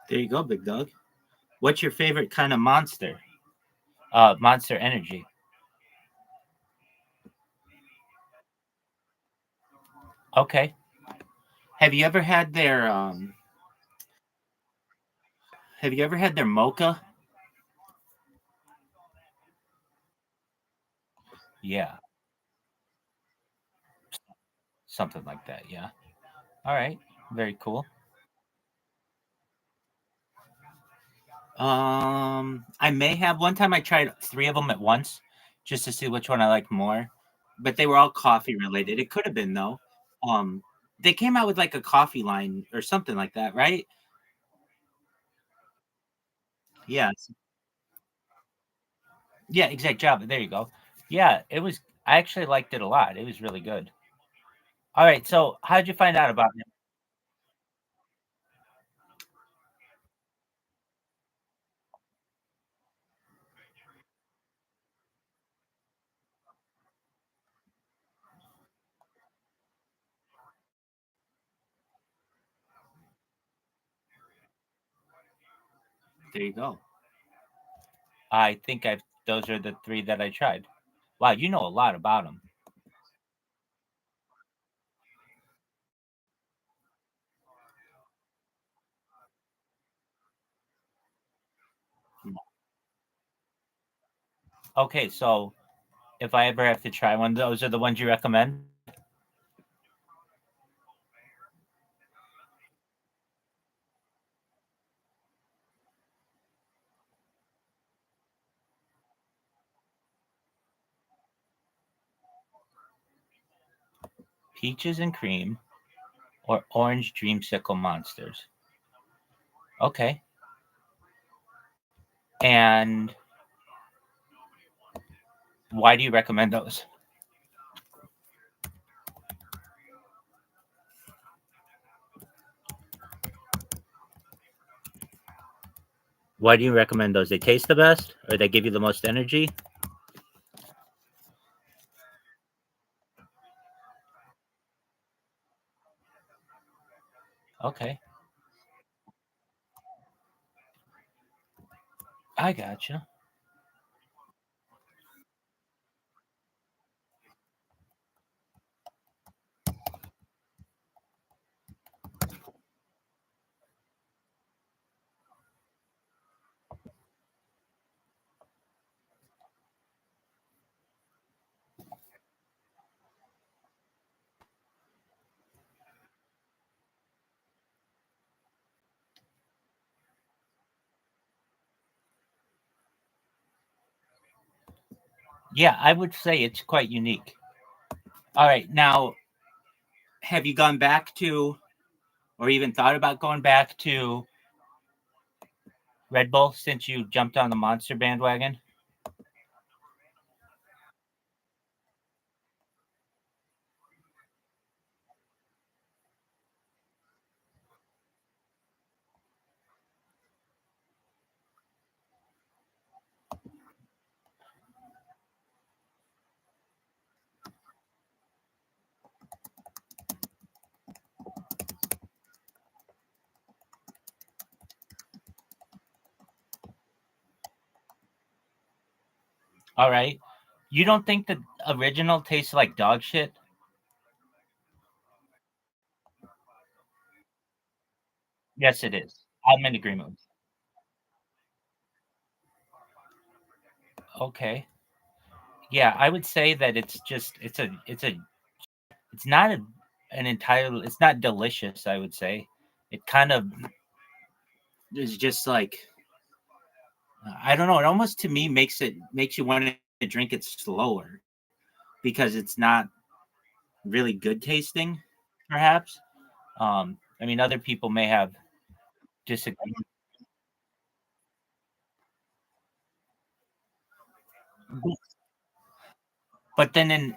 There you go, big dog. What's your favorite kind of monster? Monster Energy. Okay. Have you ever had their Have you ever had their mocha? Yeah, something like that. Yeah. All right. Very cool. I may have one time I tried three of them at once just to see which one I like more, but they were all coffee related. It could have been though. Um, they came out with like a coffee line or something like that, right? Yeah. Yeah, exact Java. There you go. Yeah, it was. I actually liked it a lot. It was really good. All right. So, how did you find out about it? There you go. I think I've. Those are the three that I tried. Wow, you know a lot about them. Okay, so if I ever have to try one, those are the ones you recommend. Peaches and cream or orange dreamsicle monsters. Okay, and why do you recommend those? Why do you recommend those? They taste the best, or they give you the most energy? Okay, I gotcha. Yeah, I would say it's quite unique. All right, now have you gone back to, or even thought about going back to Red Bull since you jumped on the Monster bandwagon? All right. You don't think the original tastes like dog shit? Yes, it is. I'm in agreement with you. Okay. Yeah, I would say that it's just it's not an entire it's not delicious, I would say. It kind of is just like I don't know, it almost to me makes you want to drink it slower because it's not really good tasting, perhaps. I mean other people may have disagreed. But then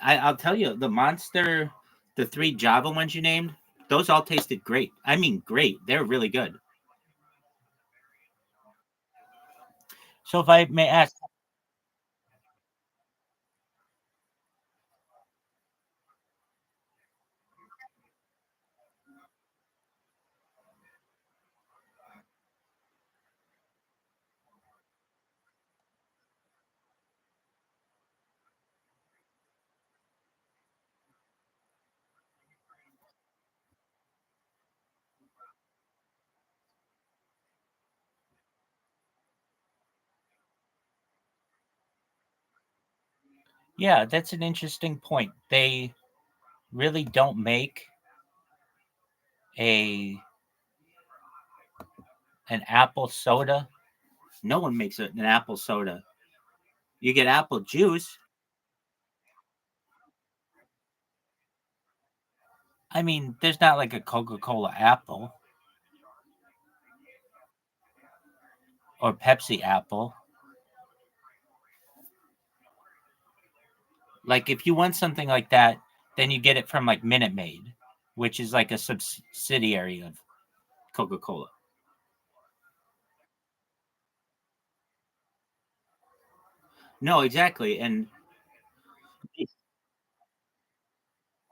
I'll tell you, the three Java ones you named, those all tasted great. I mean, great. They're really good. So if I may ask, Yeah, that's an interesting point. They really don't make a an apple soda. No one makes an apple soda. You get apple juice. I mean, there's not like a Coca-Cola apple or Pepsi apple. Like if you want something like that, then you get it from like Minute Maid, which is like a subsidiary of Coca-Cola. No, exactly. And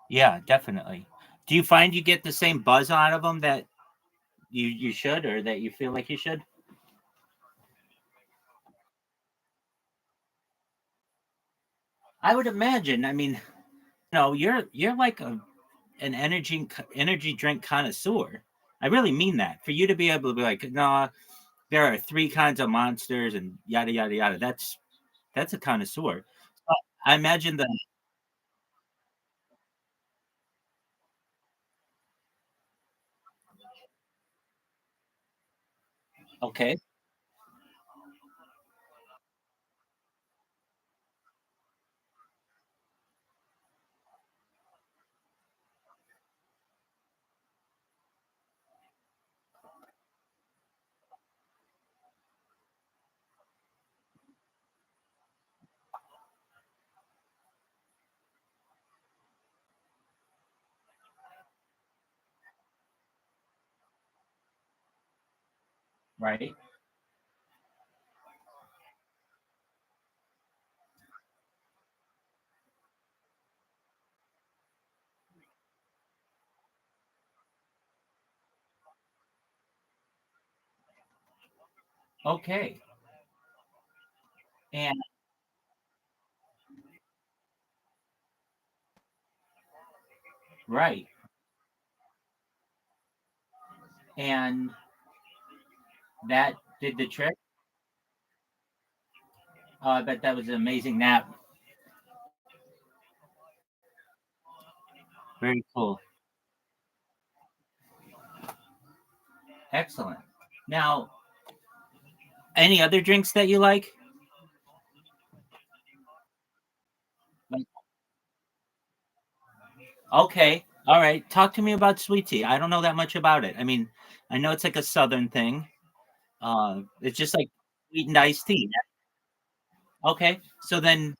yeah, definitely. Do you find you get the same buzz out of them that you should, or that you feel like you should? I would imagine. I mean, you're like an energy drink connoisseur. I really mean that. For you to be able to be like, no, there are three kinds of monsters and yada yada yada. That's a connoisseur. I imagine the okay, right? Okay, and right, and that did the trick. I bet that was an amazing nap. Very cool. Excellent. Now, any other drinks that you like? Like, okay, all right. Talk to me about sweet tea. I don't know that much about it. I mean, I know it's like a southern thing. It's just like sweetened iced tea. Okay, so then,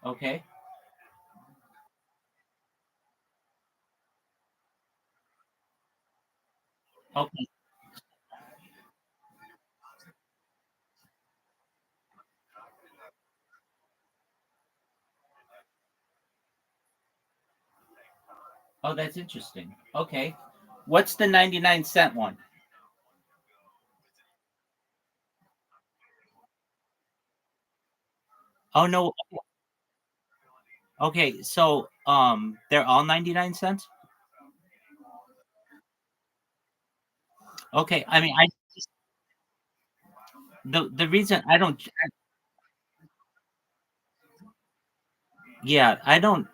okay, okay. Oh, that's interesting. Okay, what's the 99 cent one? Oh no. Okay, so they're all 99 cents. Okay, I mean, the reason I don't, yeah, I don't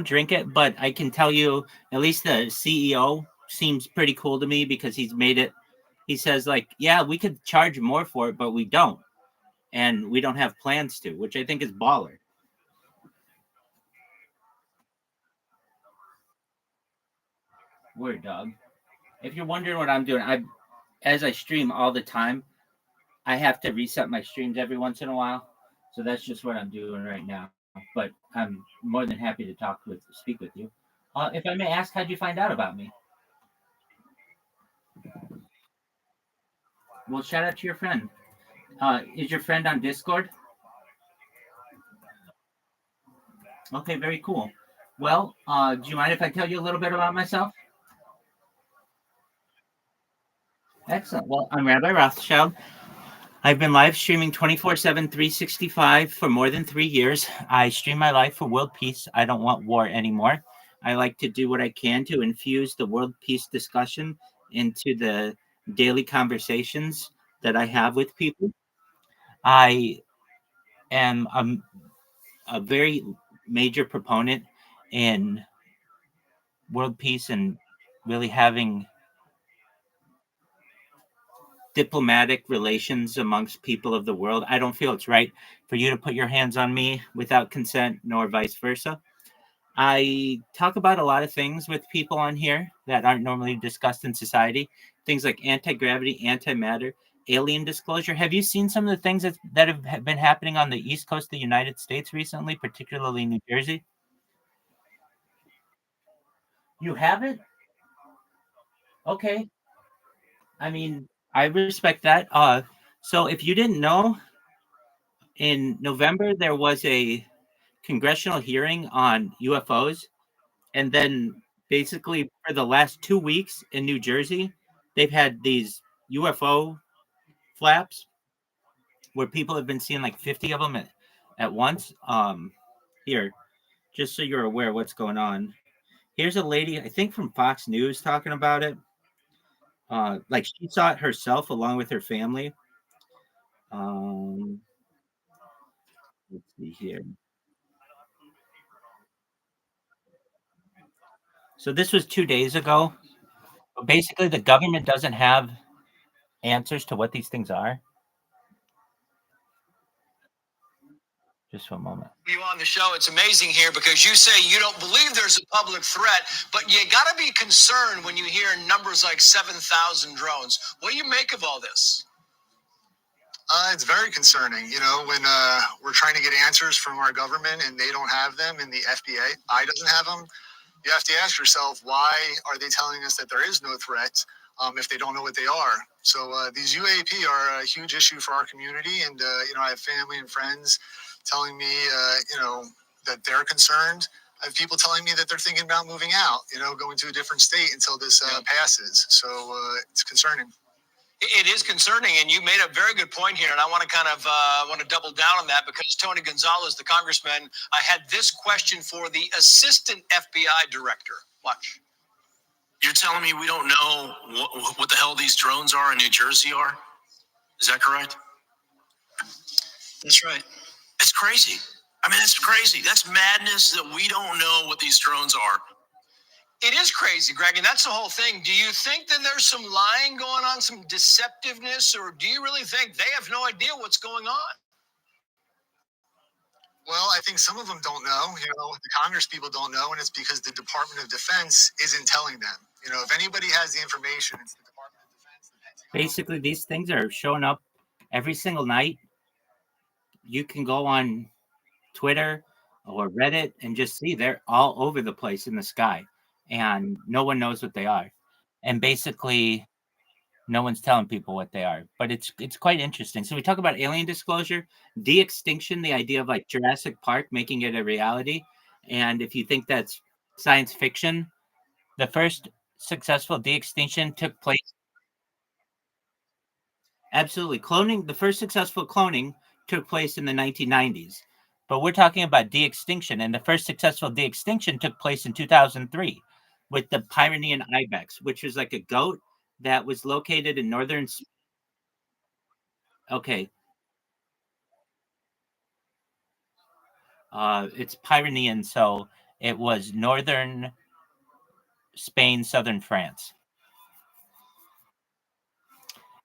drink it, but I can tell you at least the CEO seems pretty cool to me because he's made it. He says like, yeah, we could charge more for it, but we don't, and we don't have plans to, which I think is baller. Word dog. If you're wondering what I'm doing, I as I stream all the time, I have to reset my streams every once in a while. So that's just what I'm doing right now. But I'm more than happy to speak with you. If I may ask, how'd you find out about me? Well, shout out to your friend. Is your friend on Discord? Okay, very cool. Well, do you mind if I tell you a little bit about myself? Excellent. Well, I'm Rabbi Rothschild. I've been live streaming 24/7, 365 for more than 3 years. I stream my life for world peace. I don't want war anymore. I like to do what I can to infuse the world peace discussion into the daily conversations that I have with people. I am a very major proponent in world peace and really having diplomatic relations amongst people of the world. I don't feel it's right for you to put your hands on me without consent, nor vice versa. I talk about a lot of things with people on here that aren't normally discussed in society. Things like anti-gravity, antimatter, alien disclosure. Have you seen some of the things that have been happening on the East Coast of the United States recently, particularly New Jersey? You haven't? Okay. I mean, I respect that. So if you didn't know, in November there was a congressional hearing on UFOs, and then basically for the last 2 weeks in New Jersey, they've had these UFO flaps where people have been seeing like 50 of them at once. Here, just so you're aware what's going on. Here's a lady, I think from Fox News, talking about it. Like she saw it herself along with her family. Um, let's see here. So this was 2 days ago. But basically, the government doesn't have answers to what these things are. Just for a moment. You on the show. It's amazing here because you say you don't believe there's a public threat, but you got to be concerned when you hear numbers like 7,000 drones. What do you make of all this? It's very concerning. You know, when we're trying to get answers from our government and they don't have them, and the FBI doesn't have them, you have to ask yourself, why are they telling us that there is no threat if they don't know what they are? So these UAP are a huge issue for our community. And, you know, I have family and friends telling me, you know, that they're concerned. I have people telling me that they're thinking about moving out, you know, going to a different state until this passes. So it's concerning. It is concerning, and you made a very good point here, and I want to kind of want to double down on that because Tony Gonzalez, the congressman, I had this question for the assistant FBI director. Watch. You're telling me we don't know what the hell these drones are in New Jersey are? Is that correct? That's right. It's crazy. I mean, that's crazy. That's madness that we don't know what these drones are. It is crazy, Greg, and that's the whole thing. Do you think that there's some lying going on, some deceptiveness, or do you really think they have no idea what's going on? Well, I think some of them don't know. You know, the Congress people don't know, and it's because the Department of Defense isn't telling them. You know, if anybody has the information, it's the Department of Defense. Basically, these things are showing up every single night. You can go on Twitter or Reddit and just see they're all over the place in the sky, and no one knows what they are. And basically, no one's telling people what they are. But it's quite interesting. So we talk about alien disclosure, de-extinction, the idea of like Jurassic Park making it a reality. And if you think that's science fiction, the first successful de-extinction took place. Absolutely. Cloning, the first successful cloning took place in the 1990s. But we're talking about de-extinction, and the first successful de-extinction took place in 2003 with the Pyrenean ibex, which was like a goat that was located in northern. Okay, it's Pyrenean, so it was northern Spain, southern France.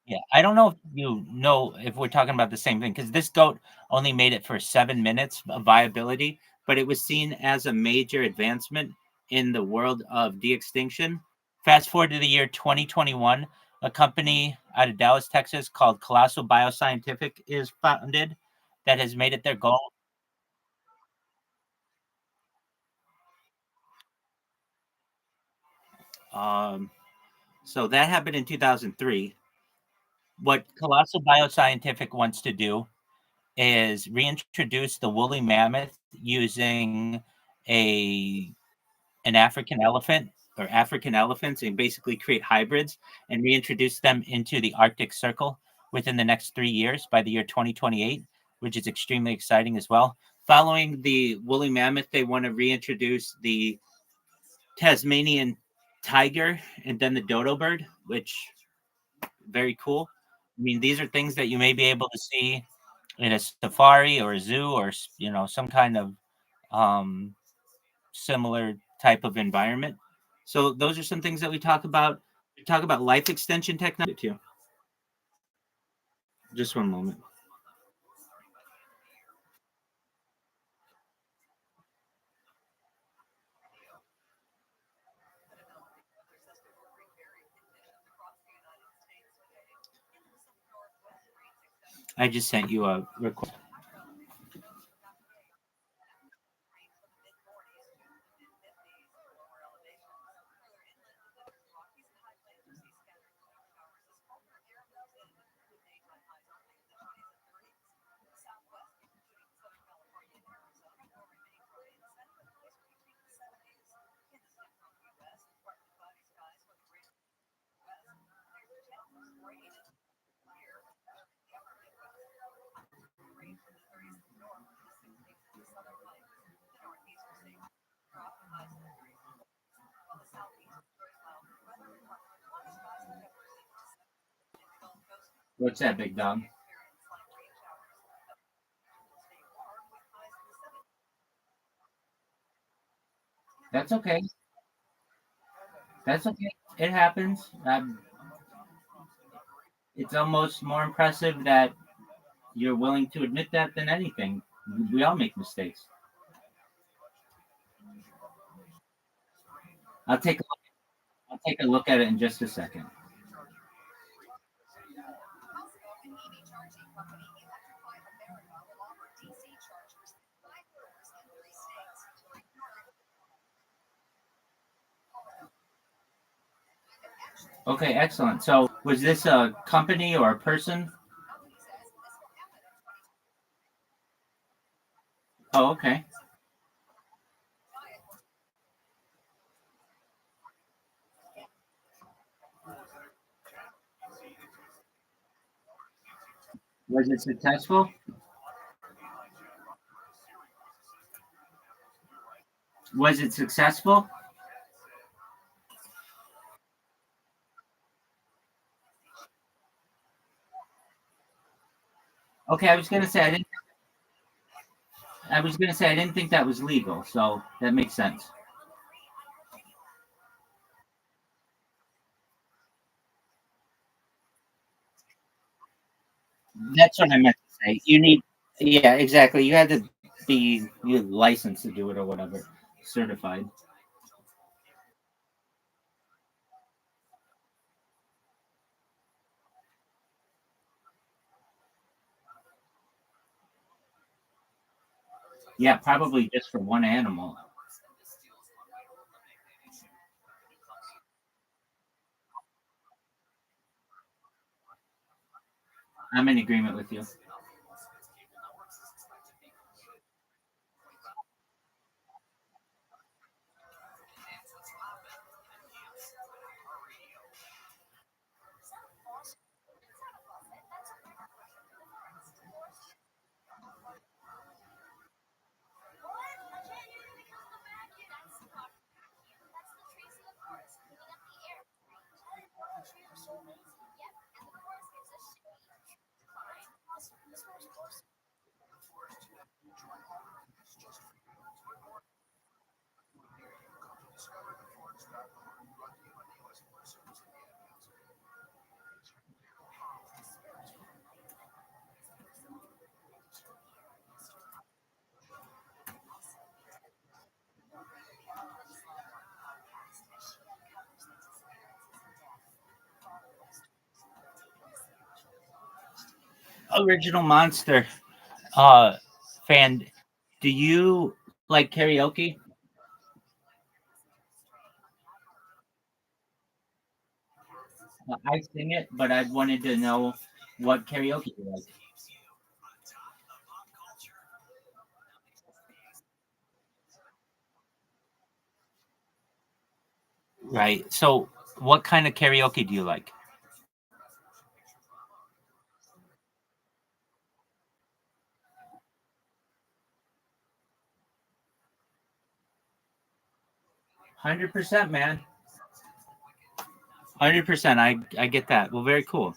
Yeah, I don't know if you know if we're talking about the same thing because this goat only made it for 7 minutes of viability, but it was seen as a major advancement in the world of de-extinction. Fast forward to the year 2021, a company out of Dallas, Texas called Colossal Bioscientific is founded that has made it their goal. Um, so that happened in 2003. What Colossal Bioscientific wants to do is reintroduce the woolly mammoth using a an African elephant or African elephants and basically create hybrids and reintroduce them into the Arctic Circle within the next 3 years by the year 2028, which is extremely exciting as well. Following the woolly mammoth, they want to reintroduce the Tasmanian tiger and then the dodo bird, which very cool. I mean, these are things that you may be able to see in a safari or a zoo or some kind of um, similar type of environment. So those are some things that we talk about. We talk about life extension technology too. Just one moment. I just sent you a request. What's that, big dog? That's okay. That's okay. It happens. It's almost more impressive that you're willing to admit that than anything. We all make mistakes. I'll take a, I'll take a look at it in just a second. Okay, excellent. So, was this a company or a person? Oh, okay. Was it successful? Was it successful? Okay, I was gonna say I didn't think that was legal, so that makes sense. That's what I meant to say. Yeah, exactly. You had to be you licensed to do it or whatever, certified. Yeah, probably just for one animal. I'm in agreement with you. Original Monster uh fan, do you like karaoke? I sing it, but I wanted to know what karaoke you like. Right. So, what kind of karaoke do you like? 100%, man. 100%. I get that. Well, very cool.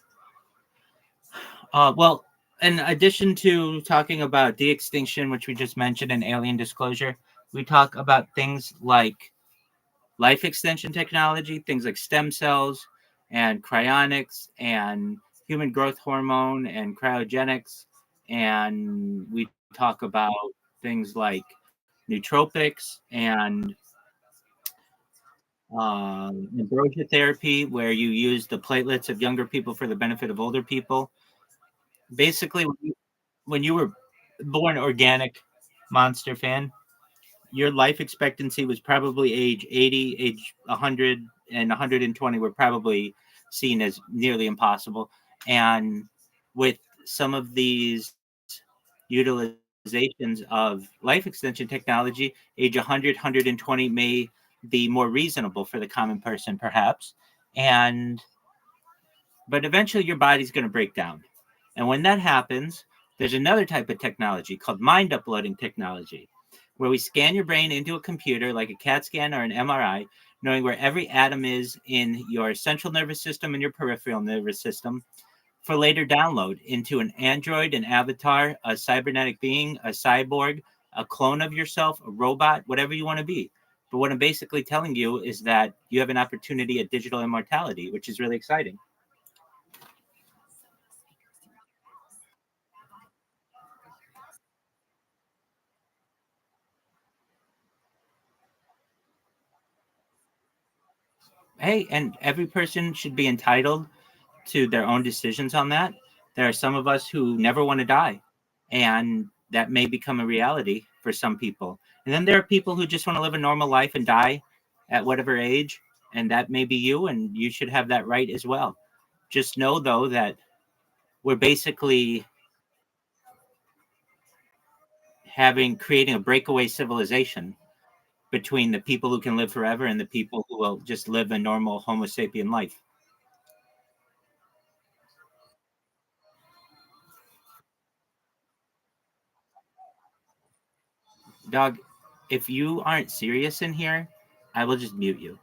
Well, in addition to talking about de-extinction, which we just mentioned, and alien disclosure, we talk about things like life extension technology, things like stem cells and cryonics and human growth hormone and cryogenics. And we talk about things like nootropics and ambrosia therapy, where you use the platelets of younger people for the benefit of older people. Basically, when you were born organic monster fan, your life expectancy was probably age 80, age 100, and 120 were probably seen as nearly impossible. And with some of these utilizations of life extension technology, age 100, 120 may be more reasonable for the common person, perhaps. And but eventually your body's going to break down. And when that happens, there's another type of technology called mind uploading technology, where we scan your brain into a computer like a CAT scan or an MRI, knowing where every atom is in your central nervous system and your peripheral nervous system for later download into an android, an avatar, a cybernetic being, a cyborg, a clone of yourself, a robot, whatever you want to be. But what I'm basically telling you is that you have an opportunity at digital immortality, which is really exciting. Hey, and every person should be entitled to their own decisions on that. There are some of us who never want to die, and that may become a reality for some people. And then there are people who just want to live a normal life and die at whatever age, and that may be you, and you should have that right as well. Just know, though, that we're basically having creating a breakaway civilization between the people who can live forever and the people who will just live a normal Homo sapien life. Dog, if you aren't serious in here, I will just mute you.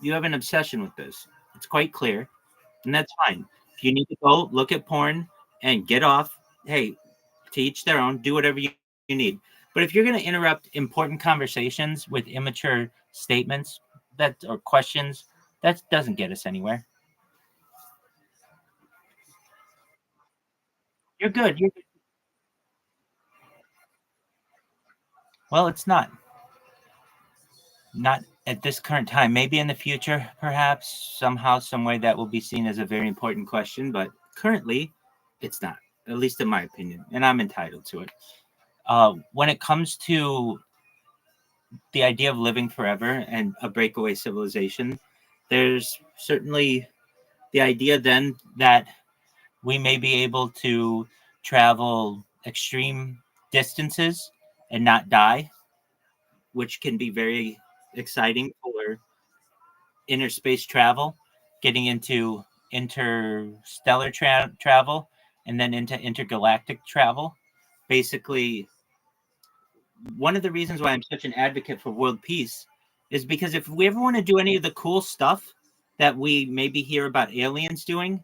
You have an obsession with this. It's quite clear, and that's fine. If you need to go look at porn and get off, hey, to each their own, do whatever you need. But if you're going to interrupt important conversations with immature statements that or questions, that doesn't get us anywhere. You're good. You're good. Well, it's not. Not at this current time. Maybe in the future, perhaps somehow, some way that will be seen as a very important question. But currently, it's not. At least in my opinion, and I'm entitled to it. When it comes to the idea of living forever and a breakaway civilization, there's certainly the idea then that we may be able to travel extreme distances and not die, which can be very exciting for interspace travel, getting into interstellar travel, and then into intergalactic travel. Basically, one of the reasons why I'm such an advocate for world peace is because if we ever want to do any of the cool stuff that we maybe hear about aliens doing,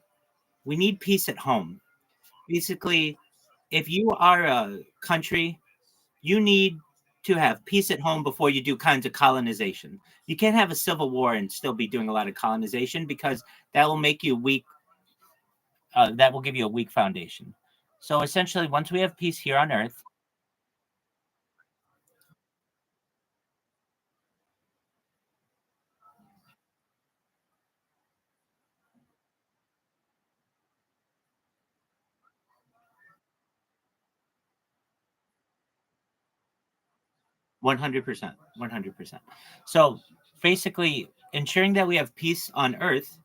we need peace at home. Basically, if you are a country, you need to have peace at home before you do kinds of colonization. You can't have a civil war and still be doing a lot of colonization because that will make you weak. That will give you a weak foundation. So essentially, once we have peace here on Earth, 100%, 100%. So basically, ensuring that we have peace on Earth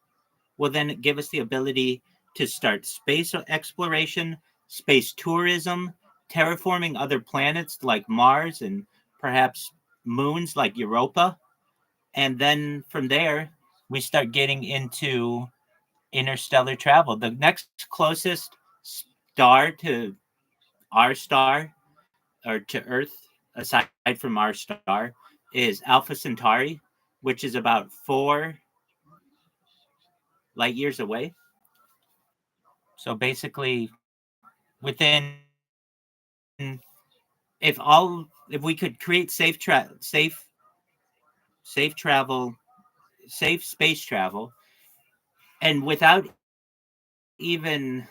will then give us the ability to start space exploration, space tourism, terraforming other planets like Mars and perhaps moons like Europa. And then from there, we start getting into interstellar travel. The next closest star to our star or to Earth, aside from our star, is Alpha Centauri. which is about 4 light years away. So basically, within if we could create safe travel, safe space travel, and without even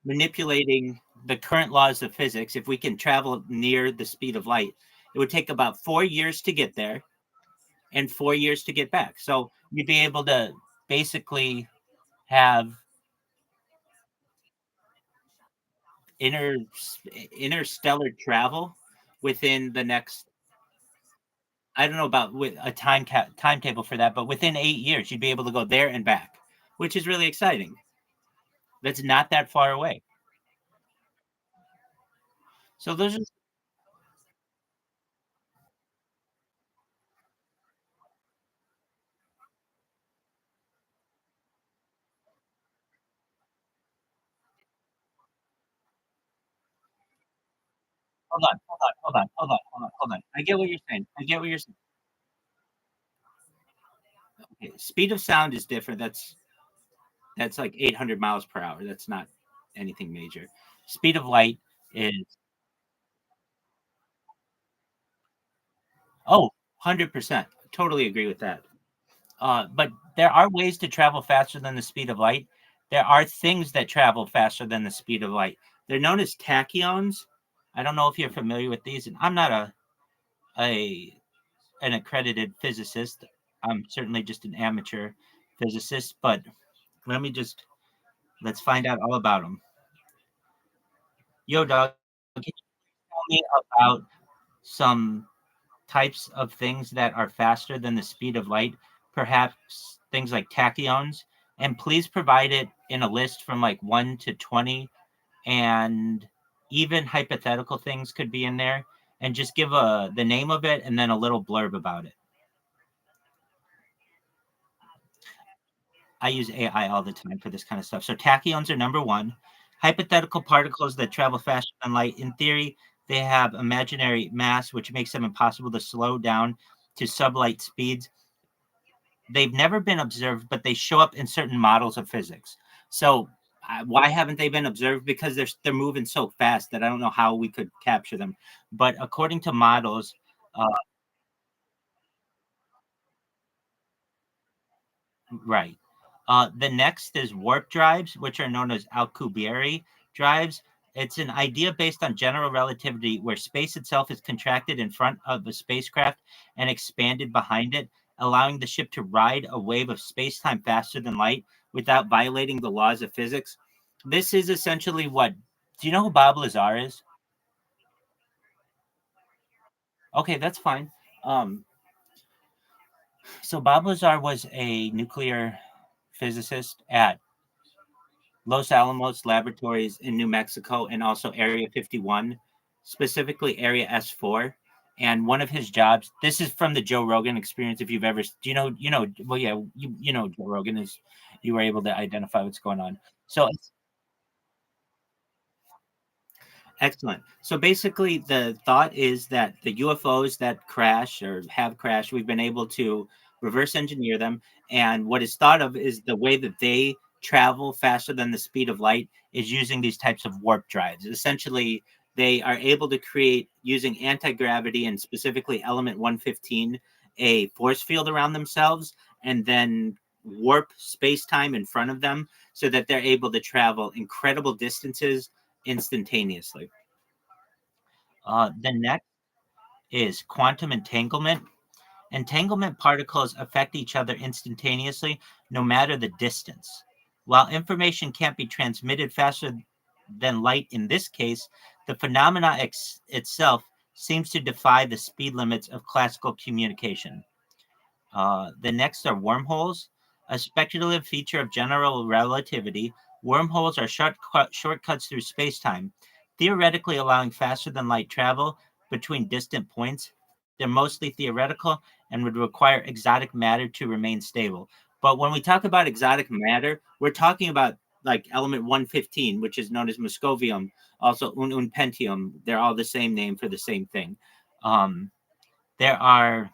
manipulating the current laws of physics, if we can travel near the speed of light, it would take about 4 years to get there and 4 years to get back. So you'd be able to basically have inter interstellar travel within the next, I don't know about with a timetable for that, but within 8 years you'd be able to go there and back, which is really exciting. That's not that far away. So those are hold on. I get what you're saying. I get what you're saying. Okay, speed of sound is different. That's like 800 miles per hour. That's not anything major. Speed of light is, oh, 100%. Totally agree with that. But there are ways to travel faster than the speed of light. There are things that travel faster than the speed of light. They're known as tachyons. I don't know if you're familiar with these, and I'm not a an accredited physicist. I'm certainly just an amateur physicist, but let me just let's find out all about them. Yo, dog, can you tell me about some types of things that are faster than the speed of light? Perhaps things like tachyons, and please provide it in a list from like 1 to 20, and even hypothetical things could be in there. And just give the name of it and then a little blurb about it. I use AI all the time for this kind of stuff. So tachyons are number one. Hypothetical particles that travel faster than light. In theory, they have imaginary mass, which makes them impossible to slow down to sublight speeds. They've never been observed, but they show up in certain models of physics. So why haven't they been observed? Because they're moving so fast that I don't know how we could capture them. But according to models, uh, right. The next is warp drives, which are known as Alcubierre drives. It's an idea based on general relativity where space itself is contracted in front of the spacecraft and expanded behind it, allowing the ship to ride a wave of space time faster than light without violating the laws of physics. This is essentially what. Do you know who Bob Lazar is? Okay, that's fine. Um, so Bob Lazar was a nuclear physicist at Los Alamos Laboratories in New Mexico and also Area 51, specifically Area S4. And one of his jobs, this is from the Joe Rogan experience. If you've ever, do well, yeah, you know, Joe Rogan is, you were able to identify what's going on. So excellent. So basically, the thought is that the UFOs that crash or have crashed, we've been able to reverse engineer them. And what is thought of is the way that they travel faster than the speed of light is using these types of warp drives. Essentially, they are able to create, using anti gravity and specifically element 115, a force field around themselves and then warp space time in front of them so that they're able to travel incredible distances instantaneously. The next is quantum entanglement. Entanglement particles affect each other instantaneously, no matter the distance. While information can't be transmitted faster than light in this case, the phenomena itself seems to defy the speed limits of classical communication. The next are wormholes. A speculative feature of general relativity, wormholes are shortcuts through space-time, theoretically allowing faster than light travel between distant points. They're mostly theoretical and would require exotic matter to remain stable. But when we talk about exotic matter, we're talking about like element 115, which is known as moscovium, also unpentium. They're all the same name for the same thing. There are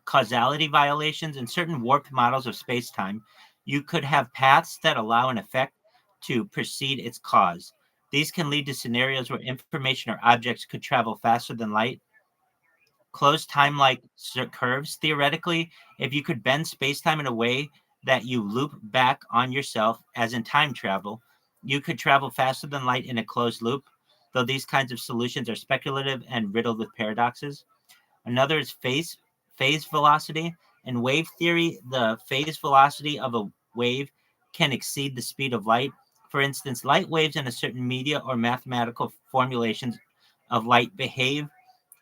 causality violations. In certain warped models of space-time, you could have paths that allow an effect to precede its cause. These can lead to scenarios where information or objects could travel faster than light. Closed time-like curves. Theoretically, if you could bend space-time in a way that you loop back on yourself, as in time travel, you could travel faster than light in a closed loop, though these kinds of solutions are speculative and riddled with paradoxes. Another is phase velocity. In wave theory, the phase velocity of a wave can exceed the speed of light. For instance, light waves in a certain media or mathematical formulations of light behave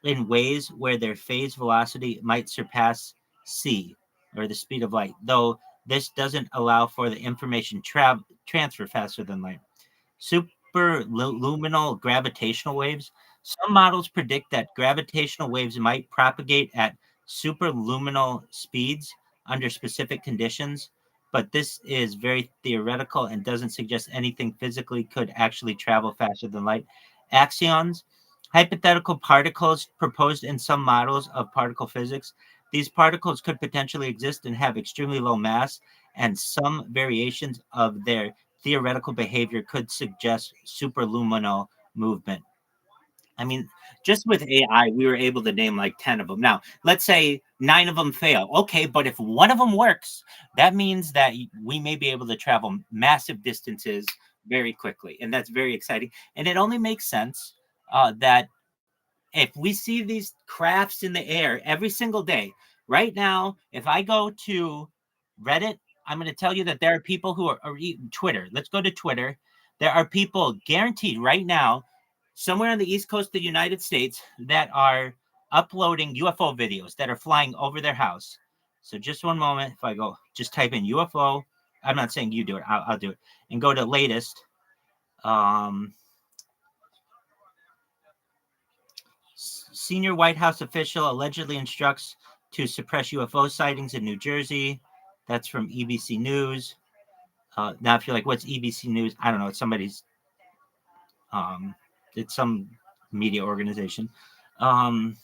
in ways where their phase velocity might surpass c, or the speed of light, though this doesn't allow for the information transfer faster than light. Superluminal gravitational waves. Some models predict that gravitational waves might propagate at superluminal speeds under specific conditions, but this is very theoretical and doesn't suggest anything physically could actually travel faster than light. Axions, hypothetical particles proposed in some models of particle physics. These particles could potentially exist and have extremely low mass, and some variations of their theoretical behavior could suggest superluminal movement. I mean, just with AI, we were able to name like 10 of them. Now, let's say 9 of them fail. Okay, but if one of them works, that means that we may be able to travel massive distances very quickly. And that's very exciting. And it only makes sense that if we see these crafts in the air every single day, right now, if I go to Reddit, I'm going to tell you that there are people who are Twitter. Let's go to Twitter. There are people guaranteed right now, somewhere on the East Coast of the United States, that are uploading UFO videos that are flying over their house. So just one moment. If I go, just type in UFO. I'm not saying you do it. I'll do it. And go to latest. Um, Senior White House official allegedly instructs to suppress UFO sightings in New Jersey. That's from EBC News. Now, if you're like, what's EBC News? I don't know. It's somebody's, it's some media organization. Um,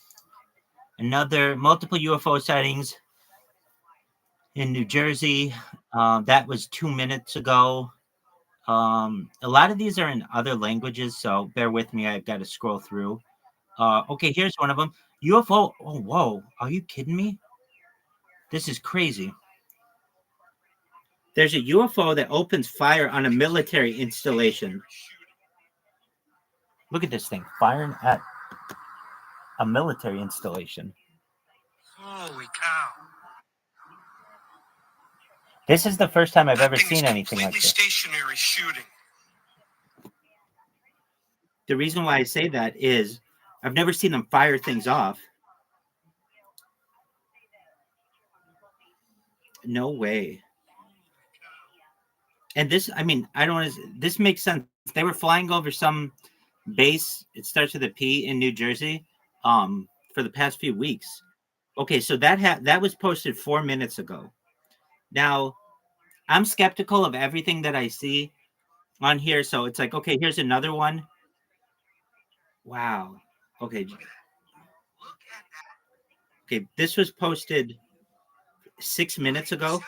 Another multiple UFO sightings in New Jersey. That was 2 minutes ago. A lot of these are in other languages, so bear with me. I've got to scroll through. Okay, here's one of them. UFO. Oh, whoa. Are you kidding me? This is crazy. There's a UFO that opens fire on a military installation. Look at this thing firing at a military installation. Holy cow. This is the first time I've That ever thing is seen anything like completely this. stationary shooting. The reason why I say that is I've never seen them fire things off. No way. And this, I mean, I don't want to, this makes sense. They were flying over some base, it starts with a P in New Jersey, for the past few weeks. Okay, so that was posted 4 minutes ago. Now, I'm skeptical of everything that I see on here. So it's like, okay, here's another one. Wow. Okay. Okay, this was posted 6 minutes ago.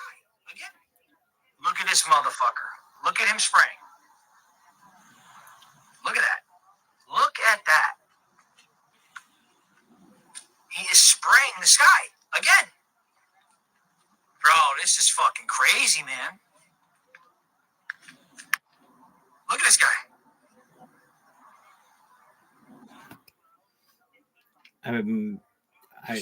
Look at this motherfucker. Look at him spraying. Look at that. Look at that. He is spraying the sky again. Bro, this is fucking crazy, man. Look at this guy. I,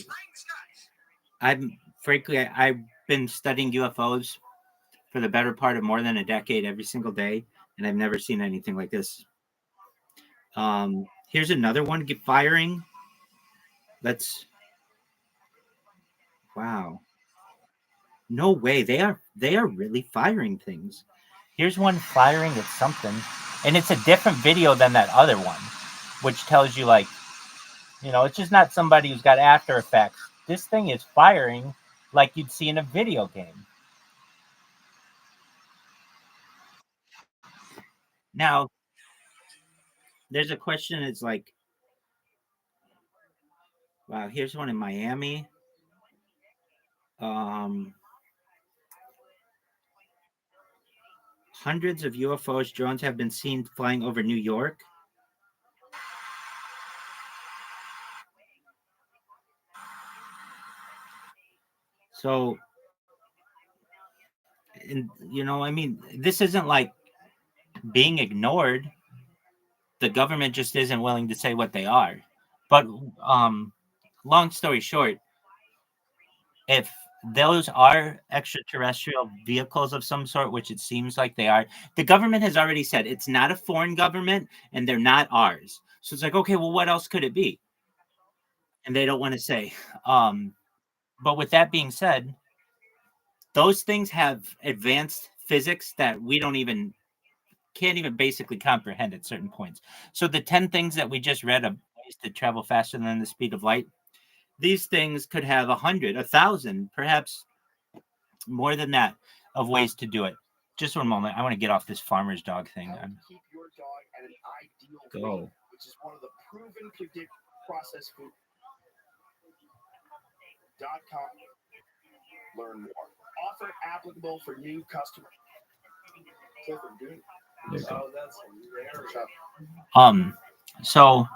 I'm frankly, I've been studying UFOs for the better part of more than a decade every single day, and I've never seen anything like this. Here's another one firing. Let's. Wow. No way. They are really firing things. Here's one firing at something, and it's a different video than that other one, which tells you like, it's just not somebody who's got After Effects. This thing is firing like you'd see in a video game. Now, there's a question. It's like, wow, here's one in Miami. Hundreds of UFOs, drones have been seen flying over New York. So, and I mean, this isn't like being ignored. The government just isn't willing to say what they are. But long story short, if those are extraterrestrial vehicles of some sort, which it seems like they are, the government has already said it's not a foreign government and they're not ours. So it's like, okay, well, what else could it be? And they don't want to say. But with that being said, those things have advanced physics that we can't even basically comprehend at certain points. So the 10 things that we just read of ways to travel faster than the speed of light, these things could have 100, 1,000, perhaps more than that of ways to do it. Just one moment. I want to get off this farmer's dog thing. Keep your dog at an ideal Go. weight, which is one of the proven predicted processed food. .com. Learn more. Offer applicable for new customers. So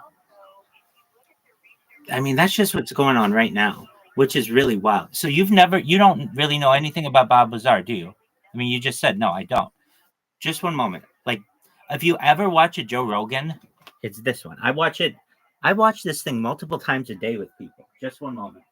I mean, that's just what's going on right now, which is really wild. So you don't really know anything about Bob Lazar, do you? I mean, you just said no, I don't. Just one moment. Like, if you ever watch a Joe Rogan, it's this one. I watch this thing multiple times a day with people. Just one moment.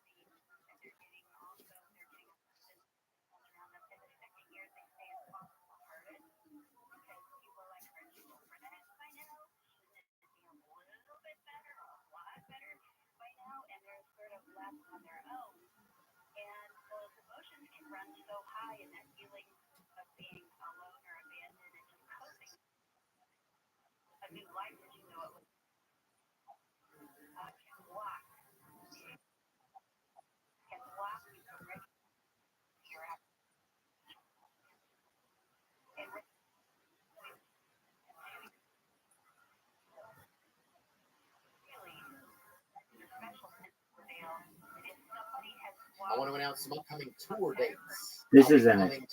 I want to announce some upcoming tour dates. This isn't it.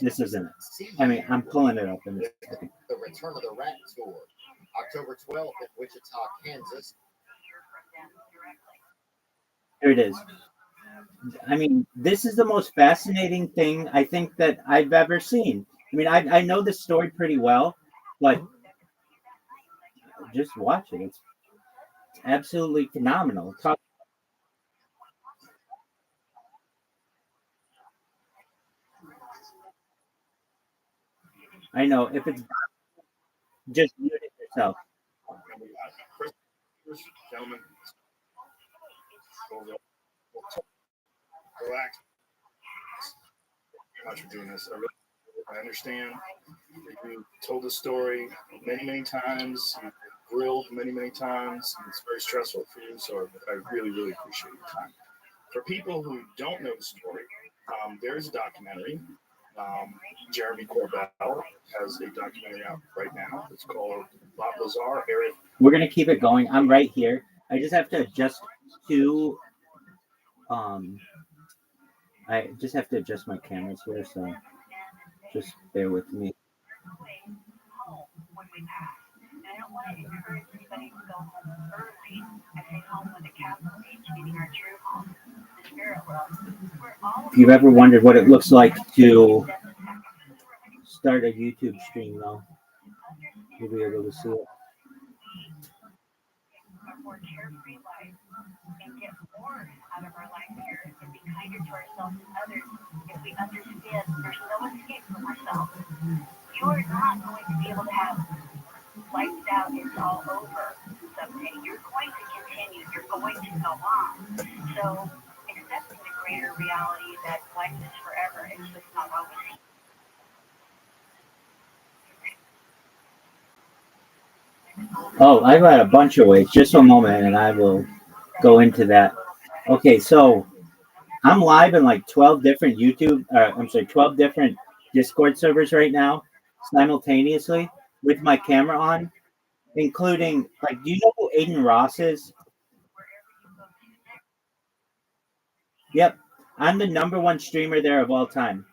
I mean, I'm pulling it up in this. The Return of the Rat Tour, October 12th in Wichita, Kansas. Here it is. I mean, this is the most fascinating thing I think that I've ever seen. I mean, I know this story pretty well, but just watch it. It's absolutely phenomenal. I know if it's just mute it yourself. Gentlemen, relax. Thank you very much for doing this. I understand that you told the story many times, you've been grilled many times, and it's very stressful for you, so I really appreciate your time. For people who don't know the story, there's a documentary. Jeremy Corbell has a documentary out right now. It's called Bob Lazar. We're going to keep it going. I'm right here. I just have to adjust I just have to adjust my cameras here, so just bear with me. If you've ever wondered what it looks like to start a YouTube stream, though, you'll be able to see it. You are not going to be able to have lights out, it's all over someday. You're going to continue, you're going to go on. So accepting the greater reality that life is forever, it's just not always. Oh, I've got a bunch of ways. Just a moment, and I will go into that. Okay, so I'm live in like 12 different 12 different Discord servers right now, simultaneously with my camera on, including, like, do you know who Aiden Ross is? Yep. I'm the number one streamer there of all time.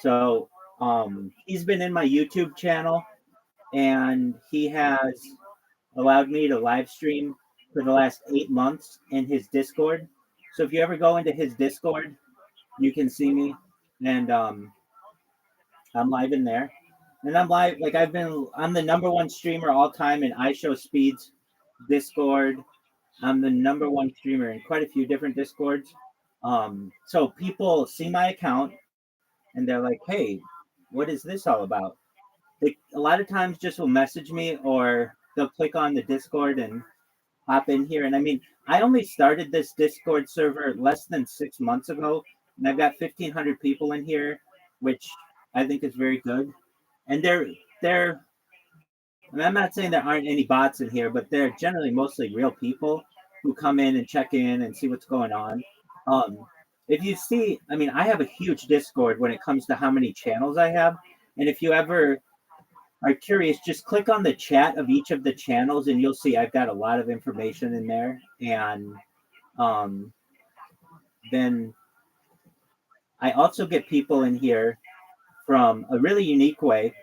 So he's been in my YouTube channel, and he has allowed me to live stream for the last 8 months in his Discord. So if you ever go into his Discord, you can see me, and I'm live in there. And I'm live, like I'm the number one streamer all time in iShow Speed's Discord. I'm the number one streamer in quite a few different Discords. So people see my account and they're like, hey, what is this all about? They a lot of times just will message me, or they'll click on the Discord and hop in here. And I mean, I only started this Discord server less than 6 months ago, and I've got 1,500 people in here, which I think is very good. And they're I mean, I'm not saying there aren't any bots in here, but they're generally mostly real people who come in and check in and see what's going on. Um, if you see, I mean, I have a huge Discord when it comes to how many channels I have. And if you ever are curious, just click on the chat of each of the channels and you'll see I've got a lot of information in there. And um, then I also get people in here from a really unique way,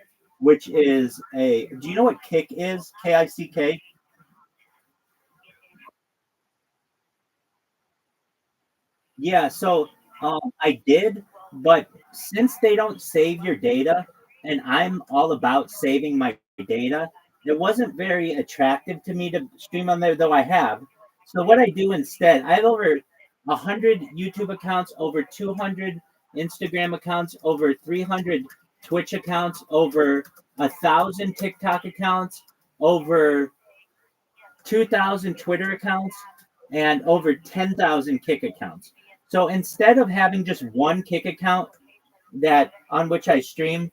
which is do you know what Kick is? Kick? Yeah, so I did, but since they don't save your data, and I'm all about saving my data, it wasn't very attractive to me to stream on there, though I have. So what I do instead, I have over 100 YouTube accounts, over 200 Instagram accounts, over 300 Twitch accounts, over 1,000 TikTok accounts, over 2,000 Twitter accounts, and over 10,000 Kick accounts. So instead of having just one Kick account that on which I stream,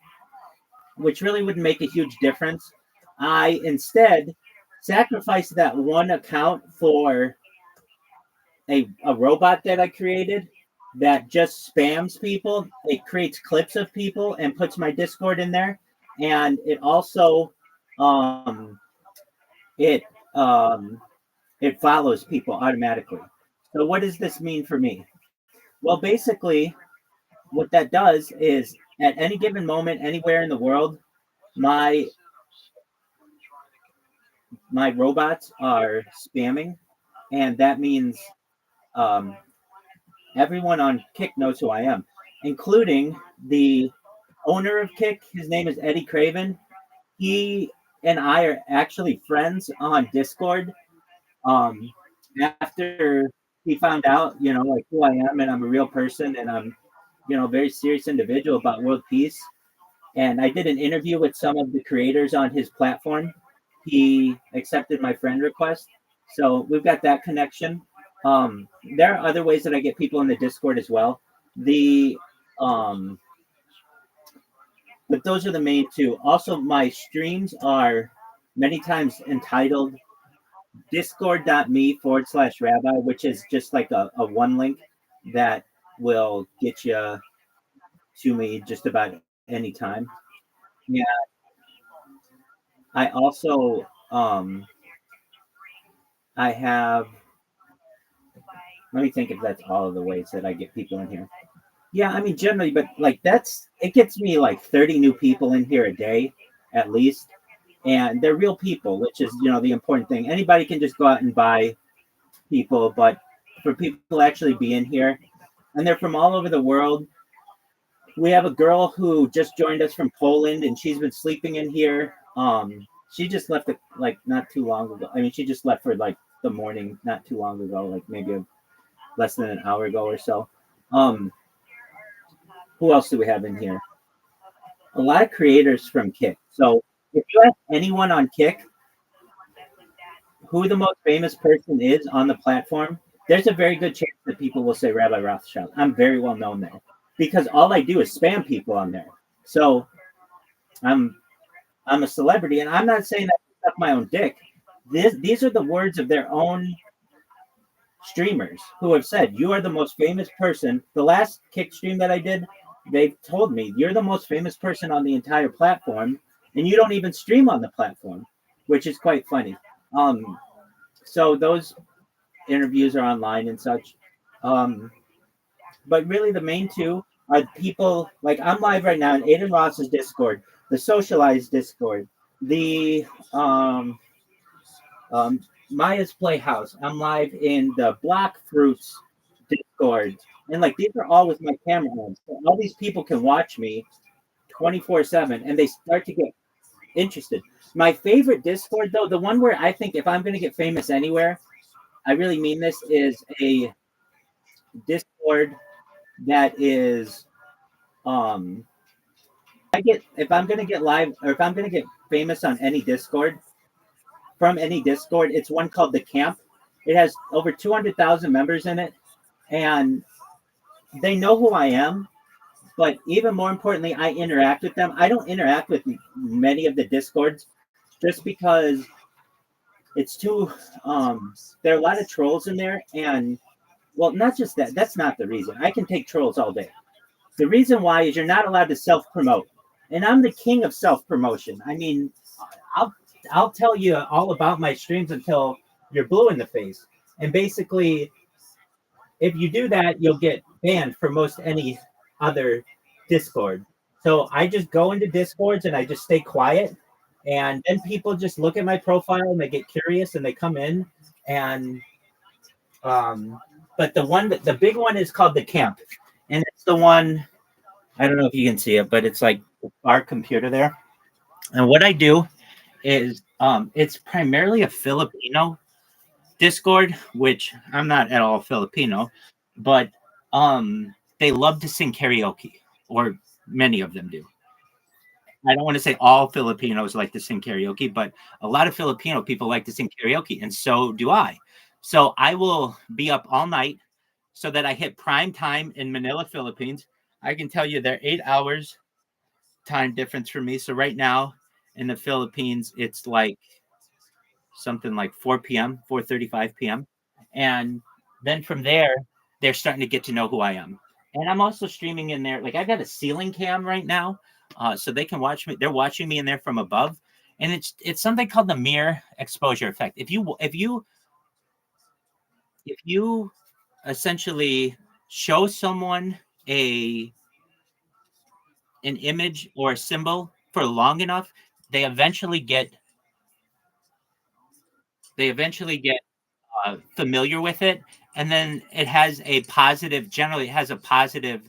which really wouldn't make a huge difference, I instead sacrificed that one account for a robot that I created that just spams people. It creates clips of people and puts my Discord in there, and it also it um, it follows people automatically. So what does this mean for me? Well, basically, what that does is at any given moment, anywhere in the world, my my robots are spamming, and that means um, everyone on Kick knows who I am, including the owner of Kick. His name is Eddie Craven. He and I are actually friends on Discord. Um, After he found out, like who I am, and I'm a real person, and I'm, a very serious individual about world peace. And I did an interview with some of the creators on his platform. He accepted my friend request, so we've got that connection. There are other ways that I get people in the Discord as well. The But those are the main two. Also, my streams are many times entitled discord.me/rabbi, which is just like a one link that will get you to me just about any time. Yeah. I also I have, let me think if that's all of the ways that I get people in here. Yeah, I mean generally, but like it gets me like 30 new people in here a day at least. And they're real people, which is, the important thing. Anybody can just go out and buy people, but for people to actually be in here, and they're from all over the world. We have a girl who just joined us from Poland, and she's been sleeping in here. She just left it like not too long ago. I mean, she just left for like the morning, not too long ago, like maybe less than an hour ago or so. Who else do we have in here? A lot of creators from Kick. So if you ask anyone on Kick who the most famous person is on the platform, there's a very good chance that people will say Rabbi Rothschild. I'm very well known there because all I do is spam people on there. So I'm a celebrity, and I'm not saying that to suck my own dick. These are the words of their own streamers who have said, you are the most famous person. The last Kick stream that I did, they told me, you're the most famous person on the entire platform, and you don't even stream on the platform, which is quite funny. So those interviews are online and such. But really, the main two are people like I'm live right now in Aiden Ross's Discord, the socialized Discord, the um, um, Maya's Playhouse. I'm live in the Black Fruits Discord, and like these are all with my camera on. So all these people can watch me 24/7, and they start to get interested. My favorite Discord, though, the one where I think if I'm going to get famous anywhere, I really mean this, is a Discord that is I get if I'm gonna get live or if I'm gonna get famous on any Discord from any Discord, it's one called the Camp. It has over 200,000 members in it, and they know who I am. But even more importantly, I interact with them. I don't interact with many of the Discords just because it's too. There are a lot of trolls in there, and well, not just that. That's not the reason. I can take trolls all day. The reason why is you're not allowed to self promote, and I'm the king of self promotion. I mean, I'll I'll tell you all about my streams until you're blue in the face. And basically, if you do that, you'll get banned from most any other Discord. So I just go into Discords and I just stay quiet. And then people just look at my profile and they get curious and they come in. And um, but the big one is called the Camp, and it's the one I don't know if you can see it, but it's like our computer there. And what I do is it's primarily a Filipino Discord, which I'm not at all Filipino, but they love to sing karaoke, or many of them do. I don't want to say all Filipinos like to sing karaoke, but a lot of Filipino people like to sing karaoke, and so do I. So I will be up all night so that I hit prime time in Manila, Philippines. I can tell you they're 8 hours time difference for me. So right now in the Philippines, it's like something like 4 p.m., 4:35 p.m. And then from there, they're starting to get to know who I am. And I'm also streaming in there. Like I got a ceiling cam right now, so they can watch me. They're watching me in there from above, and it's something called the mirror exposure effect. If you essentially show someone a an image or a symbol for long enough, they eventually get they eventually get familiar with it, and then it has a positive. Generally, it has a positive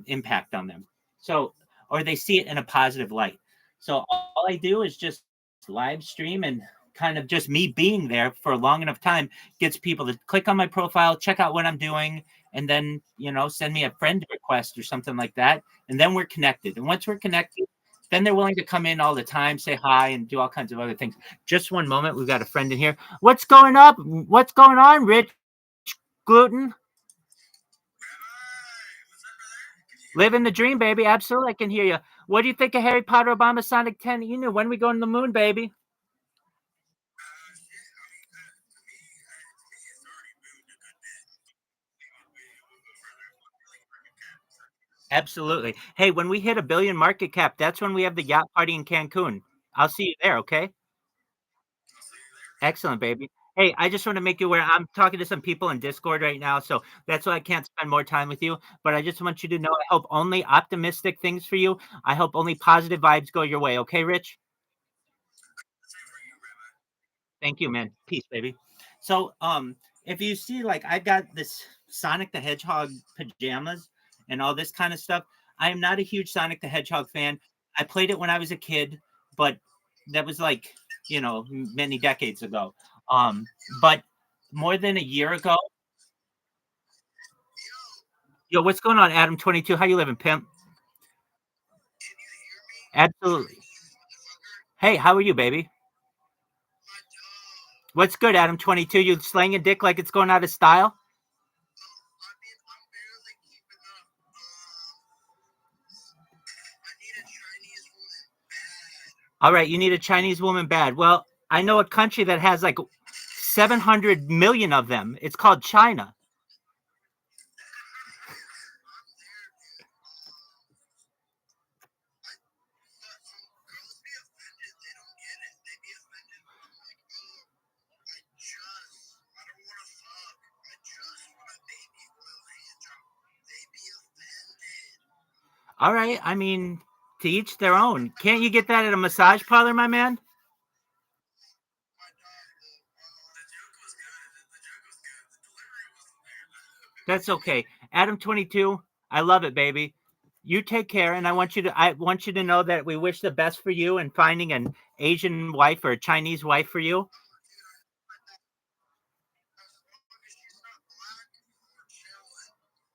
impact on them. So, or they see it in a positive light. So all I do is just live stream and kind of just me being there for a long enough time gets people to click on my profile, check out what I'm doing, and then send me a friend request or something like that, and then we're connected. And once we're connected, then they're willing to come in all the time, say hi, and do all kinds of other things. Just one moment, we've got a friend in here. What's going up? What's going on, Rich Gluten? Living the dream, baby. Absolutely, I can hear you. What do you think of Harry Potter, Obama, Sonic 10? You know, when we going to the moon, baby? Absolutely. Hey, when we hit 1 billion market cap, that's when we have the yacht party in Cancun. I'll see you there, okay? Excellent, baby. Hey, I just want to make you aware I'm talking to some people in Discord right now, so that's why I can't spend more time with you. But I just want you to know I hope only optimistic things for you. I hope only positive vibes go your way, okay, Rich? Thank you, man. Peace, baby. So, if you see, like, I've got this Sonic the Hedgehog pajamas and all this kind of stuff. I am not a huge Sonic the Hedgehog fan. I played it when I was a kid, but that was like, many decades ago. Um, but more than a year ago, yo, what's going on, Adam 22? How you living, pimp? Absolutely. Hey, how are you, baby? What's good, Adam 22? You slanging dick like it's going out of style? All right, you need a Chinese woman bad. Well, I know a country that has like 700 million of them. It's called China. All right. I mean, to each their own. Can't you get that at a massage parlor, my man? That's okay. Adam 22, I love it, baby. You take care, and I want you to know that we wish the best for you in finding an Asian wife or a Chinese wife for you.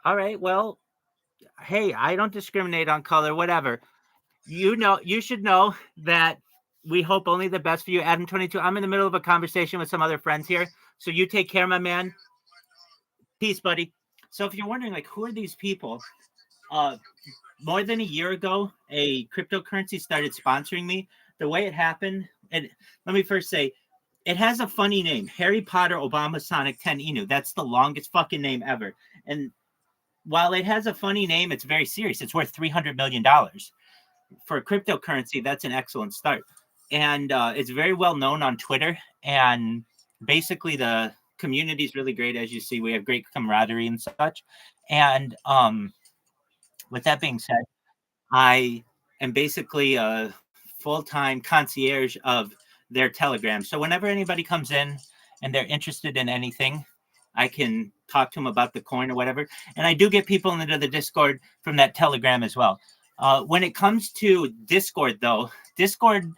All right. Well, hey, I don't discriminate on color, whatever. You should know that we hope only the best for you, Adam 22. I'm in the middle of a conversation with some other friends here. So you take care, my man. Peace, buddy. So if you're wondering, like, who are these people? Uh, more than a year ago, a cryptocurrency started sponsoring me. The way it happened, and let me first say, it has a funny name, Harry Potter Obama Sonic 10 Inu. That's the longest fucking name ever. And while it has a funny name, it's very serious. It's worth $300 million. For a cryptocurrency, that's an excellent start. And it's very well known on Twitter. And basically, the community is really great. As you see, we have great camaraderie and such. And with that being said, I am basically a full-time concierge of their Telegram. So whenever anybody comes in and they're interested in anything, I can talk to them about the coin or whatever. And I do get people into the Discord from that Telegram as well. When it comes to Discord, though, Discord,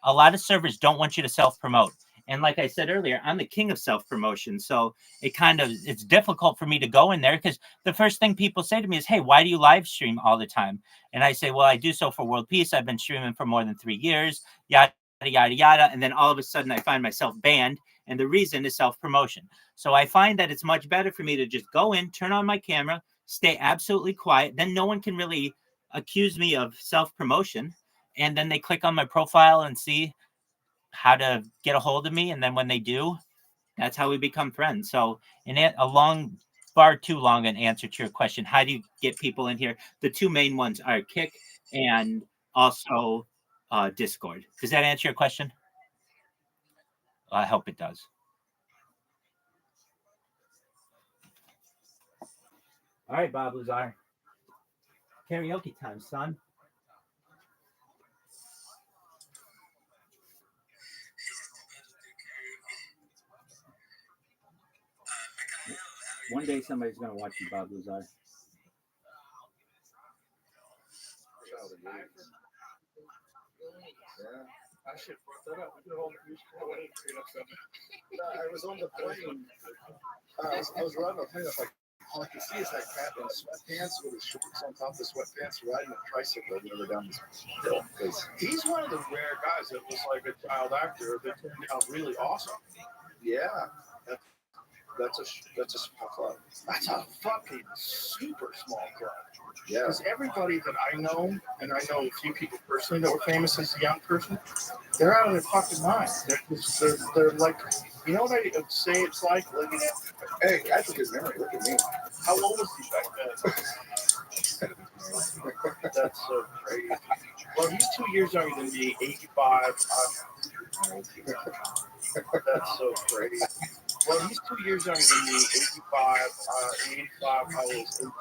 a lot of servers don't want you to self-promote. And like I said earlier, I'm the king of self-promotion. So it's difficult for me to go in there because the first thing people say to me is, hey, why do you live stream all the time? And I say, well, I do so for world peace. I've been streaming for more than 3 years, yada, yada, yada. And then all of a sudden I find myself banned. And the reason is self-promotion. So I find that it's much better for me to just go in, turn on my camera, stay absolutely quiet. Then no one can really accuse me of self-promotion. And then they click on my profile and see how to get a hold of me. And then when they do, that's how we become friends. So far too long an answer to your question. How do you get people in here? The two main ones are Kick and also Discord. Does that answer your question? I hope it does. All right, Bob Lazar. Karaoke time, son. One day somebody's going to watch you, Bob Lazar. Yeah, I should brought that up. We did all the music. I was on the plane. I was riding a plane. I was like, all I can see is that cat in sweatpants with his shorts on top of the sweatpants riding a tricycle over down this hill. He's one of the rare guys that was like a child actor that turned out really awesome. Yeah. That's a small club. That's a fucking super small club. Yeah. Because everybody that I know, and I know a few people personally that were famous as a young person, they're out of their fucking mind. They're like, you know what I say it's like? Hey, that's a good memory. Look at me. How old was he back then? That's so crazy. Well, he's 2 years younger than me, 85. That's so crazy. Well, he's 2 years younger than me, 85. 85, I was 18.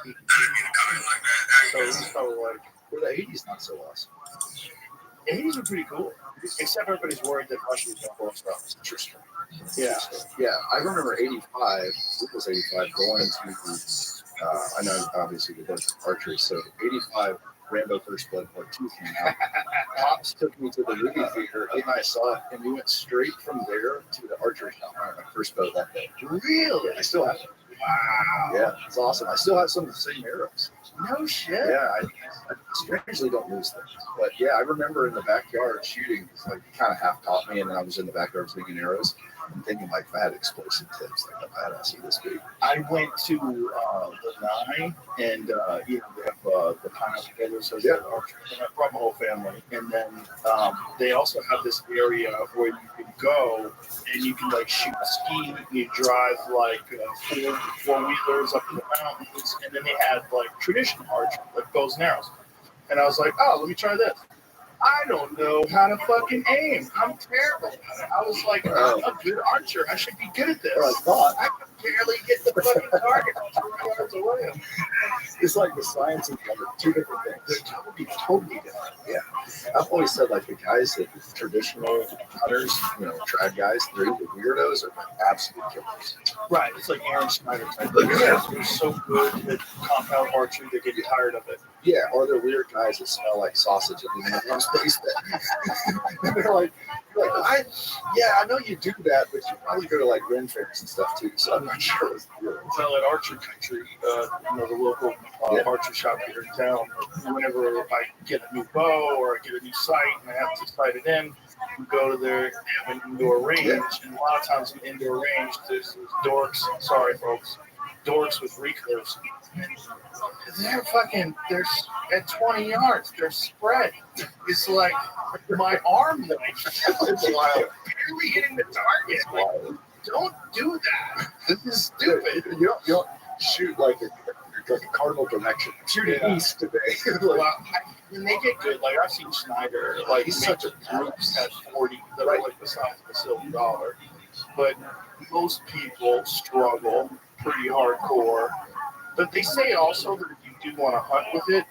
So he's probably like, well, the 80s not so awesome. The 80s were pretty cool, except everybody's worried that Russia was going to blow us up. It's interesting. Yeah. I remember 85, it was 85, going to, I know obviously we both archery, so 85, Rambo First Blood Part 2 came out. Pops took me to the movie theater, and I saw it, and we went straight from there to the archery shop. My first bow that day. Really? Yeah, I still have it. Wow. Yeah, it's awesome. I still have some of the same arrows. No shit. Yeah, I strangely don't lose things. But yeah, I remember in the backyard shooting, like kind of half taught me, and then I was in the backyard making arrows. I'm thinking like if I had explosive tips, like a badass of this big. I went to the 9, and you know, they have the Pineapple Brothers, so yeah, I brought my whole family, and then they also have this area where you can go and you can like shoot ski, you drive like four-wheelers up in the mountains, and then they had like traditional archery, like bows and arrows, and I was like, oh, let me try this. I don't know how to fucking aim. I'm terrible. I was like, I'm a good archer. I should be good at this. I could barely get the fucking target 2 yards away. Is It's like the science and the two different things. They're totally different. Yeah. I've always said like the guys that traditional hunters, trad guys, they're either weirdos or absolute killers. Right. It's like Aaron Schneider type. They're so good at compound archery, they get tired of it. Yeah, or they're weird guys that smell like sausage in the space. They're like, I know you do that, but you probably go to like Ren fairs and stuff too. So I'm not sure it's real. Well, at Archer Country, the local archer shop here in town, whenever I get a new bow or I get a new sight and I have to sight it in, we go to their an indoor range, and a lot of times in indoor range, there's dorks. Sorry, folks, dorks with recurves. They're at 20 yards. They're spread. It's like my arm length. It's wild. Barely hitting the target. Don't do that. This is stupid. You don't shoot like a cardinal direction. Shoot it east today. When they get good, like I've seen Schneider, like he's such a groups at 40 that are like the size of a silver dollar. But most people struggle pretty hardcore. But they say also that if you do want to hunt with it,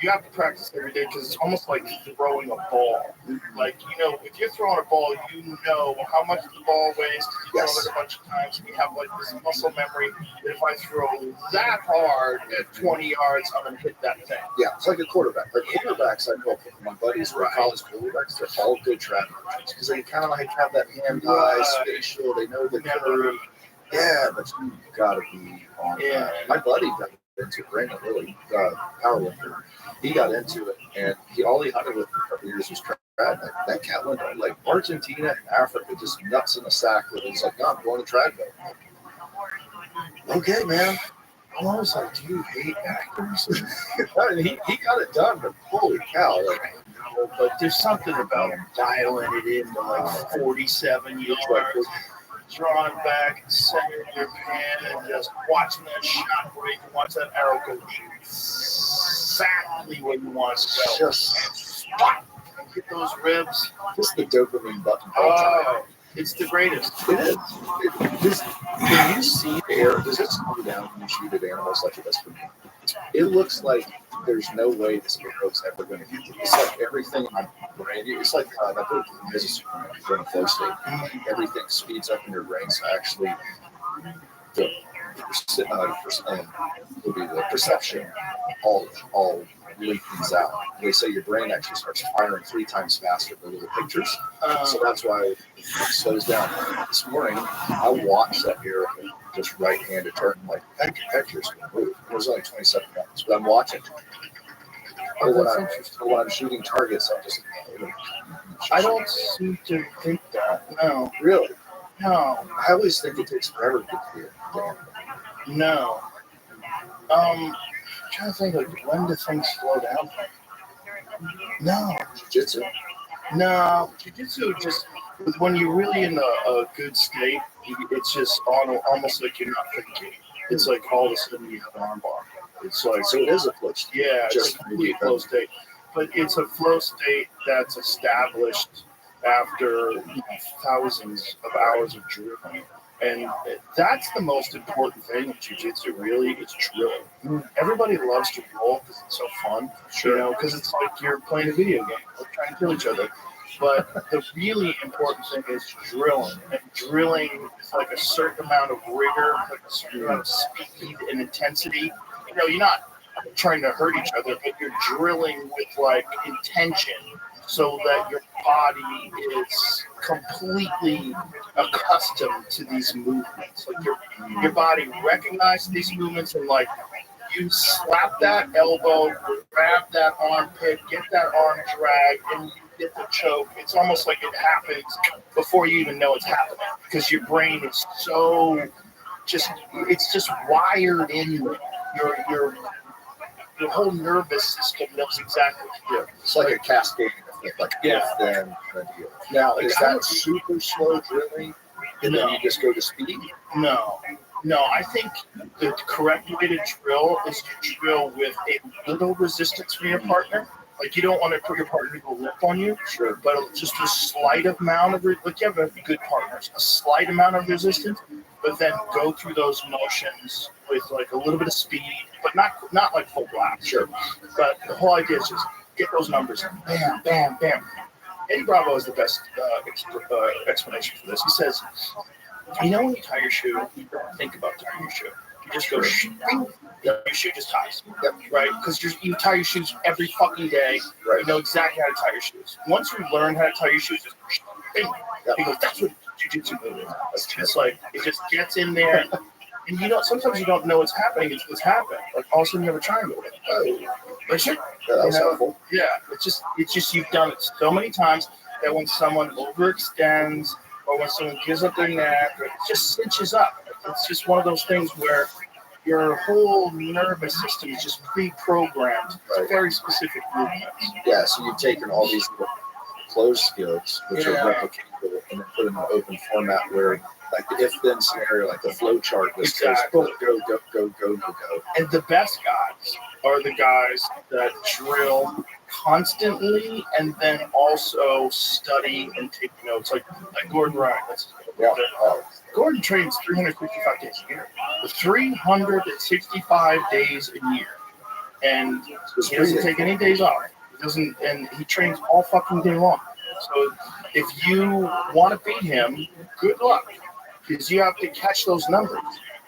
you have to practice every day because it's almost like throwing a ball. Like, if you're throwing a ball, you know how much the ball weighs. You've thrown it a bunch of times, and you have like this muscle memory that if I throw that hard at 20 yards, I'm going to hit that thing. Yeah, it's like a quarterback. Like quarterbacks, I know my buddies who are college quarterbacks, they're all good trap because they kind of like have that hand-eye spatial. They know the curve. Yeah, but you got to be on that. My buddy got into Brandon Lilly, powerlifter. He got into it, and all he hunted with for a couple years was trad. That cat went to like Argentina and Africa, just nuts in a sack. But he's like, no, I'm going to trad bow. Okay, man. I was like, do you hate actors? he got it done, but holy cow. But there's something about dialing it in to like 47 yards. Drawing back, centering your pan, and just watching that shot break, and watch that arrow go exactly where you want it to go. Just spot and hit those ribs. Just the dopamine button. Oh, it's the greatest. It is. Can you see the arrow? Does it slow down when you shoot at animals like it does for me? It looks like there's no way this arrow's ever going to get to. It's like everything in my brain. It's like I put it in business you're in a flow state. Everything speeds up in your brain. So actually, the perception all leakens out. They say your brain actually starts firing 3 times faster than the pictures. So that's why it slows down. This morning, I watched that arrow just right-handed turn. I'm like, that picture's going to move. It was only 27 minutes, but I'm watching. When I'm shooting targets, I'm just. I don't seem to think that. No. Really? No. I always think it takes forever to get to the No. I'm trying to think, like, when do things slow down? No. Jiu-jitsu? No. Jiu-jitsu just, when you're really in a good state, it's just almost like you're not thinking. It's like all of a sudden you have an arm bar. It's like, so it is a flow state. Yeah, just a complete flow state. But it's a flow state that's established after thousands of hours of drilling. And that's the most important thing in jiu-jitsu, really, is drilling. Everybody loves to roll because it's so fun, because it's like you're playing a video game. We're trying to kill each other. But the really important thing is drilling. And drilling is like a certain amount of rigor, like a certain amount of speed and intensity. You're not trying to hurt each other, but you're drilling with like intention so that your body is completely accustomed to these movements. Like your body recognizes these movements and like you slap that elbow, grab that armpit, get that arm drag, and you get the choke. It's almost like it happens before you even know it's happening because your brain is so it's just wired in there. Your whole nervous system knows exactly what to do. It's like a cascade effect, like then kind of deal. Now, is that super slow drilling, and then you just go to speed? No, I think the correct way to drill is to drill with a little resistance from your partner. Like, you don't want to put your partner to go limp on you, but just a slight amount of, like, you have good partners, a slight amount of resistance, but then go through those motions with, like, a little bit of speed but not like full blast. Sure. But the whole idea is just get those numbers in. Bam, bam, bam. Eddie Bravo is the best explanation for this. He says, when you tie your shoe, you don't think about tying your shoe. You just go, bing, your shoe just ties. Yep. Right? Because you tie your shoes every fucking day. Right. You know exactly how to tie your shoes. Once you learn how to tie your shoes, just bing. Yep. He goes, that's what jiu-jitsu move is. It's just like, it just gets in there. And sometimes you don't know what's happening. It's happening. Like all of a sudden you have a triangle. Like shit. That was helpful. Yeah. It's just you've done it so many times that when someone overextends or when someone gives up their neck, it just cinches up. It's just one of those things where your whole nervous system is just pre-programmed to very specific movements. Yeah, so you've taken all these little closed skills, which are replicatable, and then put them in an open format where, like the if-then scenario, like the flow chart, this goes go, go, go, go, go. And the best guys are the guys that drill constantly and then also study and take notes. Like Gordon Ryan. Gordon trains 355 days a year. 365 days a year. And he doesn't take any days off. And he trains all fucking day long. So if you want to beat him, good luck. Because you have to catch those numbers.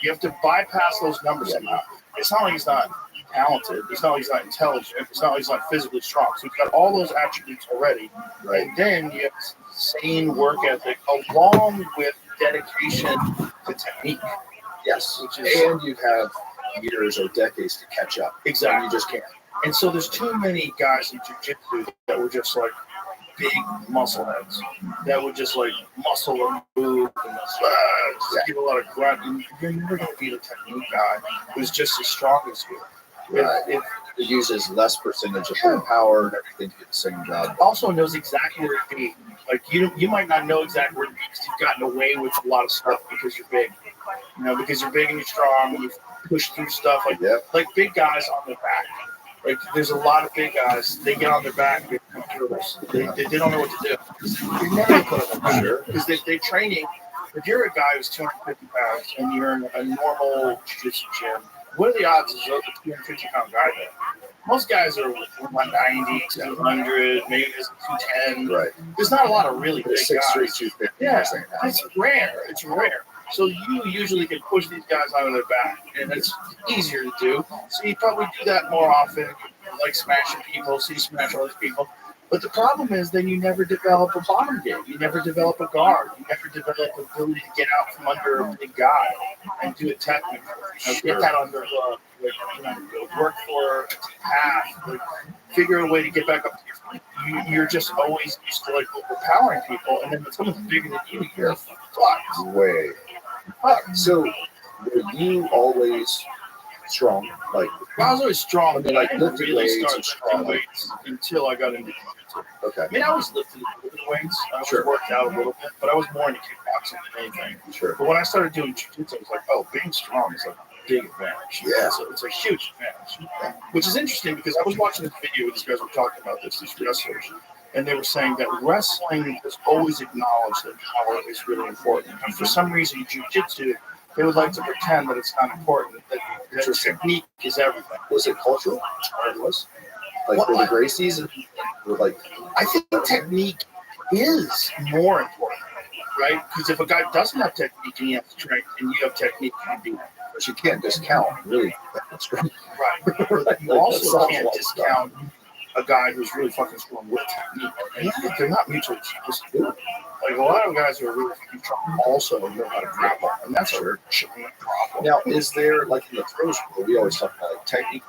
You have to bypass those numbers somehow. It's not like he's not talented. It's not like he's not intelligent. It's not like he's not physically strong. So he's got all those attributes already. Right. And then you have insane work ethic along with dedication to technique. Yes. And you have years or decades to catch up. Exactly. And you just can't. And so there's too many guys in jiu-jitsu that were just like big muscle heads that would just like muscle and move and just give a lot of grunt. And you're never going to beat a technique guy who's just as strong as you. Right. It uses less percentage of their power and everything to get the same job. Also knows exactly where to be. Like you might not know exactly where to be because you've gotten away with a lot of stuff because you're big. Because you're big and you're strong and you've pushed through stuff like big guys on their back. Like there's a lot of big guys. They get on their back. They don't know what to do. You're never put them on sure because they're training. If you're a guy who's 250 pounds and you're in a normal jiu-jitsu gym, what are the odds of a 250-pound guy there? Most guys are 190, 200, maybe there's 210. Right. There's not a lot of really big 6'3", guys. 250. Yeah, it's rare. It's rare. So you usually can push these guys out of their back, and it's easier to do. So you probably do that more often, like smashing people, so you smash other people. But the problem is then you never develop a bottom game. You never develop a guard. You never develop the ability to get out from under a big guy and do it technically. Get that underhook, work for a path, figure a way to get back up to your feet. You're just always used to overpowering people, and then when someone's bigger than you, you're fucked. Way. So were you always strong? Like I was always strong, but I didn't lifting really weights start lifting weights until I got into jiu-jitsu. Okay. I mean, I always lifted a little bit of weights. I always worked out a little bit, but I was more into kickboxing than anything. Sure. But when I started doing jiu-jitsu, I was like, oh, being strong is like a big advantage. Yeah. It's a huge advantage. Which is interesting because I was watching this video where these guys were talking about this, these wrestlers, and they were saying that wrestling has always acknowledged that power is really important. And for some reason, jiu-jitsu, they would like to pretend that it's not important, that technique is everything. Was it cultural? Or it was? Like for the Gracies? I think technique is more important, right? Because if a guy doesn't have technique and he has strength, and you have technique, you can beat him. But you can't discount, really. Right. You also can't discount a guy who's really fucking strong with technique. And they're not mutually exclusive. Like a lot of guys who are really fucking strong also know how to grapple, and that's a giant problem. Now, is there, like in the throws rule, we always talk about technique.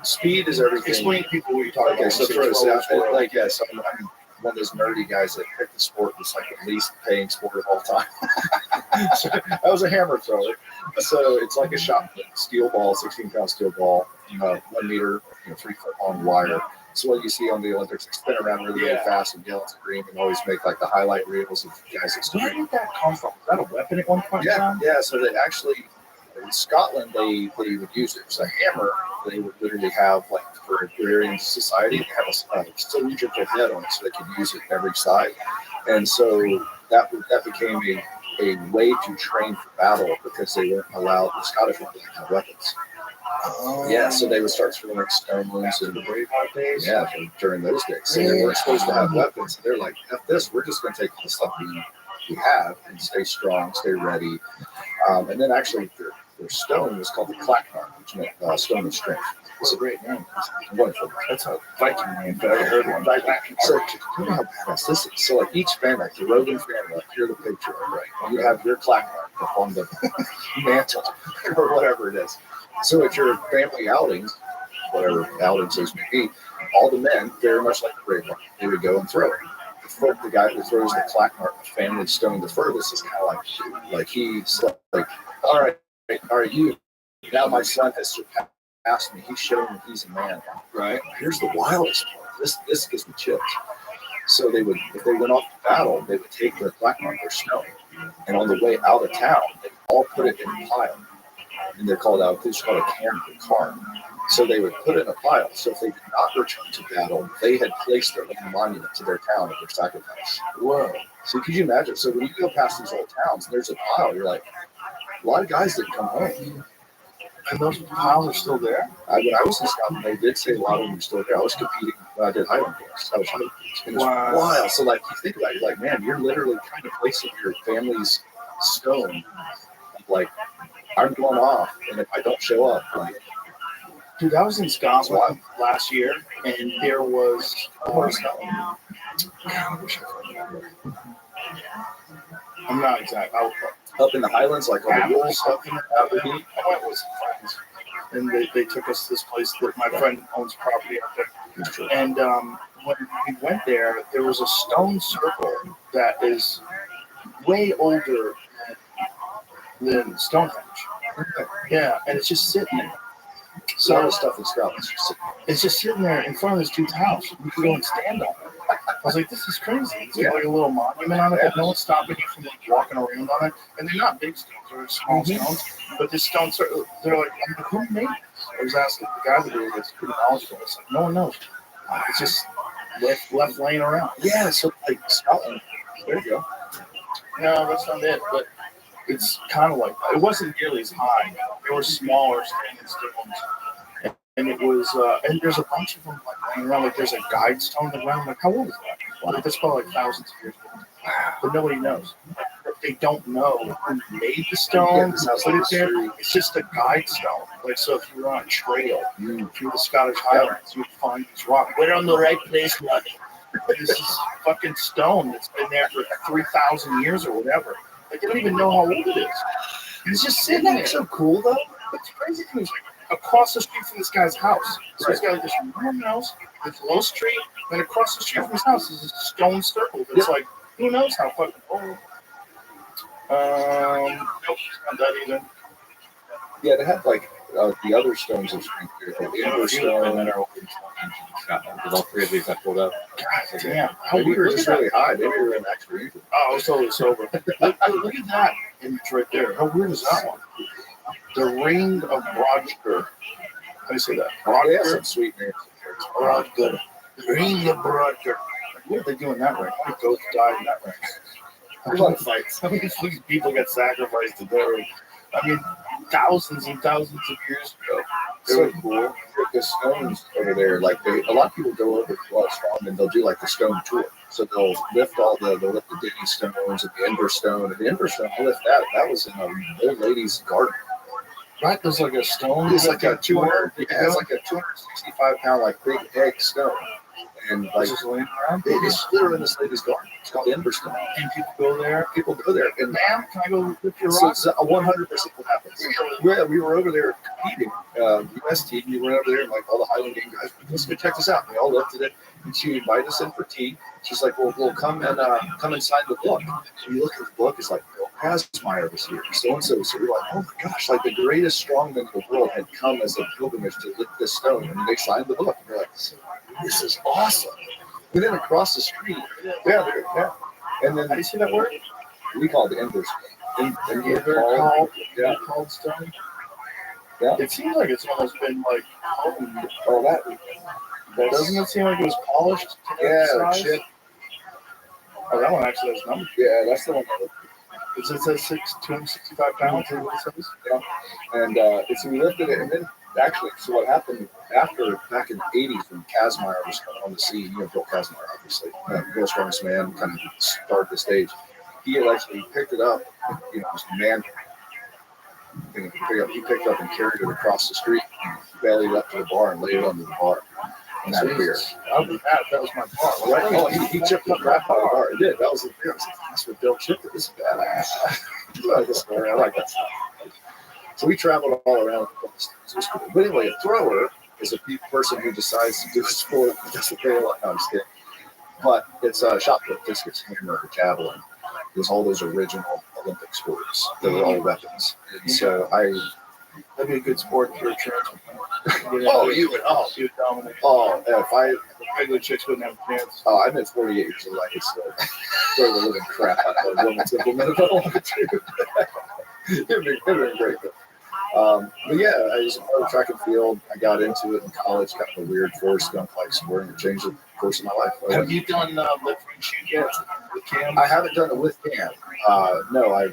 Speed is everything. Explain to people what you're talking about. So throws out, I'm one of those nerdy guys that picked the sport that's like the least paying sport of all time. So I was a hammer thrower. So it's like a shot put, steel ball, 16-pound steel ball, 1 meter, 3 foot long wire. So what you see on the Olympics, they spin around really fast and yell and scream and always make like the highlight reels of guys that Where did that come from? Was that a weapon at one point? Yeah. So they actually, in Scotland, they would use it. It's a hammer. They would literally have, like, for agrarian society, they have a cylindrical head on it so they could use it every side. And so that became a way to train for battle because they weren't allowed, the Scottish weren't allowed to have weapons. Yeah, so they would start throwing stones in the Braveheart days. Yeah, during those days. So they weren't supposed to have weapons. They're like, F this, we're just going to take all the stuff we have and stay strong, stay ready. And then actually their stone was called the Clacknar, which meant stone of strength. It's a great name. It's wonderful. That's a Viking name, but I ever heard one. So tell me how badass this is. So like each family, like the Rogan family, like here's the picture, right? You have your Clacknar up on the mantle or whatever it is. So at your family outings, whatever outings those may be, all the men, very much like the Braveheart, they would go and throw it. The guy who throws the Clacknar family stone the furthest is kind of like he's like, all right, you. Now my son has surpassed me. He's shown me he's a man. Right. Here's the wildest part. This gives me chills. So they would, if they went off to battle, they would take their Clacknar, their stone, and on the way out of town, they all put it in a pile. And they're called out. It's called a cairn, a car. So they would put it in a pile. So if they did not return to battle, they had placed their own monument to their town at their sacrifice. Whoa! So could you imagine? So when you go past these old towns, and there's a pile. You're like, a lot of guys didn't come home. And those piles are still there. When I was in Scotland, they did say a lot of them are still there. I was competing when I did Highland Games. I was Highland Games. And it was wild. So like you think about it, you're like, man, you're literally kind of placing your family's stone. Like, I'm going off, and if I don't show up, like. Dude, I was in Scotland last year, and there was. I wish I could remember. I'm not exact. Up in the Highlands, like on the Wolves, up in Aberdeen. I went with some friends, and they took us to this place that my friend owns property out there. And when we went there, there was a stone circle that is way older than Stonehenge. Yeah, and it's just sitting there. So all the stuff in Scotland, it's just sitting there in front of this dude's house. You can go and stand on it. I was like, this is crazy. It's like a little monument on it, but no one's stopping you from like walking around on it. And they're not big stones, they're small stones. But this stone, they're like, who made this? I was asking the guy that did it, that's pretty knowledgeable. It's like, no one knows. It's just left laying around. Yeah, so like Scotland. There you go. No, that's not it, but it's kind of like that. It wasn't nearly as high. They were smaller standing stones. And it was, and there's a bunch of them like laying around. Like there's a guide stone in the ground. Like, how old is that? Well, that's probably like thousands of years old. But nobody knows. They don't know who made the stone, who put it there. It's just a guide stone. Like, so if you were on a trail through the Scottish Highlands, you would find this rock. We're on the right place, buddy. This is fucking stone that's been there for 3,000 years or whatever. Like, they don't even know how old it is. And it's just sitting there. It's so cool, though. It's crazy to me. It's like across the street from this guy's house. So he's got like this warm house, this low street, then across the street from his house is a stone circle. It's like, who knows how fucking old. Nope, it's not that either. Yeah, they had like the other stones of strength here, like the Ember Stone and our old stones in Scotland. Because all three of these I pulled up. God damn. Maybe you were just really high. Maybe you were in extra evil. Oh, I was totally sober. look at that image right there. How weird is that one? The Ring of Brodger. How do you say that? Brodger? Yeah, some sweet names. Brodger. The Ring of Brodger. What are they doing that ring? How many ghosts died in that ring? There's a lot of fights. How many people get sacrificed to their ring? I mean, thousands and thousands of years ago. So cool. The stones over there, like a lot of people go over to Strong and they'll do like the stone tour. So they'll lift the Denny stones and the Ember Stone. And the Ember Stone, they'll lift that. That was in an old lady's garden. Right? There's like a stone. It's like a 265-pound, like big egg stone. And like, it's literally in this lady's garden. It's called Ember Stone. And people go there. And ma'am, can I go lift your rock? So 100% what happens. Yeah, we were over there competing. US team, we went over there and like all the Highland Game guys, let's go check this out. And we all lifted it. And she invited us in for tea. She's like, well, we'll come and sign the book. And you look at the book, it's like, Bill Hasmeyer was here. So-and-so was here. We're like, oh my gosh, like the greatest strongmen in the world had come as a pilgrimage to lift this stone. And they signed the book. And we're like, this is awesome. And then across the street, yeah. And then, how do you see that word? We call it the Ember Stone. Called stone. Yeah. It seems like it's almost been like honed. Oh, that doesn't it seem like it was polished? Yeah, shit. Oh, that one actually has numbers. Yeah, that's the one. It says 265 pounds. Is what it says. Yeah. And so we lifted it, and then Actually, so what happened after back in the 80s when Kazmaier was coming on the scene, you know, Bill Kazmaier, obviously, World's Strongest Man, kind of started the stage. He had actually picked it up, you know, just man. He picked up and carried it across the street, bellied it up to the bar, and laid it under the bar. And had a beer. That was my bar. Right? Oh, he chipped up crap out of the bar. He did. That was the beer. I was like, that's what Bill chipped it. This is badass. I like this story. I like that stuff. So we traveled all around. But anyway, a thrower is a person who decides to do a sport that doesn't pay a lot. No, I'm just kidding. But it's shot put, discus, hammer, or javelin. There's all those original Olympic sports. They were all weapons. And so that'd be a good sport for a church. You would dominate. Oh, if Regular chicks wouldn't have a chance. Oh, I'm at 48 years old. I could still throw the living crap out of a woman's implement if I wanted to. It'd be great. But yeah, I was a part of track and field. I got into it in college, kind of a weird force skunk-like sport, and it changed the course of my life. Have you done lift and shoot yet with Cam? I haven't done it with Cam. No,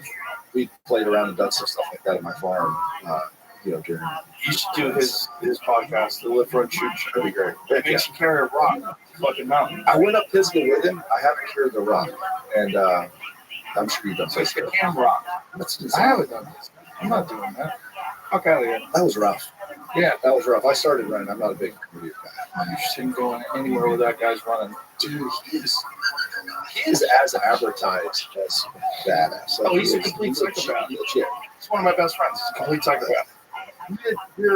we played around and done some stuff like that at my farm. You know, during. You should do his podcast, the lift, run, shoot. That'd be great. It makes you carry a rock, fucking mountain. I went up physical with him. I haven't carried the rock, and I'm sure you've done So it's physical. the Cam rock. I haven't done this. I'm not doing that. Fuck out of here. That was rough. Yeah, that was rough. I started running. I'm not a big comedian guy. You shouldn't go anywhere where that guy's running. Dude, he is as advertised as badass. Like, He's a complete psychopath. Legit. He's one of my best friends. He's a complete psychopath. We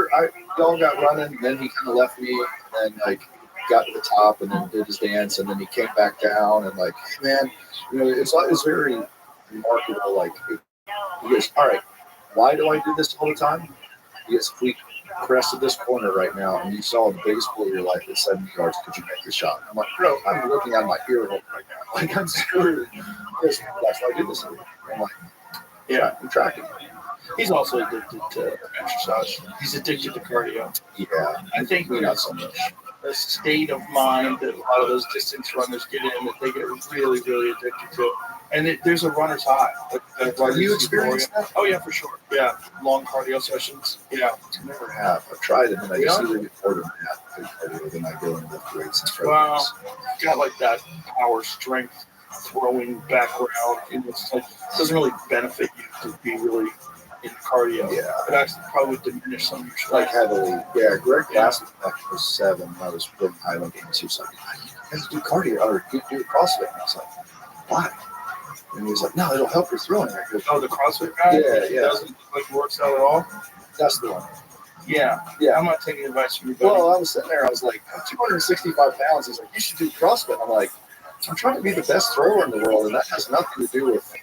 all got running, and then he kind of left me, and then like got to the top, and then did his dance, and then he came back down, and like, hey, man, you know, it's very remarkable. Like, he goes, all right, why do I do this all the time? Because if we crested this corner right now, and you saw the biggest pull of your life at 70 yards, could you make the shot? I'm like, bro, I'm looking out of my ear hole right now. Like, I'm screwed. That's why I do this. I'm like, yeah, I'm tracking. He's also addicted to exercise. He's addicted to cardio. Yeah, I think not so much. The state of mind that a lot of those distance runners get in, that they get really, really addicted to. And there's a runner's high. Have you experienced that? Oh, yeah, for sure. Yeah, long cardio sessions. Yeah. I never have. I've tried it, and I just either get bored of that cardio, then I go and lift weights and try Well, got like that power, strength, throwing background. And it's like, it doesn't really benefit you to be really in cardio. Yeah. It actually probably diminish some of your like strength. heavily. Yeah, Greg Glassman back when I was 7, when I was really high on games, he was like, you guys do cardio or do CrossFit. And I was like, why? And he was like, no, it'll help your throwing. I go, Oh, the CrossFit guy? Yeah. Doesn't look like works out at all? that's the one. Yeah. Yeah. I'm not taking advice from you, buddy. Well, I was sitting there, I was like, I'm 265 pounds. He's like, you should do CrossFit. I'm like, I'm trying to be the best thrower in the world, and that has nothing to do with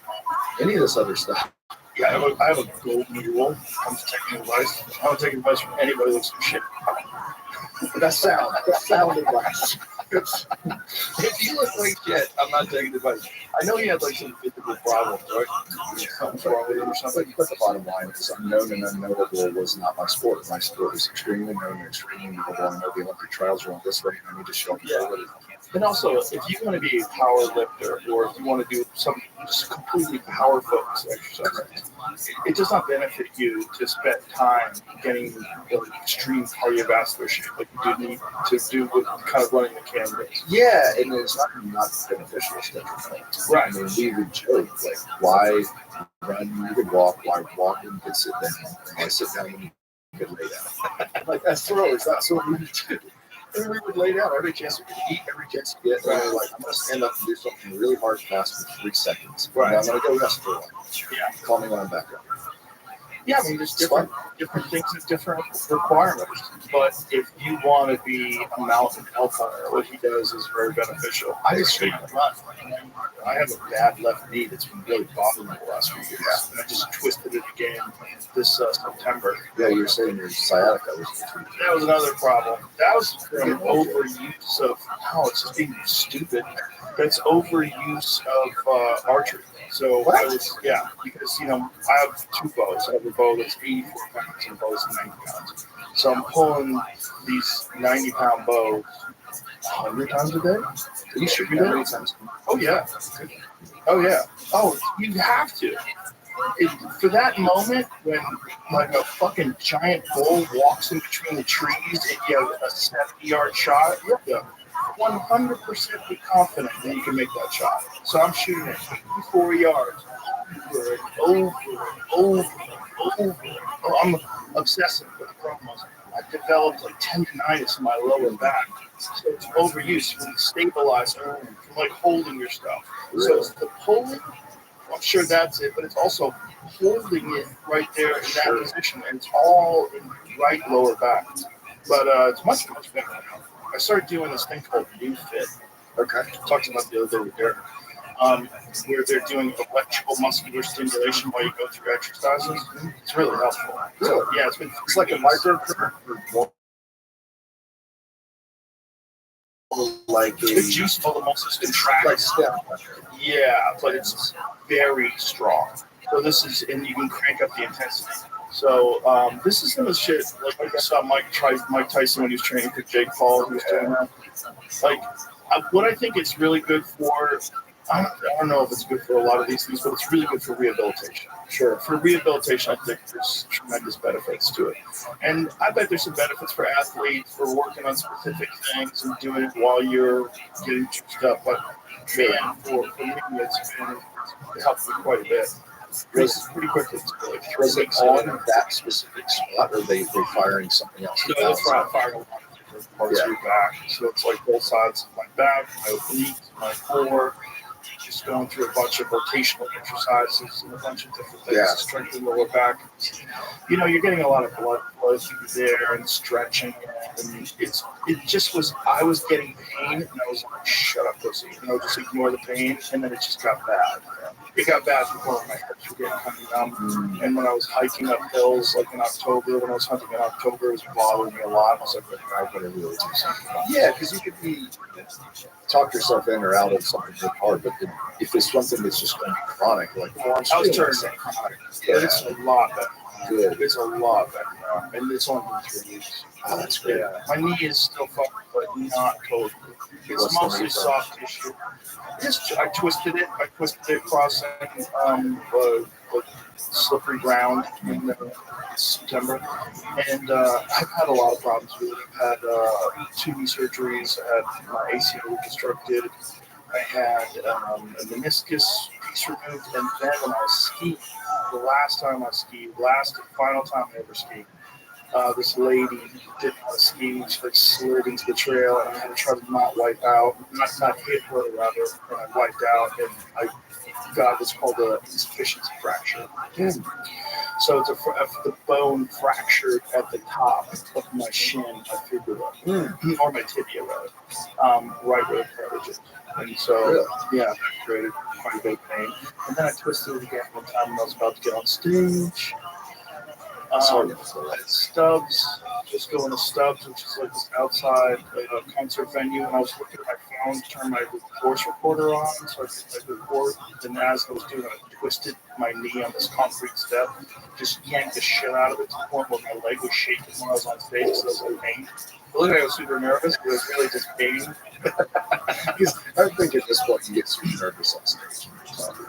any of this other stuff. Yeah, I have a golden rule when it comes to taking advice. I don't take advice from anybody who looks like shit. That sound advice. If you look like shit, I'm not taking advice. I know he had like some physical problems, right? Something's wrong with him or something. But the bottom line is unknown and unknowable was not my sport. My sport was extremely known and extremely knowable. I know the Olympic trials are on this way, and I need to show up. Yeah. And also, if you want to be a power lifter, or if you want to do some just completely power focused exercise, it does not benefit you to spend time getting extreme cardiovascular shit like you do need to do with kind of running the canvas. Yeah, and it's not beneficial. It's different. Right. I mean, we would joke, like, why run? You could walk. Why walk and you could sit down? Why sit down when you could lay down? Like, that's throwers. That's what we would do. And we would lay down every chance we could eat, every chance we get. And we were like, I'm going to stand up and do something really hard fast for 3 seconds. Right. And I'm going to go rest for a while. Yeah. Call me when I'm back up. Yeah, I mean, there's different things with different requirements. But if you want to be a mountain elk hunter, what he does is very beneficial. I just straight run. I have a bad left knee that's been really bothering me the last few years. Yeah. And I just twisted it again this September. Yeah, you were saying your sciatica was That was another problem. That was from overuse of, no, it's just being stupid. That's overuse of archery. So I was, yeah, because, you know, I have 2 bows. I have a bow that's 84 pounds and a bow that's 90 pounds. So I'm pulling these 90-pound bows 100 times a day. You should be there many times. Oh, yeah. Oh, yeah. Oh, you have to. For that moment when like a fucking giant bull walks in between the trees and you have a 70-yard shot, you have to 100% be confident that you can make that shot. So I'm shooting at 84 yards over and over and over and over. Oh, I'm obsessive with promos. I've developed like tendonitis in my lower back. So it's overuse from the stabilizer, from like holding your stuff. So it's the pulling. I'm sure that's it, but it's also holding it right there in that position, and it's all in right lower back. But it's much better now. I started doing this thing called New Fit. Okay, I talked about the other day with Derek, where they're doing electrical muscular stimulation while you go through exercises. It's really helpful. So, yeah, it's like a microcurrent. Like the juice for the muscles contract. Like step. Yeah, but it's very strong. So this is, and you can crank up the intensity. So this is the shit. Like I saw Mike Tyson when he was training for Jake Paul. He was doing that. Like what I think it's really good for. I don't know if it's good for a lot of these things, but it's really good for rehabilitation. Sure. For rehabilitation, I think there's tremendous benefits to it. And I bet there's some benefits for athletes for working on specific things and doing it while you're getting juiced up. But man, for me, it helps me quite a bit. It's pretty quickly. Like was it on that specific spot, or are they firing something else? No, it's firing parts of your back. So it's like both sides of my back, my obliques, my core. Just going through a bunch of rotational exercises and a bunch of different things to strengthen the lower back. You know, you're getting a lot of blood flow through there and stretching. And I was getting pain, and I was like, shut up, pussy. You know, just ignore the pain. And then it just got bad. It got bad before my hips were getting kind of numb. And when I was hiking up hills, like in October, when I was hunting in October, it was bothering me a lot. I was like, I'm going to really do something. Yeah, because you could be talk yourself in or out of something really hard, but if it's something that's just going to be chronic, like I was turning it chronic. Yeah, it's a lot better. Good. It's a lot better now, and it's only been 3 weeks. Oh, that's great. Yeah, my knee is still fucked, but not totally. It's mostly soft tissue. I twisted it crossing slippery ground in September, and I've had a lot of problems with it. I've had 2 knee surgeries. I had my ACL reconstructed. I had a meniscus piece removed, and then when I was skiing, the last time I skied, final time I ever skied, this lady did not ski. She like slid into the trail, and I had to try to not hit her rather, and I wiped out, and I got what's called an insufficiency fracture. So it's the bone fractured at the top of my shin, my fibula, or my tibia, right where the cartilage is. And so, that created quite a bit of pain. And then I twisted it again one time when I was about to get on stage. At Stubbs, just going to Stubbs, which is like this outside concert venue, and I was looking at my phone, turned my voice recorder on, so I could record. And as I was doing it, I twisted my knee on this concrete step, just yanked the shit out of it to the point where my leg was shaking when I was on stage because I was in pain. It looked like I was super nervous, but it was really just pain. Because I think at this point you get super nervous on stage.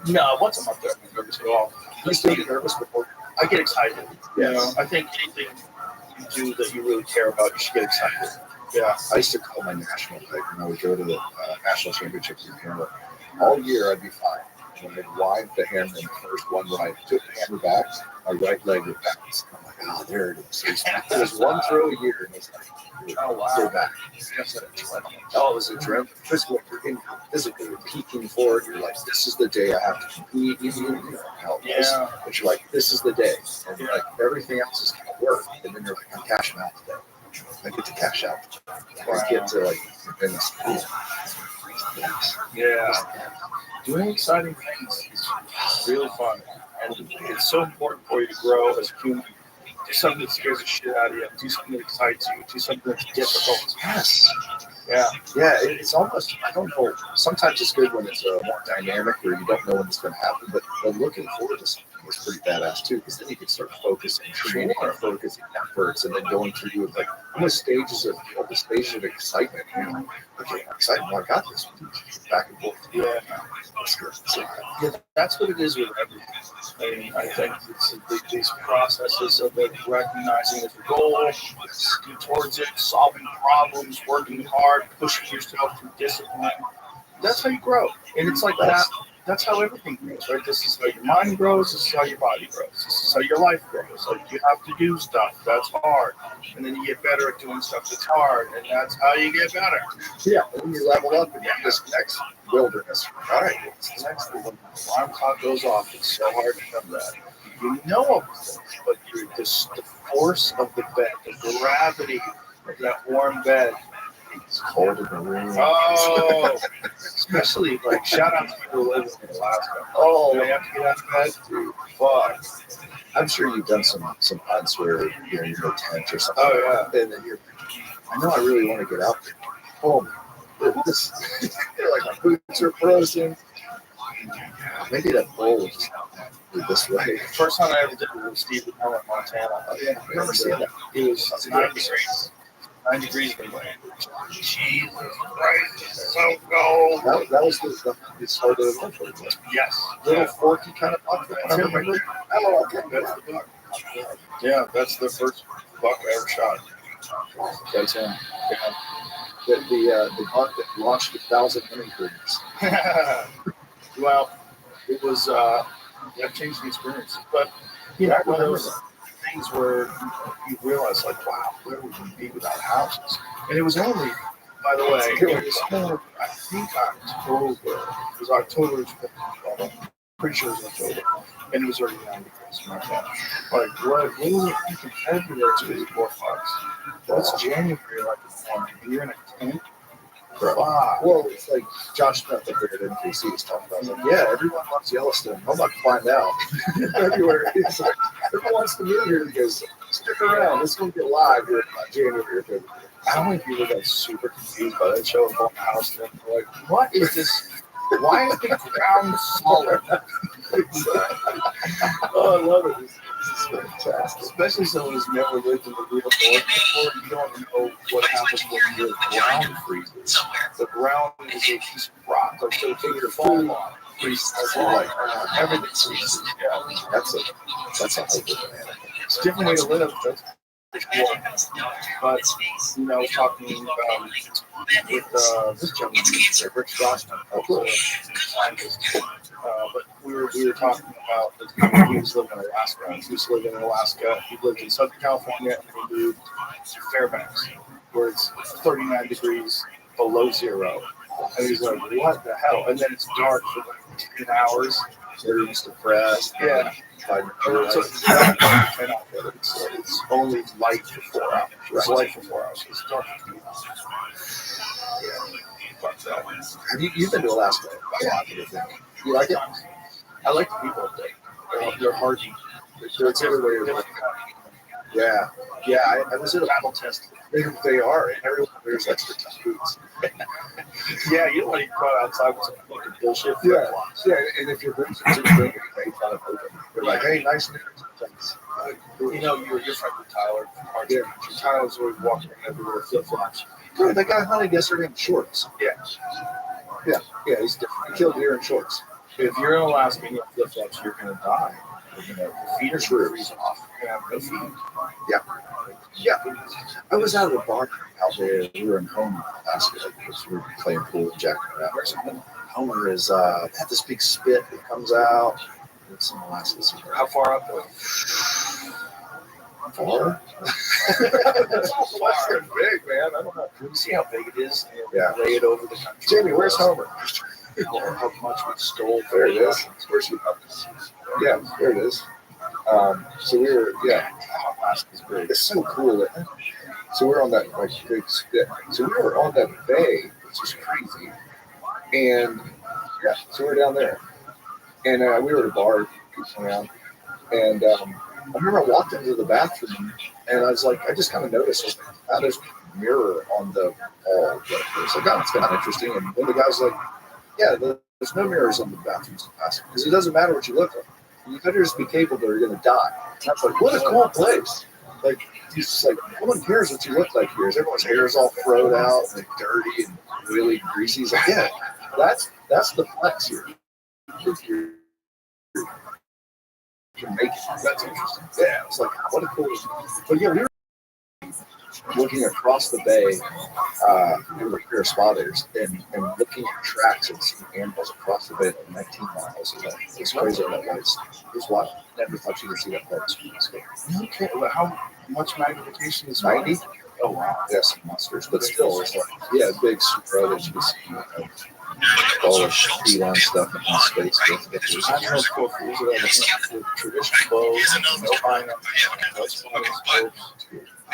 No, once I'm up there, I'm not nervous at all. You still get nervous before? I get excited. You know, I think anything you do that you really care about, you should get excited. Yeah, I used to call my national pipe when I would go to the national championships in Canada. All year I'd be fine. When I'd wind the hammer in the first one, when I took the hammer back, my right leg would bounce. I'm like, oh, there it is. It was one throw a year, and it's like, oh, wow. Go back. Oh, it was a dream. Physically, you're peaking for it. You're like, this is the day I have to compete. But you're like, this is the day. And like everything else is kind of work. And then you're like, I'm cashing out today. I get to cash out. I get to like, goodness. Doing exciting things is really fun. And it's so important for you to grow as a human. Do something that scares the shit out of you. Do something that excites you. Do something that's difficult. Yes. Yeah. It's almost, I don't know, sometimes it's good when it's more dynamic where you don't know when it's going to happen, but looking forward to something was pretty badass too, because then you can start focusing, training, and focusing efforts, and then going through like almost stages of the stages of excitement. You know, okay, I'm excited. Well, I got this. Back and forth. Yeah. That's good. So, Yeah, that's what it is with everything. I mean, I think it's these processes of it, recognizing the goal, working towards it, solving problems, working hard, pushing yourself through discipline. That's how you grow. And it's like that. That's how everything grows, right? This is how your mind grows. This is how your body grows. This is how your life grows. Like you have to do stuff that's hard, and then you get better at doing stuff that's hard, and that's how you get better. yeah, and then you level up and this next wilderness. All right, what's the next thing? When the alarm clock goes off, it's so hard to come that. You know of things, but the force of the bed, the gravity of that warm bed. It's cold in the room. Oh, especially like shout out to people who live in Alaska. Oh, They have to get out of bed. dude. Fuck. I'm sure you've done some hunts where you're in your tent or something. Oh yeah. And then I know I really want to get out there. Oh, this, like my boots are frozen. Maybe that bowl will just be this way. First time I ever did it was Steve in Montana. Oh, yeah, I remember seeing that. It was 9 degrees. 9 degrees in land. Jesus Christ, it's so cold. That was the start of the country. Yes. Little forky kind of buck. I remember. Oh, okay. That's the buck. Yeah, that's the first buck I ever shot. That's him. The buck that launched 1,000 hummingbirds. Well, it was that changed the experience. But you know, one of those things where you realize, like, wow, where would we be without houses? And it was only, by the way, it was only, I think October. It was October. I'm pretty sure it was October, and it was already 9 degrees. Like, what was it thinking? February it's going to be 4 bucks. What's January like? You're in a tent. Wow. Well, it's like Josh Smith up there at NPC was talking about. Like, yeah, everyone loves Yellowstone. I'm about to find out. February. It's like, everyone wants to move here. He goes, stick around. It's going to get live here in January or February. How many people got super confused by that show and bought the house and they're like, what is this? Why is the ground solid? Oh, I love it. This is fantastic. Especially someone who's never lived in the real world before. You don't know what happens when the ground freezes. The ground is a piece of rock. Like, so take your phone on. Like, everything freezes. Yeah. That's a whole different animal. It's a different way to live. That's cool. But, you know, I was talking with this gentleman, Rick Strassman, scientist. But we were talking about the time he was living in Alaska. He was living in Alaska. He lived in Southern California and he moved to Fairbanks, where it's 39 degrees below zero. And he's like, what the hell? And then it's dark for like 10 hours. Everyone's depressed. Yeah. So it's only light for 4 hours. It's light for 4 hours. It's dark for 2 hours. Yeah. You've been to Alaska a lot, I think. You like it? I like the people up there. They're hardy. It's everywhere. Yeah. Yeah, I was at a battle test. They are, and everyone wears extra tough boots. Yeah, you don't want to go outside with some fucking bullshit. Yeah, and if your boots are too big, they kind of open. They're like, hey, nice things. You know, you're friend with Tyler. Yeah. Tyler's always walking everywhere with flip-flops. Dude, that guy hunted yesterday in shorts. Yeah. Yeah, he's different. He killed deer in shorts. If you're in Alaska and you have flip-flops, you're going to die. Your feet are True. freeze off. You're going to have no feet. Yeah. I was out of the bar out there. We were in Homer, Alaska, because we were playing pool and jacking around. Homer is had this big spit that comes out. It's in Alaska somewhere. How far up? Far? It's big, man. I don't know. You see how big it is? Yeah. Lay it over the country. Jamie, where's Homer? How much we stole. There it is. Where's he? Yeah, there it is. So we were, Alaska's big. it's so cool. So we're on that like big spit. So we were on that bay, which is crazy. And yeah, so we're down there. And we were at a bar goofing around. And I remember I walked into the bathroom and I was like, I just kind of noticed, there's a mirror on the wall. It's like, oh, it's kind of interesting. And then the guy was like, yeah, there's no mirrors on the bathrooms because it doesn't matter what you look like. You better just be capable or you're going to die. And I was like, what a cool place. Like, he's just like, no one cares what you look like here. Everyone's hair is all froed out and dirty and really greasy. He's like, yeah, that's the flex here. If you can make it. That's interesting. Yeah, it's like, what a cool. But yeah, we were looking across the bay, we were here spotters and looking at tracks and seeing animals across the bay like 19 miles. It's crazy how that was. It was wild. Never thought you could see that far. Okay, well, how much magnification is 90? Oh, wow. Yeah, some monsters, but still, it's like, yeah, big super that you can see. All of feline stuff in space. I don't know if go for the traditional bows, no pineapple, no spotting scopes.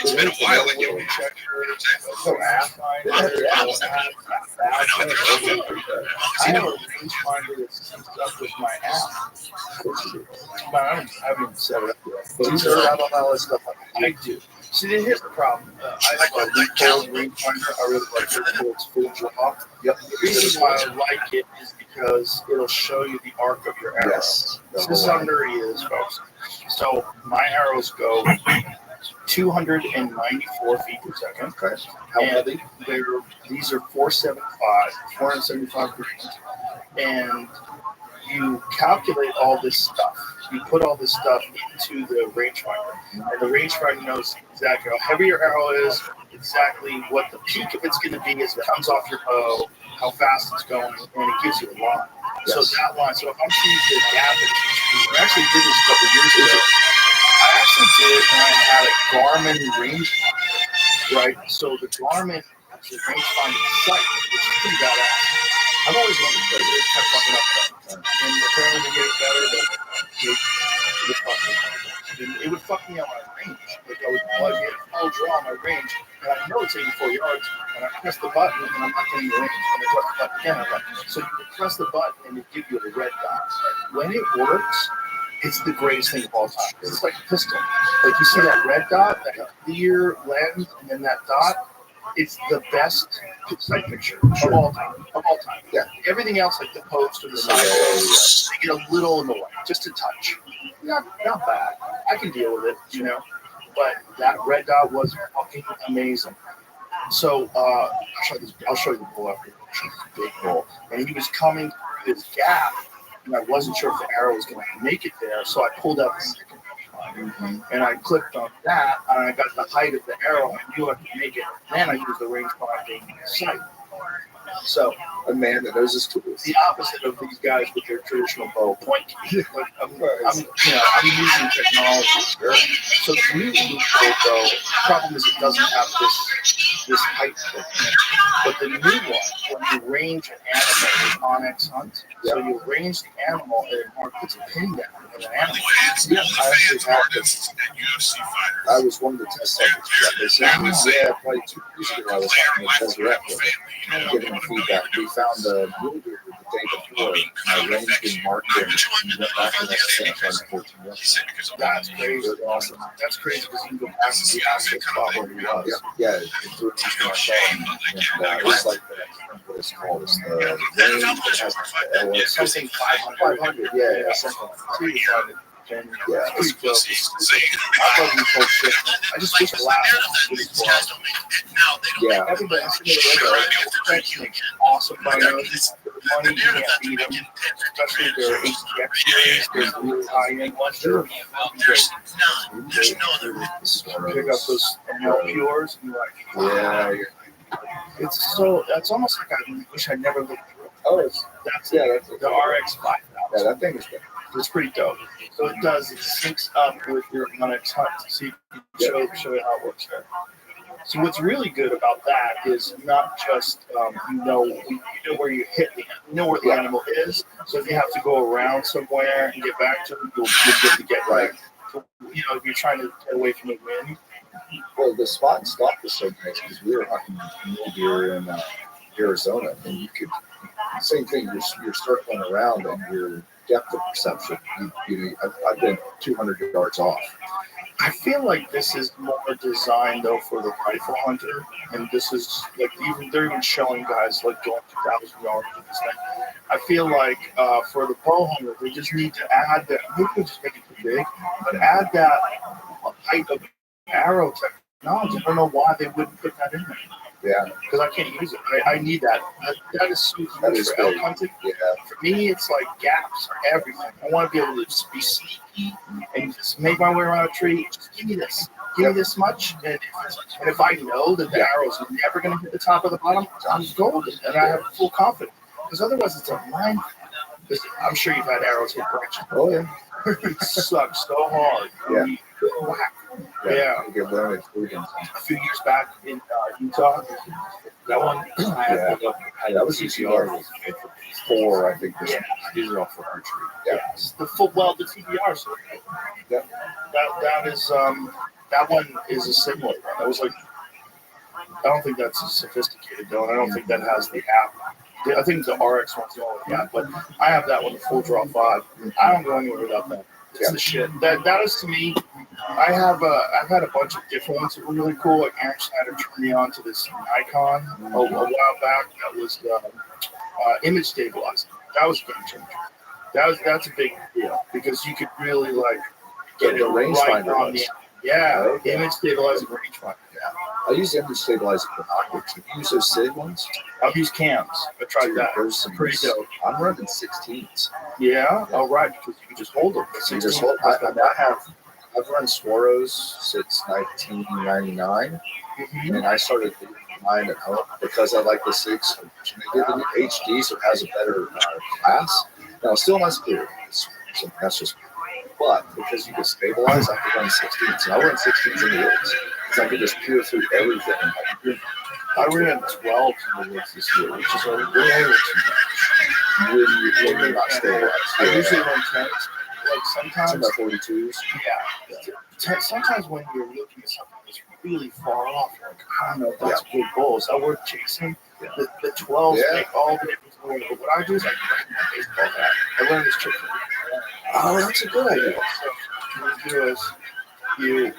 It's been a while No ago. app finder, no I have a rangefinder that syncs up with my app. But I haven't set it up yet. But you heard out on all this stuff. I do. See, here's the problem. I like a loophole rangefinder. I really like it because it's full draw. Yep. The reason why I like it is because it'll show you the arc of your arrow. Yes. This is how nerdy it is, folks. So my arrows go 294 feet per second. Okay. How heavy? These are 475 grams. And you calculate all this stuff. You put all this stuff into the rangefinder. And the rangefinder knows exactly how heavy your arrow is, exactly what the peak of it's going to be as it comes off your bow, how fast it's going, and it gives you a line. Yes. So that line, so if I'm seeing the gap, I actually did this a couple years ago. I actually did when I had a Garmin rangefinder, right? So the Garmin actually rangefinding sight, which is pretty badass. I've always wanted to play it. It kept fucking up though. And apparently they get it better, but it would fuck me on my range. Like I would plug in full draw on my range, and I know it's 84 yards, and I press the button, and I'm not getting the range. And I press the button again, I'm like, so you can press the button, and it gives you a red dot. When it works, it's the greatest thing of all time. It's like a pistol. Like you see that red dot, that clear lens, and then that dot. It's the best sight picture of all time. Yeah. Everything else, like the post or the side, they get a little in the way, just a touch. Not bad. I can deal with it, you know. But that red dot was fucking amazing. So I'll show you the bull after. Big bull, and he was coming through this gap, and I wasn't sure if the arrow was going to make it there. So I pulled out the second. And I clicked on that, and I got the height of the arrow. I knew I could make it. Then I used the range-finding sight. So, A man that knows his tools. the opposite of these guys with their traditional bow point. Like, I'm using technology. So the new loophole, though, the problem is it doesn't have this height thing. But the new one, when you range an animal with Onyx Hunt, so you range the animal and it puts a pin down in an animal. Yeah, I actually have this. I was one of the test subjects for that. They said, yeah, probably 2 years ago I was talking with Deseret giving them feedback. We found a mule deer the day before. I ranged and marked it and went back to the next day and found 14 yards. That's crazy. Awesome. That's crazy because you can go back to the actual spot where he was. Yeah, it threw it into my phone. And it's like what it's called. It's the range that has the LS. Something 500. Yeah, something like that. Yeah, It's pretty dope. I thought we told shit. I just wish the last was pretty cool. Yeah. Everybody else in the world, awesome binos. Money, you can't beat them. Especially their HTX series, there's really high-end ones. They're fucking great. Pick up those pures, and you're like, Yeah. it's almost like I wish I never looked through it. Oh, That's that's the RX 5000. Yeah, that thing is good. It's pretty dope. So it syncs up with your Onyx Hunt. So you can show you how it works there. So what's really good about that is not just you know where you hit where the animal is. So if you have to go around somewhere and get back to it, you'll get to get right. So, if you're trying to get away from the wind. Well, the spot and stop was so nice because we were hunting mule deer in Arizona, and you could same thing. You're circling around, and your depth of perception. I've been 200 yards off. I feel like this is more designed though for the rifle hunter, and this is like they're even showing guys like going 2,000 yards with this thing. I feel like for the bow hunter, they just need to add that. Maybe we'll just make it too big, but add that height of arrow technology. I don't know why they wouldn't put that in there. Yeah, because I can't use it. I need that. That is so that huge is for elk big. hunting. Yeah, For me, it's like gaps are everything. I want to be able to just be sneaky and just make my way around a tree. Just give me this. Give me this much. And if I know that the arrow's never going to hit the top of the bottom, I'm golden. And I have full confidence. Because otherwise, it's a mind. I'm sure you've had arrows hit branches. oh yeah, It sucks so hard. Yeah. Whack. Yeah. You get burned. A few years back in Utah, that one, I had to That was ECR 4, I think. Yeah. These are all for archery. Yeah, the football, the TBR. So Yeah. that is that one is a similar one. That was like, I don't think that's as sophisticated though, and I don't think that has the app. I think the RX one's the only app, but I have that one, the full draw 5. I don't go anywhere without that. It's the shit. That is to me. I've had a bunch of different ones that were really cool. Like Aaron Snyder turned me on to this Nikon a while back. That was image stabilizing. That was a game changer. That's a big deal because you could really like get it right on the image stabilizing rangefinder. Yeah. I use image stabilizing for optics. If you use those SIG ones, I've used cams. I tried that. There's some pretty dope. I'm running 16s. Yeah. Oh right, because you can just hold them. So you just hold. I've run Swaros since 1999, and I started doing mine at home because I like the 6. They did the new HD, so it has a better class. Now, it's still not clear. So that's just. But because you can stabilize, I could run 16s. And I run 16s in the woods. So I could just peer through everything. I ran 12 in the woods this year, which is a little too when you're not stabilized. I usually run 10s. Like sometimes 42s. Yeah. Sometimes when you're looking at something that's really far off, you're like, I don't know if that's a good goal. Is that worth chasing? Yeah. The 12s make all the difference in the world. But what I do is I bring my baseball bat. I learned this trick from you. Oh, that's a good idea. So what you do is you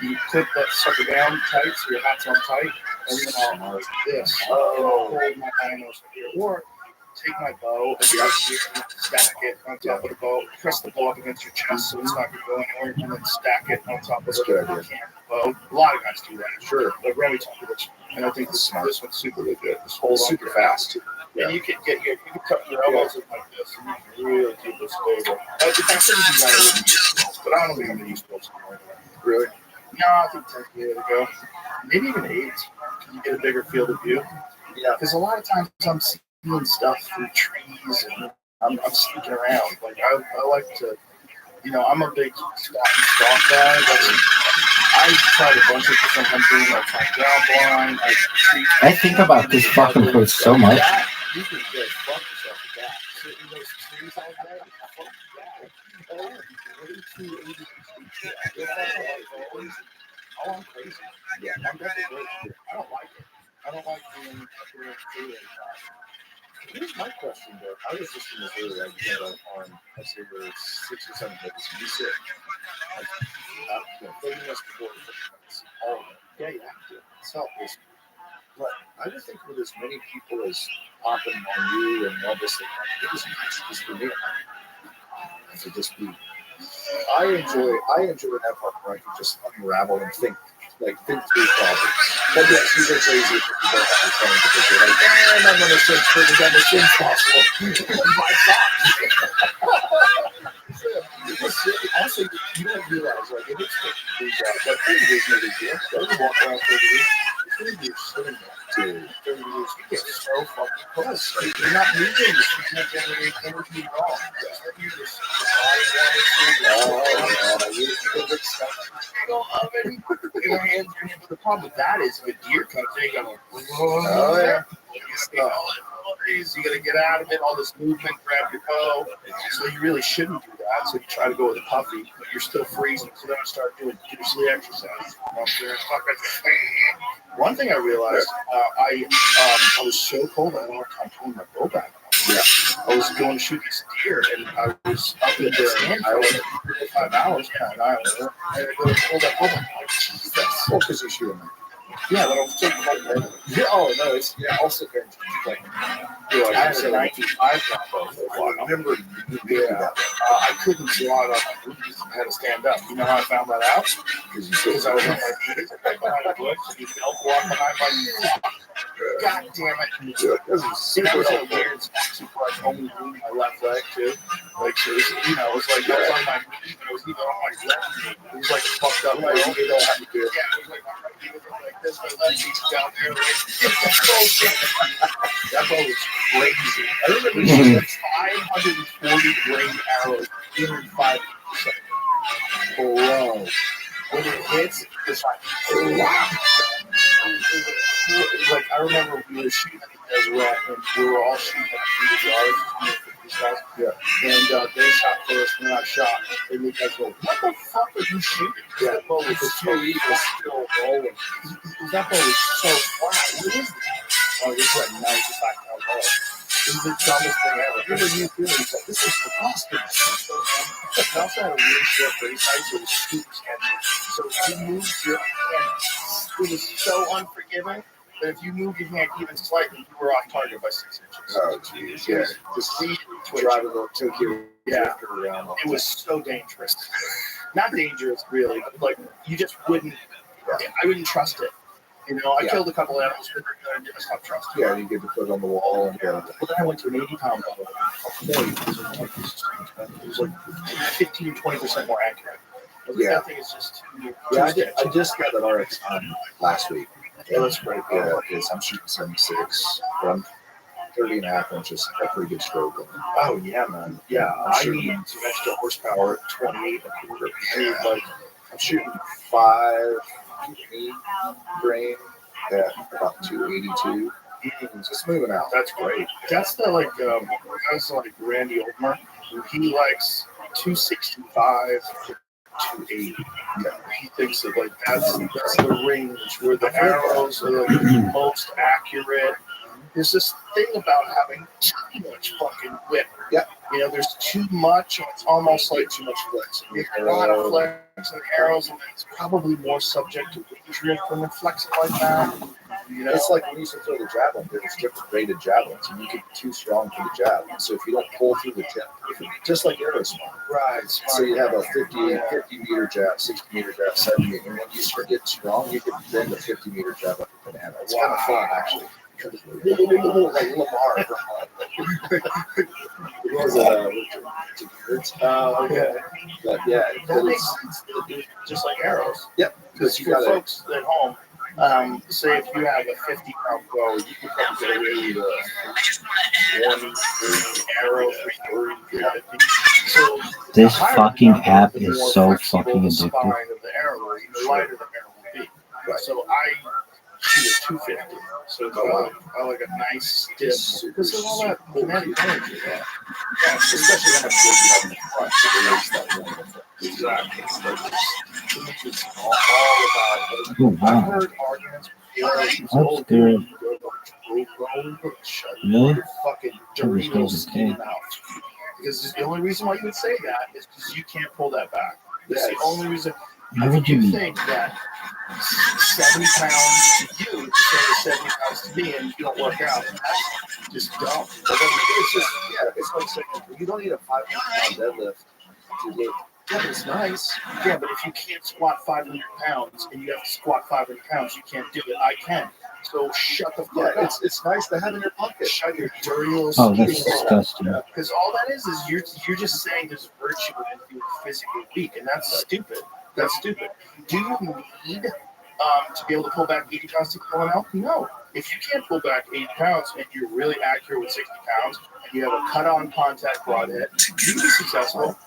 you clip that sucker down tight so your hat's on tight, and then I'll like this. And I'll hold my binos here. Or take my bow and stack it on top of the bow, press the bow up against your chest so it's not going to go anywhere, and then stack it on top of the bow. A lot of guys do that. Sure. But Rabbi taught me this, and I think this one's super legit. This whole super fast too. Yeah. And you can tuck your elbows in like this, and you can really keep it stable. I think you got to use bolts, but I don't think I'm going to use bolts anymore. Really? No, I think 10 years ago. Maybe even 8. Can you get a bigger field of view? Yeah. Because a lot of times I'm seeing stuff through trees, and I'm sneaking around. Like I like to, I'm a big stalk guy. I tried a bunch of different hunting. I tried ground blind. I think about this fucking place so much. You can go fuck yourself with that. Sit in those trees all day. Fuck that. Oh, I'm crazy. Yeah, I'm definitely crazy. I don't like it. I don't like being up here in the tree. Here's my question, though. I was just in Missouri. I did on farm. I say there were 6 or 7 days. And you said, 30 minutes before 50 minutes. All of it. Yeah, you have to. It's helpful. But I just think with as many people as popping on you and all this thing, it was nice just for me. To just be. I enjoy that part where I can just unravel and think through problems. But yes, you go crazy if you don't have your phone because you're like, man, I'm going to search for the dumbest thing possible. My thoughts. Also, you don't realize, like, if it's the job, like, 30 days no big deal. Don't walk around 30 days. 30 days sitting there. Dude, 30 days, you get so fucking close. Like, you're not moving, you can't generate energy at all. You're just the problem with that is if a deer comes in, you gotta you gotta get out of it, all this movement, grab your bow. So you really shouldn't do that. So you try to go with a puffy, but you're still freezing. So then I start doing juicy exercise. One thing I realized, I was so cold I had a hard time pulling my bow back. Yeah, I was going to shoot this deer, and I was up in the stand for 5 hours. Yeah, and I go to pull that bow back. Jesus, what because you're shooting? Yeah, but I'm still cold. Yeah, oh no, it's I'll sit there and like I had a 95 combo for a while. I remember Yeah, I couldn't draw it on my knees. I had to stand up. You know how I found that out? Because I was on my knees, like behind a bush, and you elk walk behind my knees. God damn it! this is That super was a helpful. weird spot where I only leaned my left leg too. Like, so it was, it was like I was on my knee, but it was even on my left knee. It was like a fucked up Like, world. you don't have to do it. Yeah, it was like my right knee was like this, my left knee's down there. Like, that ball was crazy. I remember seeing 540 grain arrows in 5 seconds. Bro. When it hits, it's like, wow. It was like, I remember we were shooting at the Deseret, and we were all shooting at 100 yards. These guys. Yeah. And they shot first, and I shot. And the guys go, what the fuck are you shooting? Yeah. That ball was The so TV was still rolling. That ball was so flat. What is that? Oh, this is like 95 pound ball. This is the dumbest thing ever. Remember you feeling like this is preposterous. I also had a really short base height, so it was super sketchy. So if you moved your hand, it was so unforgiving that if you moved your hand even slightly, you were off target by 6 inches. Oh jeez, yeah. Just see Driving the Tokyo Yeah. drifter around. It was so dangerous. Not dangerous, really, but like you just wouldn't. I wouldn't trust it. You know, I Yeah. killed a couple animals that were good. I stopped trusting. Yeah, you get to put it on the wall and Well, then I went to an 80-pound bottle. It was like 15, 20% more accurate. Yeah. That thing is just too I just got an RX last week. Yeah, that's great. Yeah, because I'm shooting 76, but I'm 30 and a half inches. Got pretty good stroke on it. Oh, yeah, man. Yeah, I Sure. need some extra horsepower at 28 and a quarter. I need like, I'm shooting 5 grain at about 282. Just moving out. that's great. That's the like, guys like Randy Oldmer. He likes 265 to 280. Yeah, he thinks that like that's the range where the arrows are the most accurate. There's this thing about having too much fucking whip. Yeah. You know, there's too much, and it's almost like too much flex. You get a lot of flex and arrows, and it's probably more subject to wind drift when they're flexing like that. You know, It's like when you used to throw the javelin, there's different rated javelins, and you can be too strong for the javelin. So if you don't pull through the tip, just like Aerosmith. right. So you have a 50 meter jab, 60 meter jab, 70 meter, and when you start getting strong, you can bend a 50 meter jab like a banana. It's kind of fun, actually. Like Lamar. It was Yeah. but yeah, That makes sense. Just like arrows. Yep. Because You for gotta- folks at home, say if you have a 50-pound bow, you can probably get away with a 1 arrow, 330. So This the higher fucking the number, app the is more so flexible fucking the addictive. spine of the arrow is, the lighter the arrow will be. Right. So I shoot a 250. So it's I like a nice stiff. Because of all that kinetic energy. Yeah. Especially when I'm in the front. So there is that one. Exactly. It's all about. Oh, I wow. heard arguments with arrows. That's good. Really? Fucking Doritos in your mouth. Because the only reason why you would say that is because you can't pull that back. That's the only reason. Why would you You be? think that 70 pounds to you is the same as 70 pounds to me, and you don't work out. That's just dumb. It's just, it's like saying you don't need a 500-pound deadlift to live. Yeah, but it's nice. Yeah, but if you can't squat 500 pounds and you have to squat 500 pounds, you can't do it. I can. So shut the Yeah, fuck up. it's nice to have in your pocket. Shut your dirty little Oh, that's disgusting. Because all that is you're just saying there's virtue in being physically weak, and that's stupid. That's stupid. Do you need to be able to pull back 80 pounds to kill an elk? No. If you can't pull back 80 pounds and you're really accurate with 60 pounds and you have a cut-on contact broadhead, you can be successful.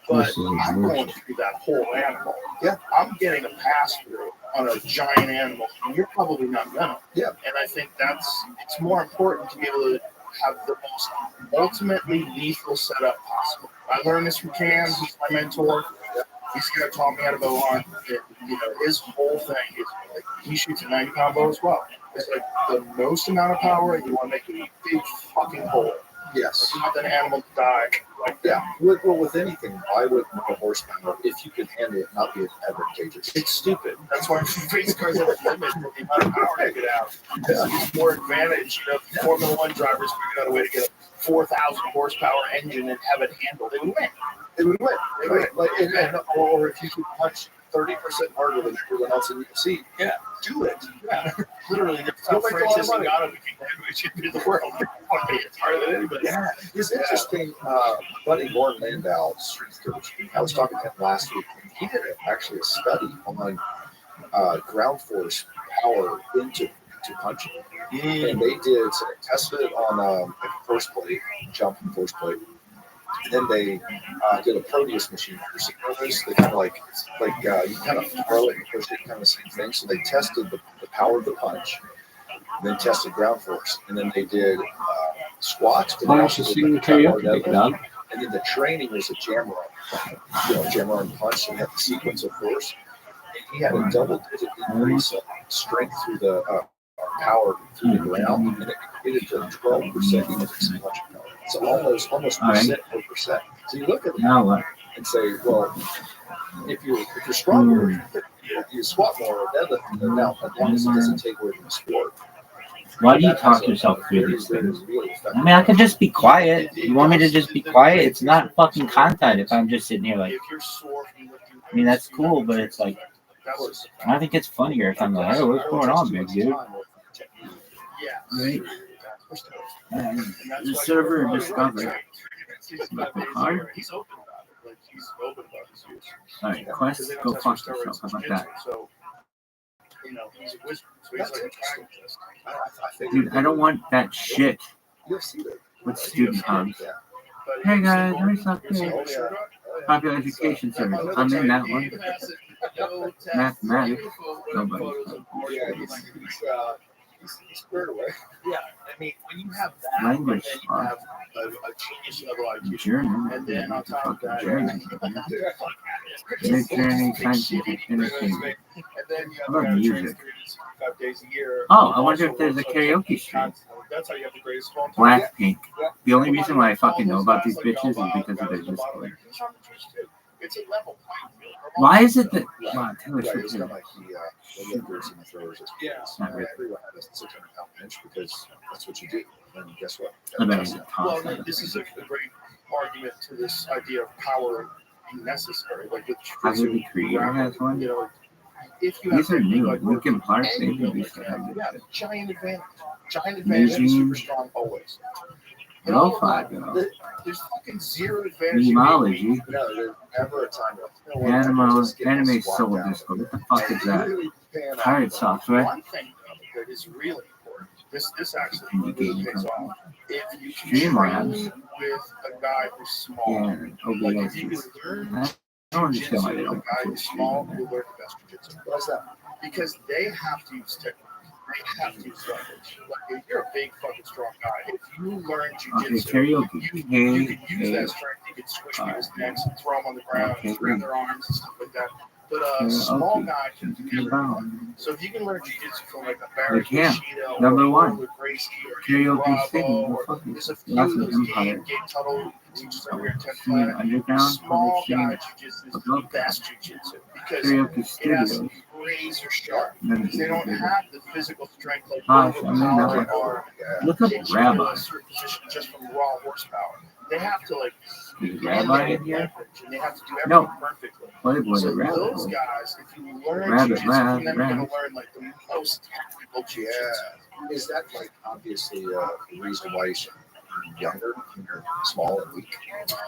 But This is I'm weird. going through that whole animal. Yeah, I'm getting a pass through on a giant animal, and you're probably not gonna. Yeah. And I think it's more important to be able to have the most ultimately lethal setup possible. I learned this from Cam. He's my mentor. He's the guy who taught me how to bow hunt. His whole thing is like he shoots a 90-pound bow as well. It's like the most amount of power, and you want to make a big fucking hole. Yes. You want that animal to die. Like Yeah. Well, with anything, why would more horsepower, if you can handle it, not be advantageous? it's stupid. That's why race cars have a limit for the amount of power you can have. Because it gives more advantage. You know, if Formula One drivers figured out a way to get a 4,000 horsepower engine and have it handle, they would win. They would win. They would. Like, or if you could punch 30% harder than everyone else in your seat, Yeah. do it. Yeah. Literally, that's how You'll make a lot of Francis money. Ngannou should be the world. It's harder than anybody. Yeah, it's interesting. Buddy Gordon Landau, strength coach, I was talking to him last week. And he did actually a study on ground force power into punching, and they did so they tested it on like a first plate, jump and first plate, and then they did a Proteus machine. They kind of like you kind of throw it and push it, kind of the same thing. So they tested the power of the punch, then tested ground force, and then they did squats. But Why don't you sing the karaoke, big dog? And then the training was a jam run, jam run punch, and had the sequence of force. And he had a double-digit increase of strength through the power through the ground, and it equated to 12% increase in punching power. So almost percent per percent. So you look at it and say, well, if you're stronger, you squat more or deadlift more. Now, as long as it doesn't take away from the sport. Why do you talk yourself through these things? I mean, I could just be quiet. You want me to just be quiet? It's not fucking content if I'm just sitting here like, I mean, that's cool, but it's like, I think it's funnier if I'm like, hey, what's going on, big dude? Right? The server discovered. Alright, Quest, go fuck yourself. How about that? Dude, I don't want that shit with student hubs. Hey guys, let me suck this. Popular Education Service. I'm in that one. Mathematics. Nobody. He's squared away. Yeah, I mean, when you have that, Language. then you have a genius level IQ. German. And then on top of that, German. Mid-journey, scientific, entertainment. And then you How about have music? 5 days a year. Oh, I wonder if there's a karaoke stream. That's how you have the greatest of all time. Blackpink. The only reason why I fucking know about these bitches is because of their Discord. It's a level playing field. Why is it that? Wow, Taylor Right, Swift. it's kind of like the lifters and the throwers. Yeah. Not really. Everyone has a 600-pound bench because that's what you do. And guess what? I bet it's Well, tough. this is a great argument to this idea of power being necessary. Like with Hazard the Creator has one. you know, if you These have are new. like Linkin Park, they any used to have yeah, this shit. giant advantage, and super strong always. And all of Lo-fi, that, girl. there's fucking zero advantage. Memology. No, there's never a time to Anime Soul Disco. What the fuck is that? Pirate software. One thing though, that is really important. This actually Indicating really pays company. off. If you can Streamlabs. train with a guy who's small, Yeah, like if OBS. you can learn I don't understand why they jiu-jitsu with a don't guy put who's stream small, on there. you'll learn the best jiu-jitsu. What's that? Because they have to use technique. They have to use leverage. Like if you're a big fucking strong guy, if you learn Okay, jiu-jitsu, karaoke. you can use that strength. You can squish people's necks and throw them on the ground, and grab their arms and stuff like that. But a small guy can do everything. So if you can learn jiu-jitsu from like a Barry Yeah. Bushido Number or one. with Gracie or Karaoke Bravo, City. or Fucking there's a few lots of of those Empire. Gabe Tuttle who teaches over here at 10th Scene Planet. Underground. Small Public guy Scene. jiu-jitsu is the Above best jiu-jitsu because Karaoke it has to Studios. be razor sharp. None of They don't these are have the physical strength like Gosh, Wilbur I mean, Collar that or Look up kick you into Rabbi. a certain position just from raw horsepower. They have to like Is Rabbi in and here? they have to do everything No. perfectly. Playboy So the Rabbit those Hole. guys, if you learn Rabbit, jiu-jitsu from them, you're rabbit. gonna learn like the most technical jiu-jitsu. Yeah. Is that like obviously the reason why you should be younger when you're small and weak?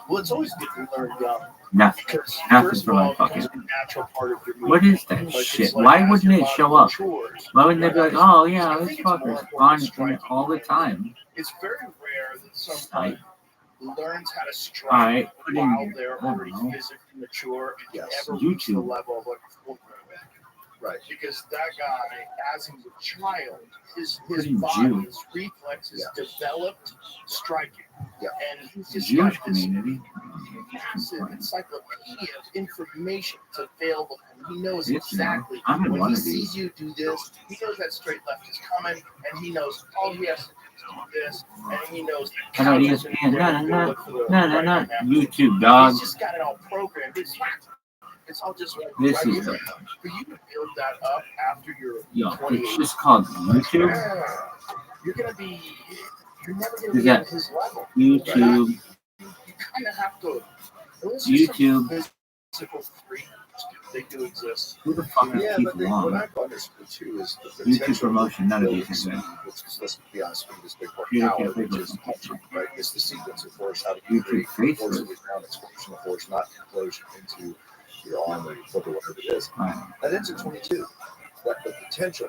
Well, it's always good to learn young Nothing. because Nothing first for of my all, it becomes fucking- a natural part of your movement. What is that Like, it's shit? like Why as wouldn't your it body show up? matures, Why wouldn't they be like, oh yeah, this fucker's on it all the time? it's very rare that someone Right. learns how to strike Alright, put while in, they're I already don't know, physically mature and Yes, can ever reach the YouTube. level of like a full quarterback. Right. Because that guy, as he was a child, his Put in body, Jew. his reflexes Yeah. developed striking. Yeah. And he's The just Jewish got this community. massive encyclopedia of information that's available to him. He knows Yes, exactly I'm in when one he of these. sees you do this, he knows that straight left is coming, and he knows all he has to do is this, and he knows I know ESPN. No. YouTube, dog. He's just got it all programmed. It's all just This right is in the there. For you to build that up after you're yo. 28, It's just called YouTube. you're never gonna Is be that at his level. YouTube? You kind of have to. YouTube. Physical freaks, they do exist. Who the fuck is Yeah, Keith but what Long? I've understood too is the YouTube potential promotion. None of these are good. which is, let's be honest, this big part YouTube power, Facebook which is picture. right. It's the sequence of force. How do you YouTube create force Facebook. of the ground, explosion of force, not implosion into your arm or your foot or whatever it is. Right. That ends at 22. That the potential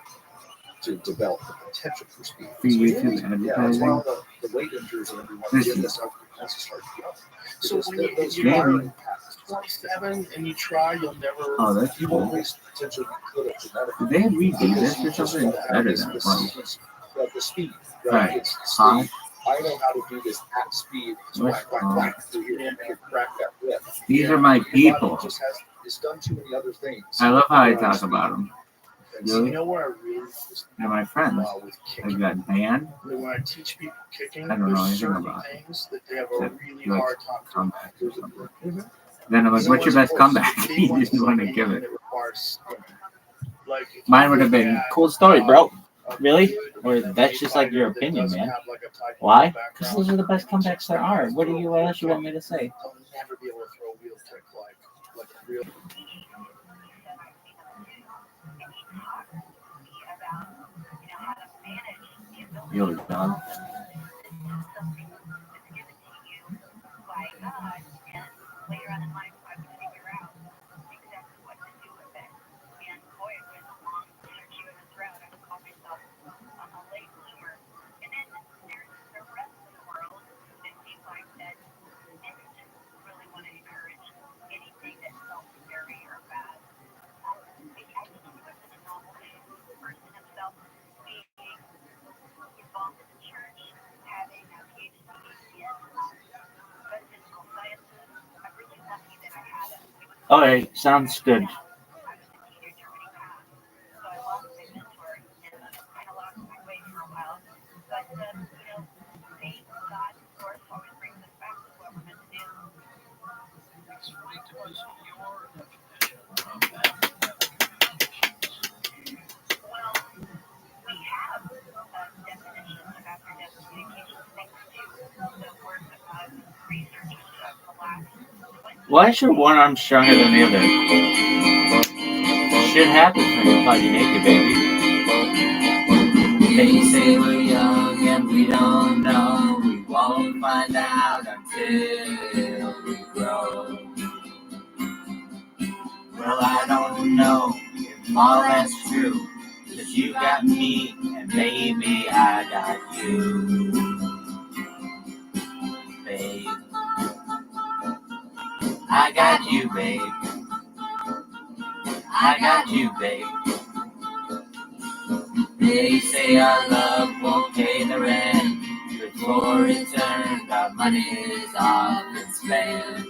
to develop the potential for speed. Free So YouTube yeah, that's why advertising. all the weight injuries and everyone This give is- this up once it starts to go. So Because when those you are are impacts. 27 and you try, you'll never. Oh, that's You won't cool. waste the potential you could have genetically. Did they redo this You or just something? don't have Better this- than it this was. sequence of the speed. Right. It's the Huh? speed. I know how to do this at speed. Whack, whack, whack. So you can crack that whip. These are my Your body people. just has, it's done too many other things. I love how I talk about them. And You Really? know where I really just They're my friends. with I've kicking. got Dan. When I teach people kicking, I don't know there's anything certain about it. things that they have a That really like hard time doing. comeback or something. Mhm. Then I'm like, So what's your it's best force. comeback? Big You ones just want to like give anything it. that requires spinning. Like if Mine you would have look been at, cool story, bro. a Really? good Or that's just like your fighter that opinion, doesn't man. have, like, a taekwondo Why? background, Because those are the best comebacks there are. What else you want me to say? they'll never be able to throw a wheel kick like a real. Yo, dog. Later on in life, I would figure out exactly what to do with it. And boy, it was a long, circuitous route. I would call myself a late bloomer. And then there's the rest of the world that seems like that didn't really want to encourage anything that felt scary or bad. I think he was an anomalous person himself, being involved in the church, having a PhD in physical sciences. I'm really lucky that I had him. All right, sounds good. I was a teenager when he passed, so I lost my mentor and kind of lost my way for a while. But faith, God, of course, always brings us back to what we're meant to do. Explain to us your definition of that. Well, we have definitions of after-death communication thanks to the work of researchers of the last 20 Why is your one arm stronger than the other? Shit happens when you're party naked, baby. They say we're young and we don't know. We won't find out until we grow. Well, I don't know if all that's true. 'Cause you got me and maybe I got you. Babe, I got you, babe. I got you, babe. They say our love won't pay the rent. Before it turns, our money is off and spent.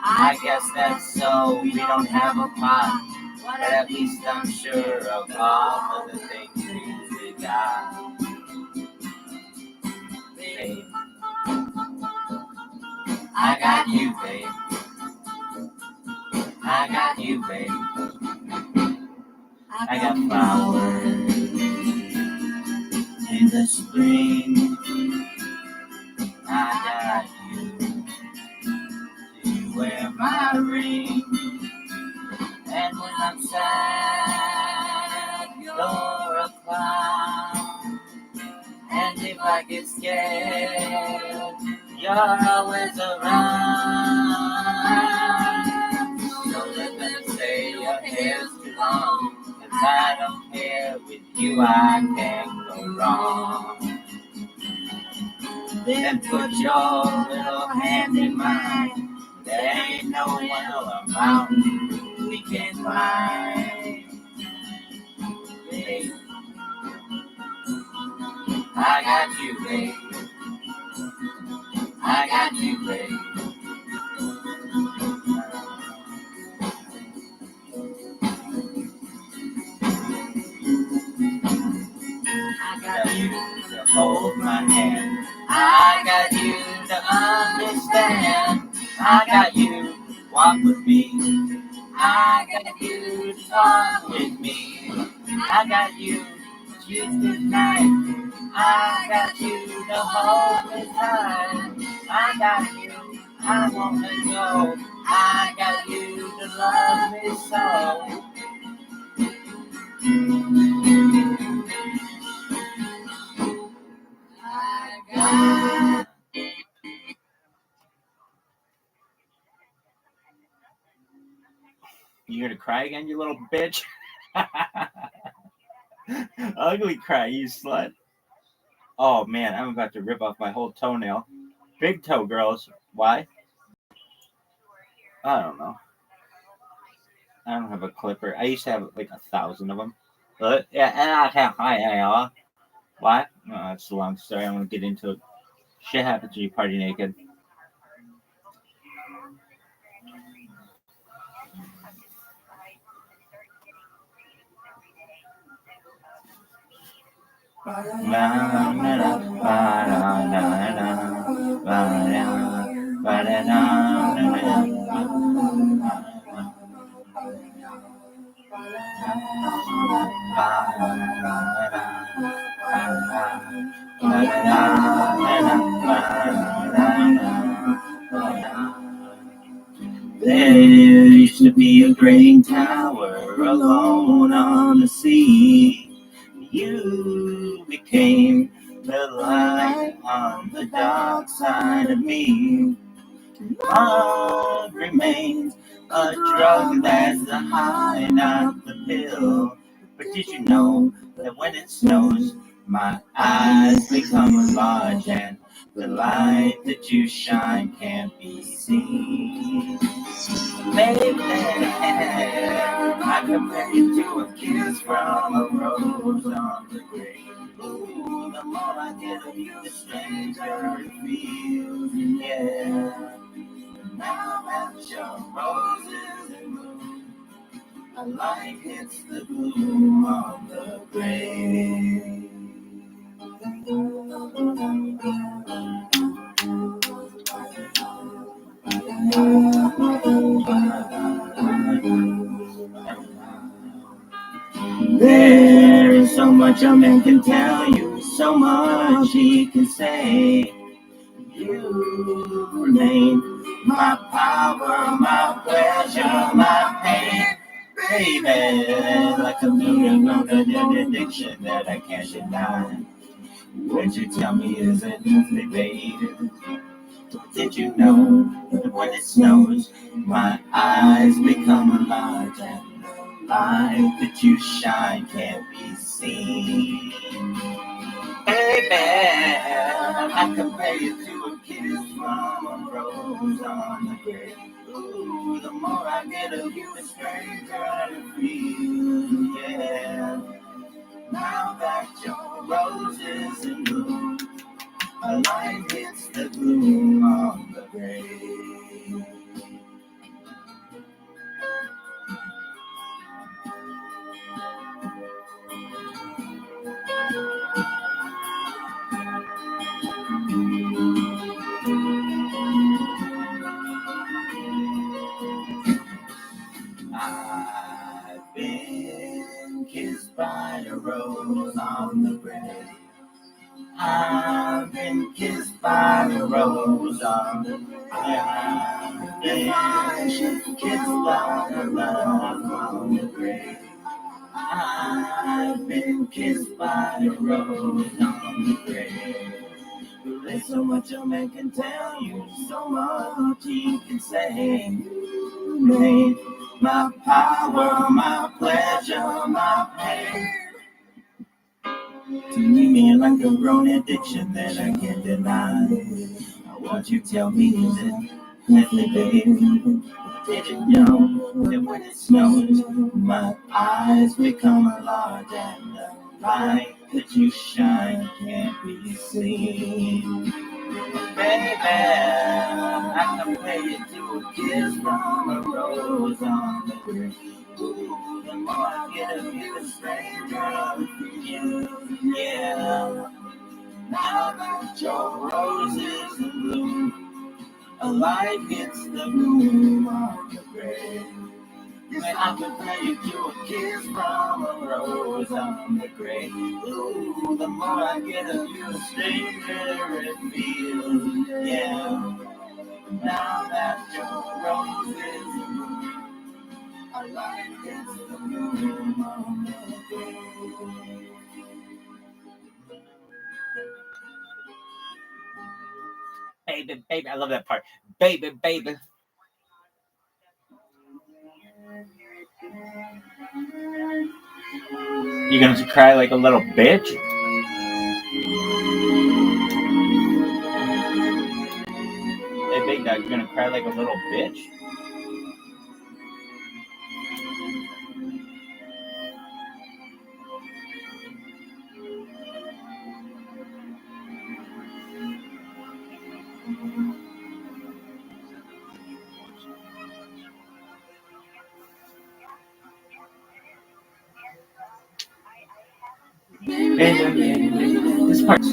I guess that's so, we don't have a pot. But at least I'm sure of all of the things we got. Babe, I got you, babe. I got you, babe. I got flowers in the spring. I got you to wear my ring. And when I'm sad, you're a clown. And if I get scared, you're always around. So let them say your hair's too long. 'Cause I don't care, with you I can't go wrong. Then put your little hand in mine. There ain't no hill or mountain we can't climb. Babe, I got you, babe. I got you, babe. I got I got you, walk with me. I got you, talk with me. I got you, choose tonight. I got you the whole time. I got you, I wanna go. I got you to love me so. I got. You gonna cry again, you little bitch? Ugly cry, you slut. Oh man, I'm about to rip off my whole toenail. Big toe girls. Why? I don't know. I don't have a clipper. I used to have like 1,000 of them. But yeah, why? No, that's a long story. I don't want to get into it. Shit happens when you party naked. There used to be a great tower alone on the sea. You became the light on the dark side of me. Love remains a drug that's the high, not the pill. But did you know that when it snows, my eyes become large and the light that you shine can't be seen? Baby, I compare you to a kiss from a rose on the grave. Ooh, the more I get of you, the stranger it feels, yeah. Now that your roses in bloom, a light hits the gloom on the grave. There is so much a man can tell you, so much he can say. You remain my power, my pleasure, my pain, baby. Like a million an addiction that I can't deny. Would you tell me is it healthy, baby? Did you know that when it snows, my eyes become large and the light that you shine can't be seen? Baby, I compare you to a kiss from a rose on the grave. Ooh, the more I get of you, the stranger it feels, yeah. Now that your rose is in bloom, a light hits the gloom on the grave. I've been kissed by a rose on the grave. I've been kissed by a rose on the grave. I've been kissed by a rose on the grave. I've been kissed by a rose on the grave. There's so much a man can tell you, so much he can say. You made my power, my pleasure, my pain. To me like a grown addiction that I can't deny. Won't you tell me is it healthy, baby? Did you know that when it snows, my eyes become large and the light that you shine can't be seen? Baby, I compare you to a kiss from a rose on the grave. Ooh, the more I get of you, the stranger it feels, yeah. Now that your rose is in bloom, A light hits the room on the grave. When I compare you to a kiss from a rose on the grave. Ooh, the more I get of you, the stranger it feels. Yeah, now that your rose is blue, a light hits the room on the grave. Baby, baby, I love that part. Baby, baby. You gonna cry like a little bitch? Hey, big dog, you gonna cry like a little bitch? This part's.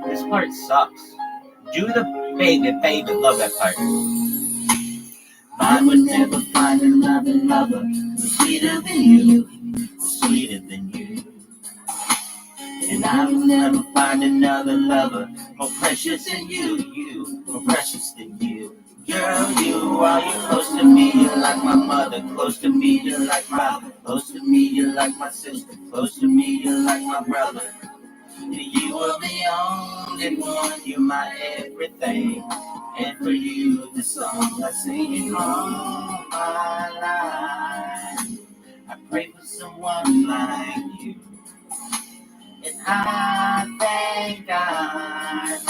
This part sucks. Do the baby, baby, love that part. I would never find another lover sweeter than you, sweeter than you. And I will never find another lover more precious than you, more precious than you. Girl, you are, you're close to me, you're like my mother. Close to me, you're like my brother. Close to me, you're like my sister. Close to me, you're like my brother. You are the only one, you're my everything. And for you, the song I sing all my life. I pray for someone like you. And I thank God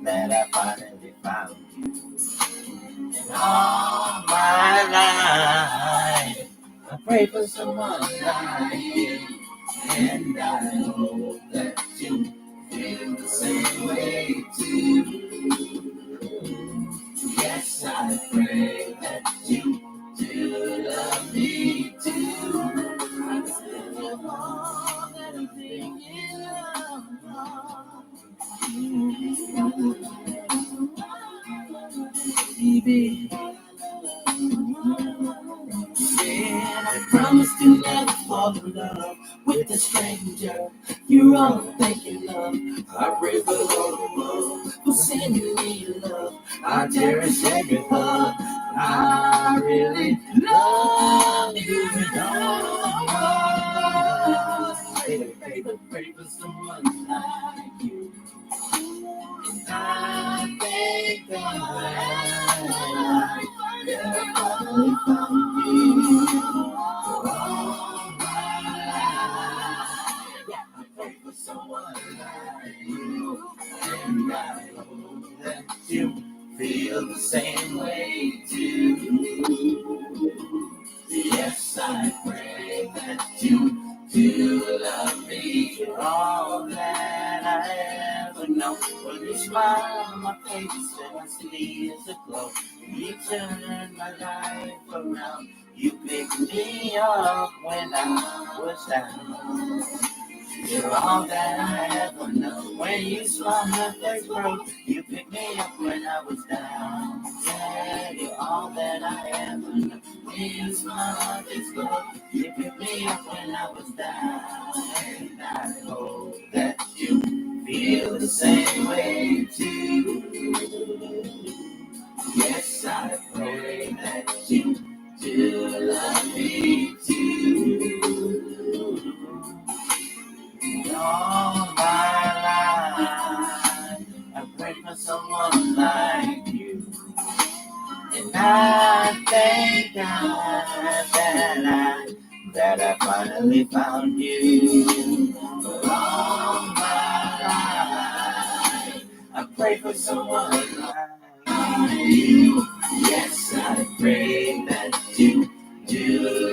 that I finally found you. And all my life, I pray for someone like you. And I hope that you feel the same way too. Yes, I pray that you do love me too. I still want everything you baby. I promise to never fall in love with a stranger. You're all that you love. I pray for love for sending me your love. I cherish every hug. I really love you. Baby, pray for someone like you. And I thank God that I finally found you. All my life, I pray for someone like you. And I hope that you feel the same way too. Yes, I pray that you do love me. You're all that I ever know. When you smile on my face and I see it's a glow. You turn my life around. You picked me up when I was down. You're all that I ever know. When you smile, my face broke. You picked me up when I was down. Yeah, you're all that I ever know. When you smile, my face broke. You picked me up when I was down. And I hope that you feel the same way too. Yes, I pray that you do love me too. All my life, I pray for someone like you. And I thank God that I finally found you. All my life, I pray for someone like you. Yes, I pray that you do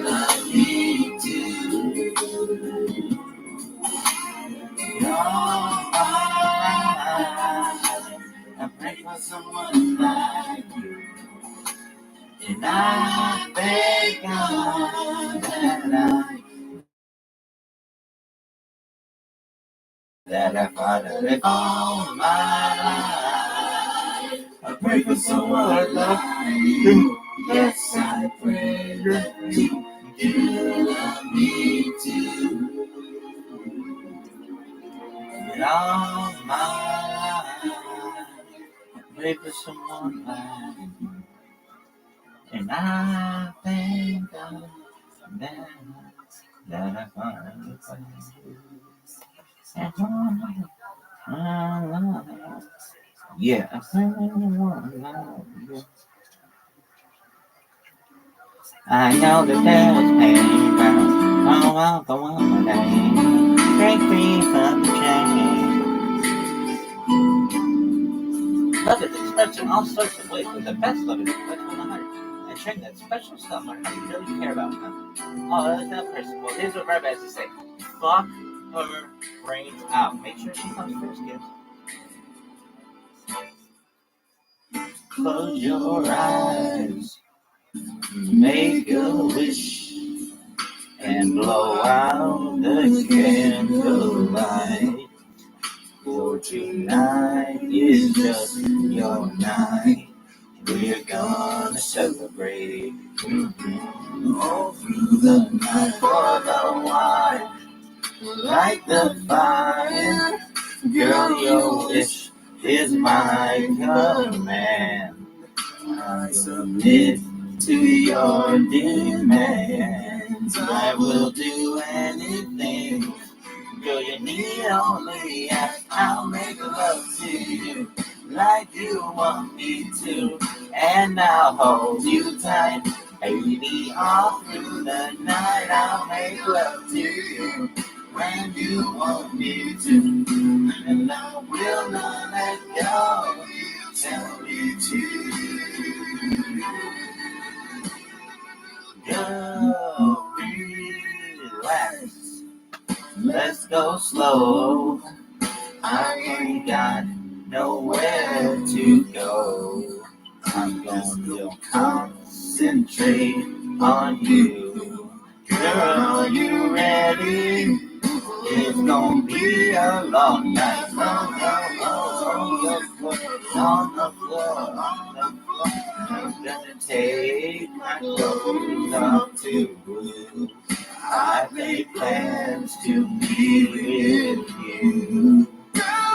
for someone like you. And I thank God that I finally found my life. I pray for someone like you. Yes, I pray that you love me too. And all my life, I pray for someone like you. And I thank God that I finally found you. Yeah, I know that there was pain, but oh well, the one day break free from the chain. Love is expressed in all sorts of ways, but the best love is expressed from the heart. And sharing that special stuff on how you really care about them. Oh, that's that person. Well, here's what Rabbi has to say: fuck her brains out. Make sure she comes first, kids. Close your eyes, make a wish, and blow out the candlelight. For tonight is just your night. We're gonna celebrate all through the night. For the wine, light the fire. Girl, your wish is my command. I submit to your demands. I will do anything. Girl, you need only ask. I'll make love to you like you want me to. And I'll hold you tight, baby, all through the night. I'll make love to you when you want me to. And I will not let go. Tell me to. Go, relax. Let's go slow. I ain't got nowhere to go. I'm gonna concentrate on you. Girl, are you ready? It's gonna be a long night. On the floor, on the floor, on the floor. I'm gonna take my clothes off too. I make plans to be with you.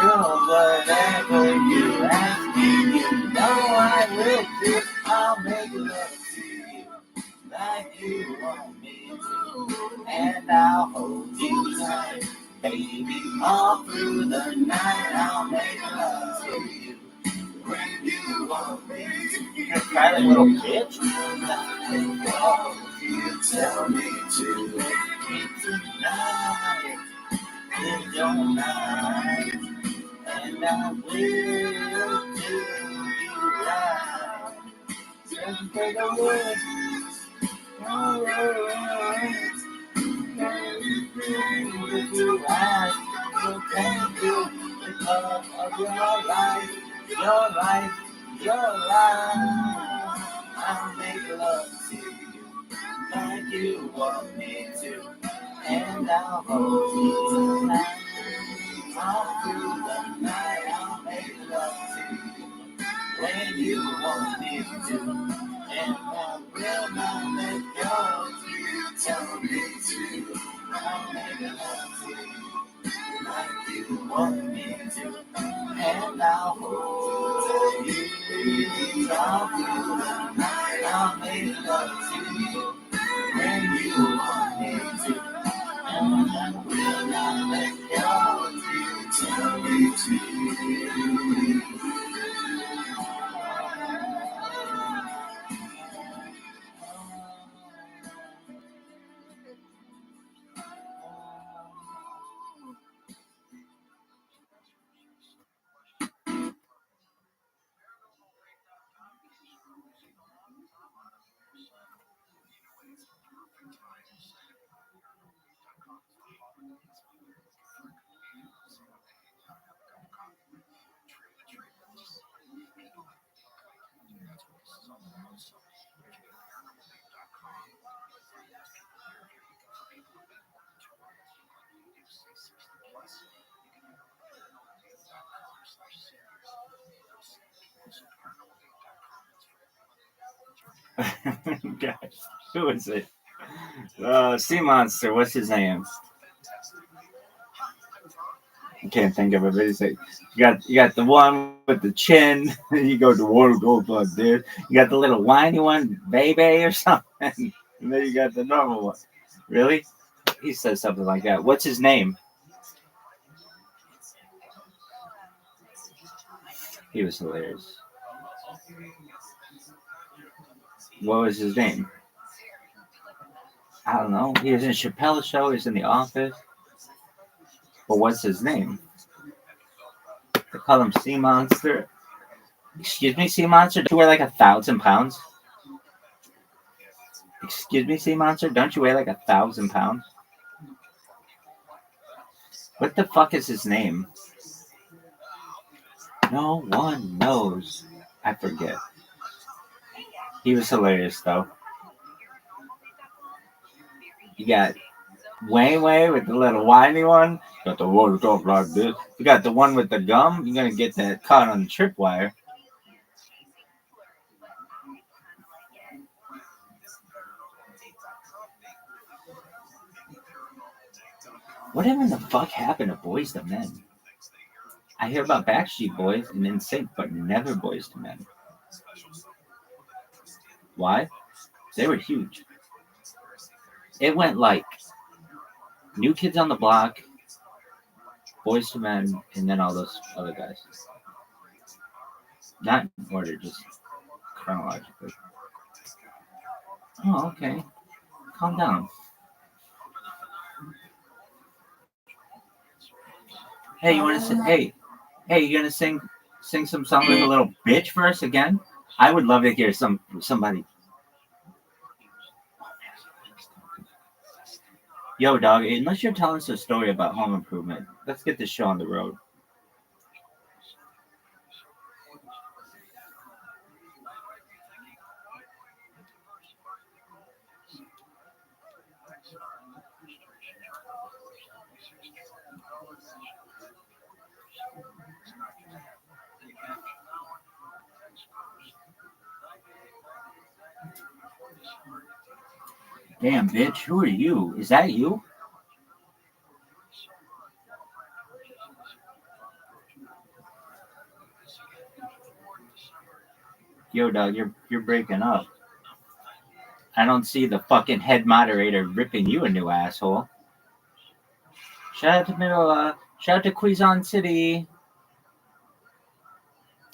Girl, whatever you ask me, you know I will do. I'll make love to you like you want me to. And I'll hold you tight, baby, all through the night. I'll make love to you when you want me to. You're crying, little bitch. You tell me to me tonight is your night, and I will do you right. Just take a look, alright. With your eyes, you can do the love of your life, your life, your life. I'll make love to you like you want me to, and I'll hold you tight. All through the night, I'll make love to you when you want me to, and I will not let go. You tell me to, I'll make love to you like you want me to, and I'll hold you all through the night. I'll make love to you when you want me to, and I will not let go. You tell me to. Gosh, who is it? Sea Monster. What's his name? I can't think of it. But it's like you got the one with the chin. You go to water goes like this. You got the little whiny one, baby or something. And then you got the normal one. Really? He says something like that. What's his name? He was hilarious. What was his name? I don't know. He was in Chappelle's show. He was in The Office. But what's his name? They call him Sea Monster. Excuse me, Sea Monster. Don't you weigh like 1,000 pounds? Excuse me, Sea Monster. Don't you weigh like 1,000 pounds? What the fuck is his name? No one knows. I forget. He was hilarious though. You got Way with the little whiny one. You got the water talk like this. You got the one with the gum. You're gonna get that caught on the tripwire. Whatever the fuck happened to Boys to Men? I hear about Backstreet Boys and NSYNC, but never Boys to Men. Why? They were huge. It went like New Kids on the Block, Boys to Men, and then all those other guys. Not in order, just chronologically. Oh, okay. Calm down. Hey, you want to say? Hey, you gonna sing some song with a little bitch for us again? I would love to hear somebody. Yo, dog. Unless you're telling us a story about home improvement, let's get this show on the road. Damn, bitch. Who are you? Is that you? Yo, dog. You're breaking up. I don't see the fucking head moderator ripping you a new asshole. Shout out to shout out to Quezon City.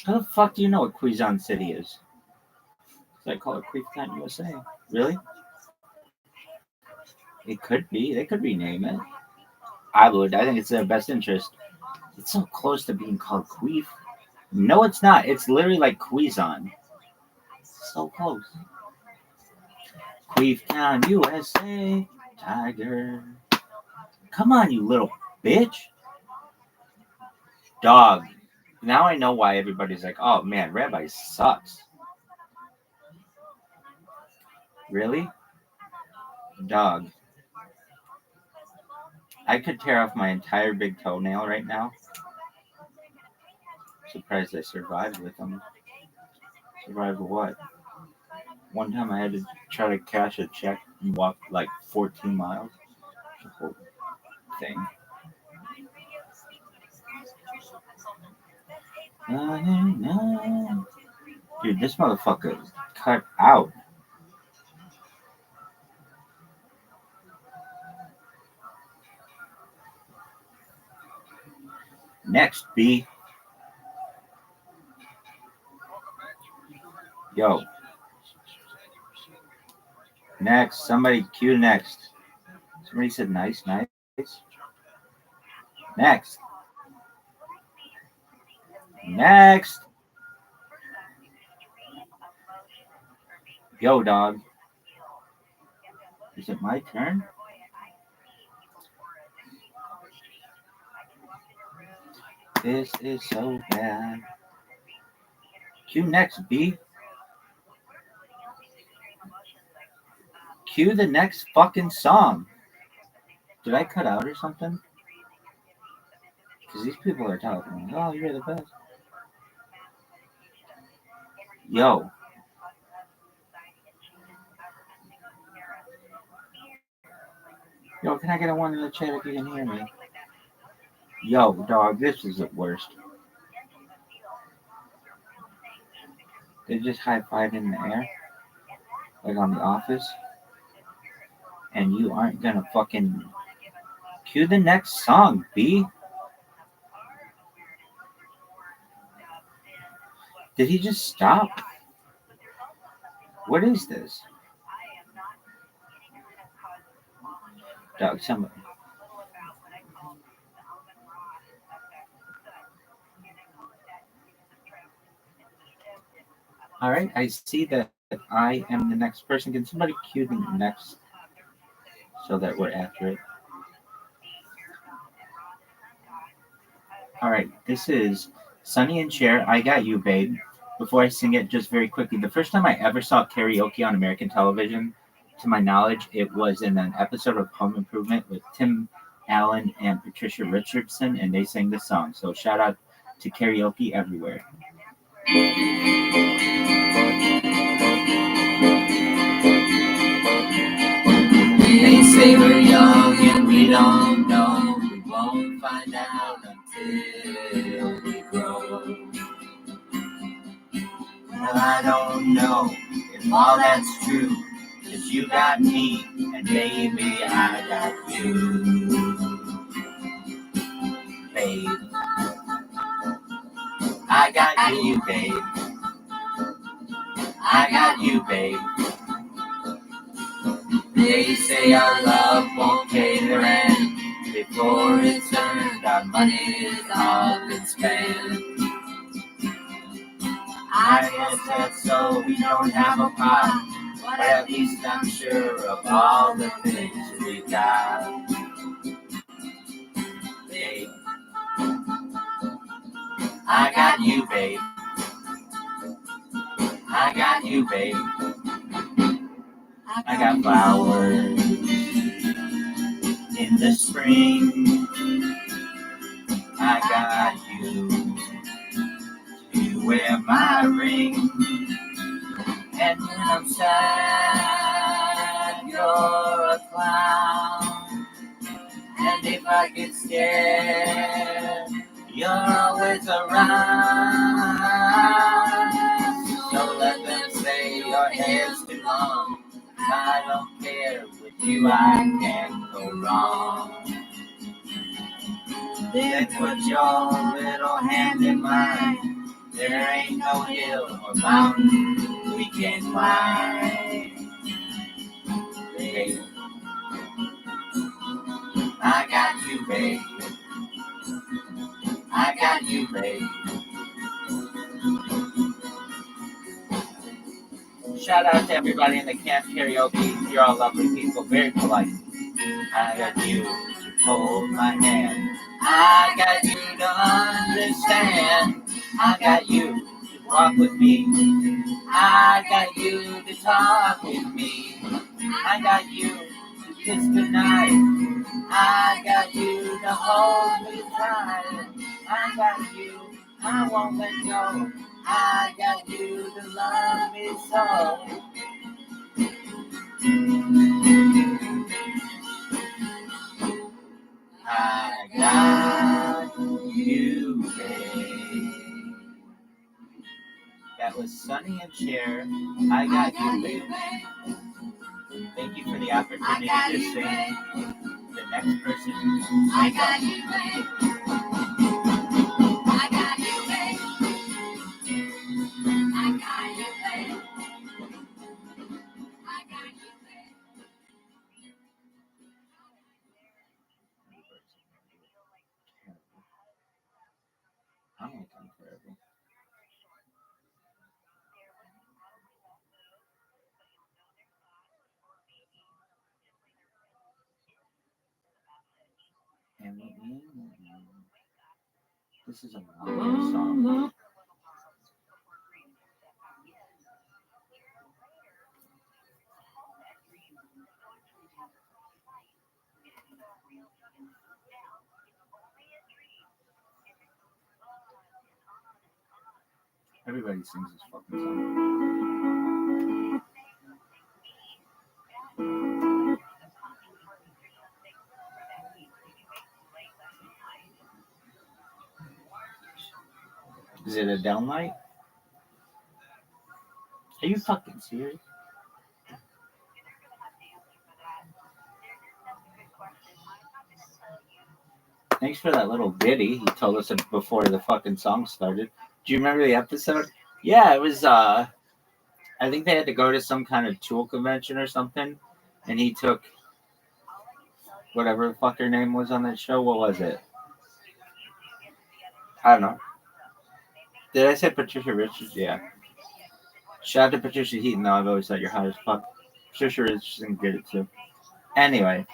How the fuck do you know what Quezon City is? I call it Quezon, USA. Really? It could be. They could rename it. I would. I think it's in their best interest. It's so close to being called Queef. No, it's not. It's literally like Quezon. So close. Queeftown, USA. Tiger. Come on, you little bitch. Dog. Now I know why everybody's like, oh man, Rabbi sucks. Really? Dog. I could tear off my entire big toenail right now. Surprised I survived with them. Survived what? One time I had to try to cash a check and walk like 14 miles. The whole thing. Dude, this motherfucker cut out. Next, B. Yo. Next. Somebody cue next. Somebody said nice. Next. Next. Yo, dog. Is it my turn? This is so bad. Cue next, B. Cue the next fucking song. Did I cut out or something? Because these people are talking. Oh, you're the best. Yo. Yo, can I get a one in the chat if you can hear me? Yo, dog, this is the worst. They just high five in the air, like on The Office, and you aren't gonna fucking cue the next song, B. Did he just stop? What is this? Dog, somebody. All right, I see that I am the next person. Can somebody cue the next so that we're accurate? All right, this is Sonny and Cher, I Got You, Babe. Before I sing it, just very quickly, the first time I ever saw karaoke on American television, to my knowledge, it was in an episode of Home Improvement with Tim Allen and Patricia Richardson, and they sang the song. So shout out to karaoke everywhere. They say we're young and we don't know. We won't find out until we grow. Well, I don't know if all that's true, 'cause you got me, and maybe I got you. Babe, I got you, babe. I got you, babe. They say our love won't pay the rent. Before it's earned, our money is all been spent. I guess that's so we don't have a pot, but at least I'm sure of all the things we got. Babe, I got you, babe. I got you, babe. I got flowers in the spring. I got you to wear my ring. And when I'm sad, you're a clown. And if I get scared, you're always around. So let them say your hair's too long. I don't care, with you I can't go wrong. Then put your little hand in mine. There ain't no hill or mountain we can climb. Babe, I got you, babe. I got you, babe. Shout out to everybody in the camp karaoke. You're all lovely people, very polite. I got you to hold my hand. I got you to understand. I got you to walk with me. I got you to talk with me. I got you to kiss goodnight. I got you to hold me tight. I got you, I won't let go. I got you to love me so. I got you, babe. That was Sonny and Cher. I got you, babe. Thank you for the opportunity to sing. The next person, I got you, babe. I got you, babe. I got you, babe. I got you, babe. I'm looking terrible. And this is a long song. Everybody sings this fucking song. Is it a downlight? Are you fucking serious? Thanks for that little ditty he told us before the fucking song started. Do you remember the episode? Yeah, it was I think they had to go to some kind of tool convention or something, and he took whatever the fuck her name was on that show. What was it? I don't know. Did I say Patricia Richards? Yeah. Shout out to Patricia Heaton, though. I've always thought you're hot as fuck. Patricia Richardson get it too. Anyway.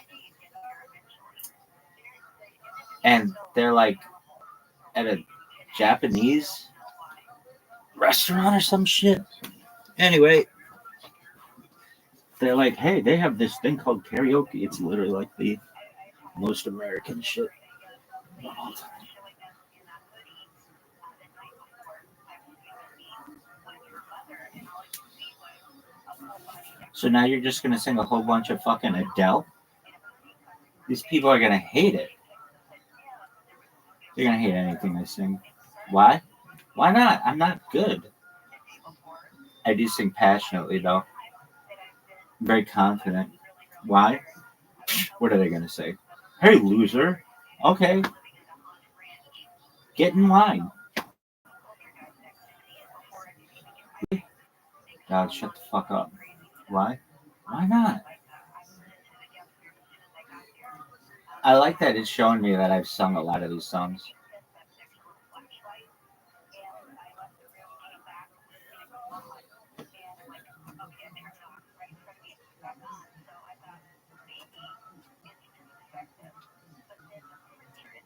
And they're like at a Japanese restaurant or some shit. Anyway. They're like, hey, they have this thing called karaoke. It's literally like the most American shit of all time. So now you're just going to sing a whole bunch of fucking Adele? These people are going to hate it. They're going to hate anything I sing. Why? Why not? I'm not good. I do sing passionately, though. I'm very confident. Why? What are they going to say? Hey, loser. Okay. Get in line. God, shut the fuck up. Why? Why not? I like that it's showing me that I've sung a lot of these songs.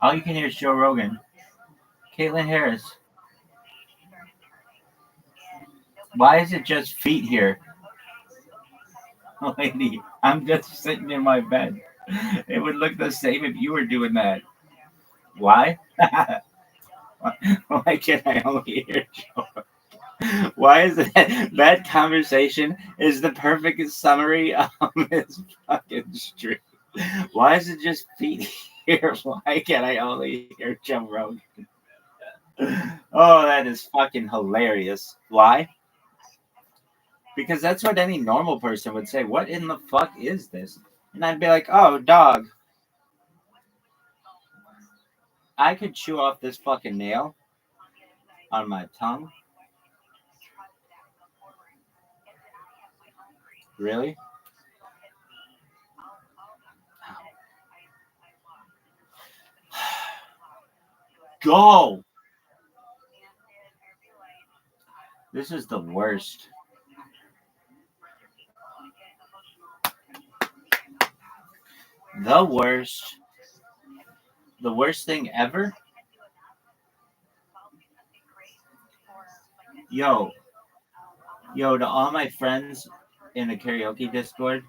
All you can hear is Joe Rogan. Caitlin Harris. Why is it just feet here? Lady, I'm just sitting in my bed. It would look the same if you were doing that. Why? Why can't I only hear Joe? Why is that conversation is the perfect summary of his fucking stream? Why is it just feet here? Why can't I only hear Joe Rogan? Oh, that is fucking hilarious. Why? Because that's what any normal person would say. What in the fuck is this? And I'd be like, oh, dog. I could chew off this fucking nail on my tongue. Really? Go! This is the worst. The worst. The worst thing ever? Yo, to all my friends in the karaoke Discord,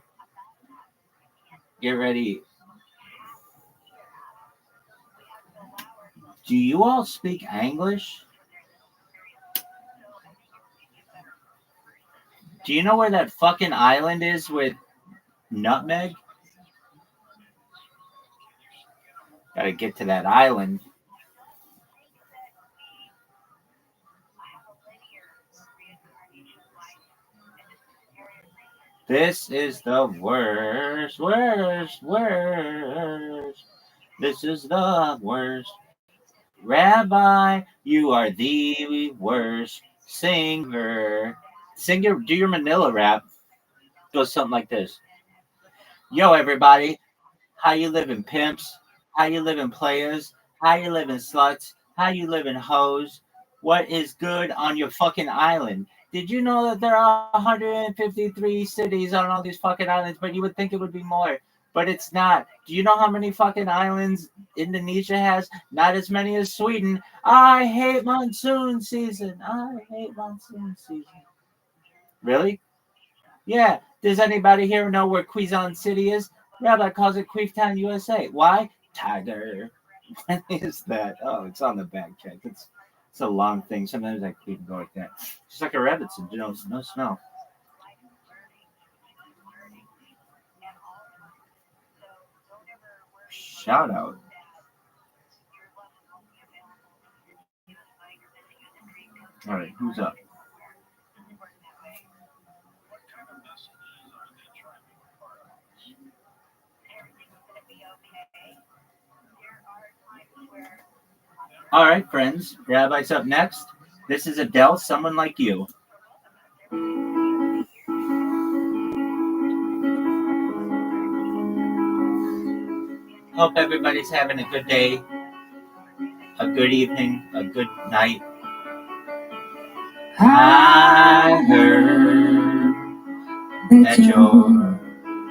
get ready. Do you all speak English? Do you know where that fucking island is with Nutmeg? Gotta get to that island. This is the worst. This is the worst. Rabbi, you are the worst singer. Do your Manila rap. Goes something like this. Yo, everybody. How you living, pimps? How you living, players? How you living, sluts? How you living, hoes? What is good on your fucking island? Did you know that there are 153 cities on all these fucking islands, but you would think it would be more, but it's not. Do you know how many fucking islands Indonesia has? Not as many as Sweden. I hate monsoon season. Really? Yeah. Does anybody here know where Quezon City is? Rabbi calls it Queeftown, USA. Why? Tiger. What is that? Oh, it's on the back check. It's a long thing. Sometimes I can go like that. Just like a rabbit, no smell. Shout out. All right, who's up? All right, friends. Rabbi's up next. This is Adele, Someone Like You. Hope everybody's having a good day, a good evening, a good night. I heard that you're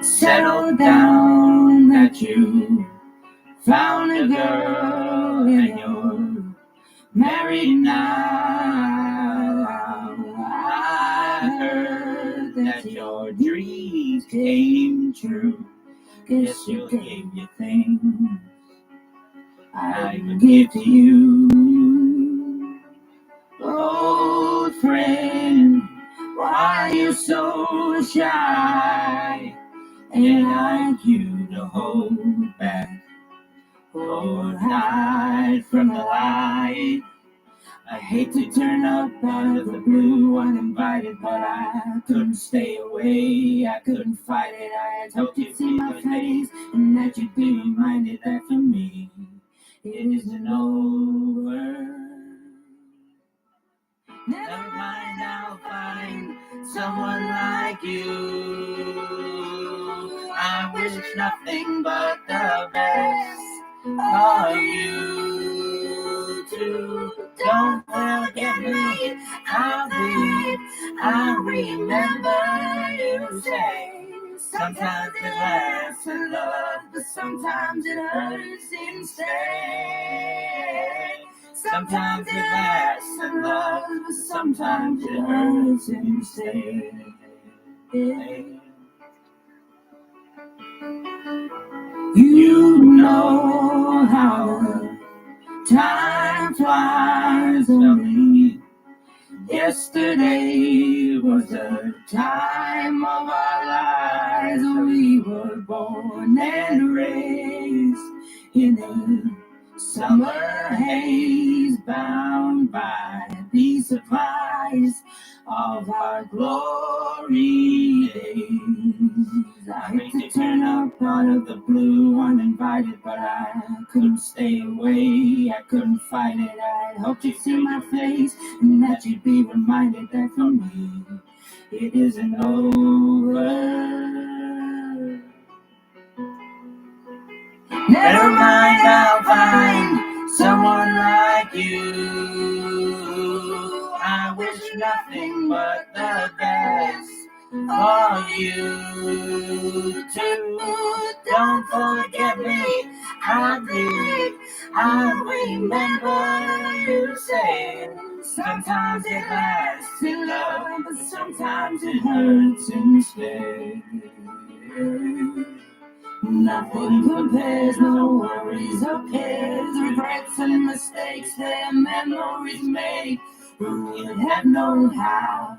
settled down, that you found a girl and you're married now. I heard that your dreams came true. Guess you gave your thing I would give to you. Old friend, why are you so shy? Ain't like you to hold back or hide from the light. I hate to turn up out of the blue uninvited, but I couldn't stay away, I couldn't fight it. I had hoped you'd see my face and that you'd be reminded that for me it isn't over. Never mind, I'll find someone like you. I wish nothing but the best for you too. Don't forget me, I remember you say sometimes it lasts in love, but sometimes it hurts instead. Sometimes it lasts in love, but sometimes it hurts instead. You know how time flies only. Yesterday was the time of our lives. We were born and raised in a summer haze, bound by the surprise of our glory days. I hate to turn up out of the blue uninvited, but I couldn't stay away, I couldn't fight it. I hoped you'd see my face and that you'd be reminded that for me it isn't over. Never mind, I'll find someone like you. I wish nothing but the best for you too. Don't forget me, I remember you saying sometimes it lasts in love, but sometimes it hurts instead. Nothing compares, no worries or cares, regrets and mistakes their memories make. Who would have known how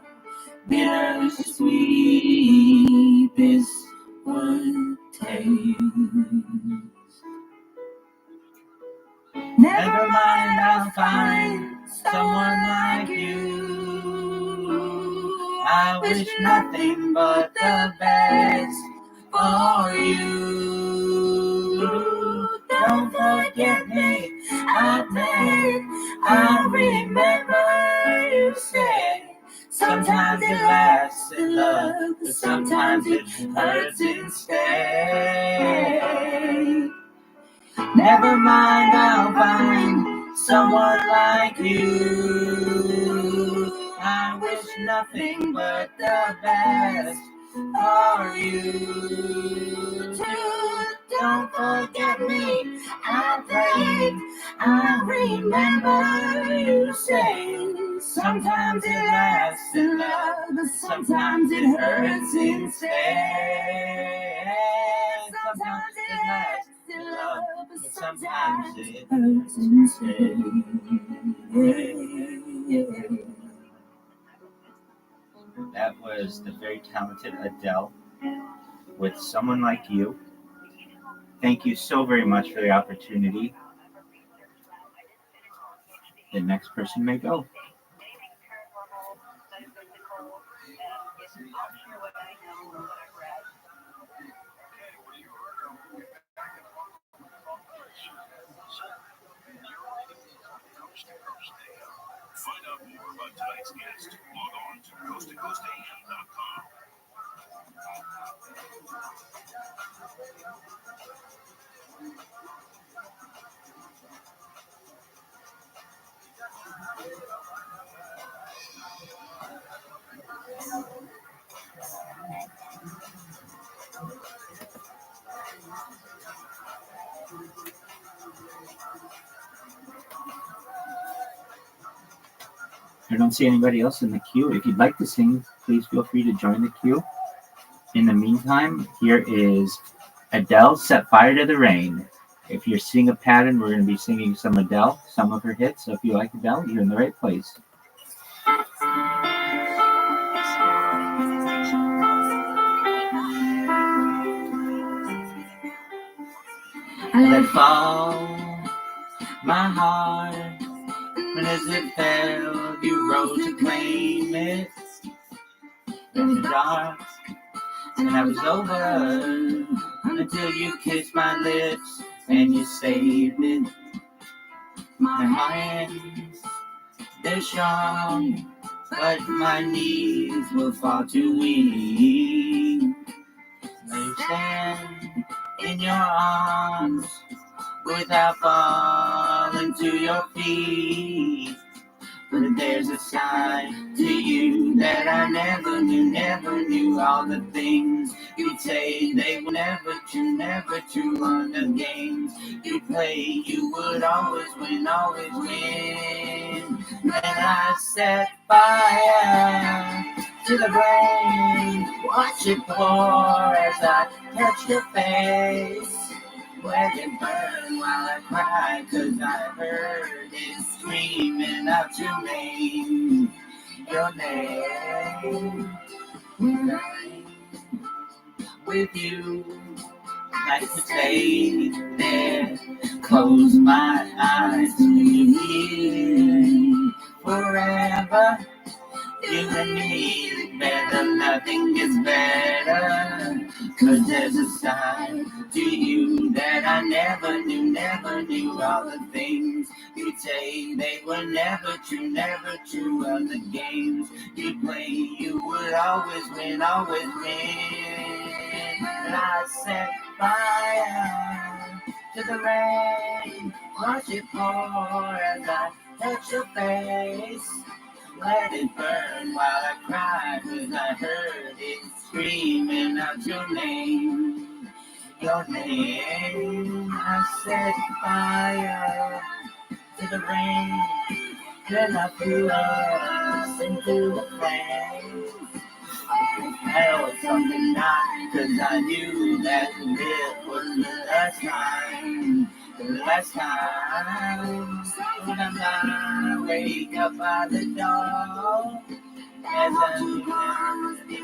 bitter sweet this would taste? Never mind, I'll find someone like you. I wish nothing but the best for you. Don't forget me, I remember you said sometimes it lasts in love, but sometimes it hurts instead. Never mind, I'll find someone like you. I wish nothing but the best for you too. Don't forget me, I remember you saying sometimes it lasts in love, but sometimes it hurts instead. Sometimes it lasts in love, but sometimes it hurts instead. That was the very talented Adele with Someone Like You. Thank you so very much for the opportunity. The next person may go. I don't see anybody else in the queue. If you'd like to sing, please feel free to join the queue. In the meantime, here is Adele, Set Fire to the Rain. If you're seeing a pattern, we're going to be singing some Adele, some of her hits. So if you like Adele, you're in the right place. I let fall my heart, and as it fell, you rose to claim it. In the dark, and I was over until you kissed my lips and you saved it. My hands, they're strong, but my knees will fall too weak. They stand in your arms without falling to your feet. But there's a side to you that I never knew. All the things you'd say, they were never true. On the games you play, you would always win. And I set fire to the rain, watch it pour as I touch your face. Let it burn while I cry, 'cause I heard it screaming out your name. With you, like to stay there, close my eyes to you forever. You and me, better, nothing gets better. 'Cause there's a side to you that I never knew. All the things you'd say, they were never true. All the games you play, you would always win. And I set fire to the rain, watch it pour as I touch your face. Let it burn while I cry, 'cause I heard it screaming out your name. I set fire to the rain, then I threw us into the flames. Hell, something not, 'cause I knew that it was the last time. When I wake up by the door, as I'm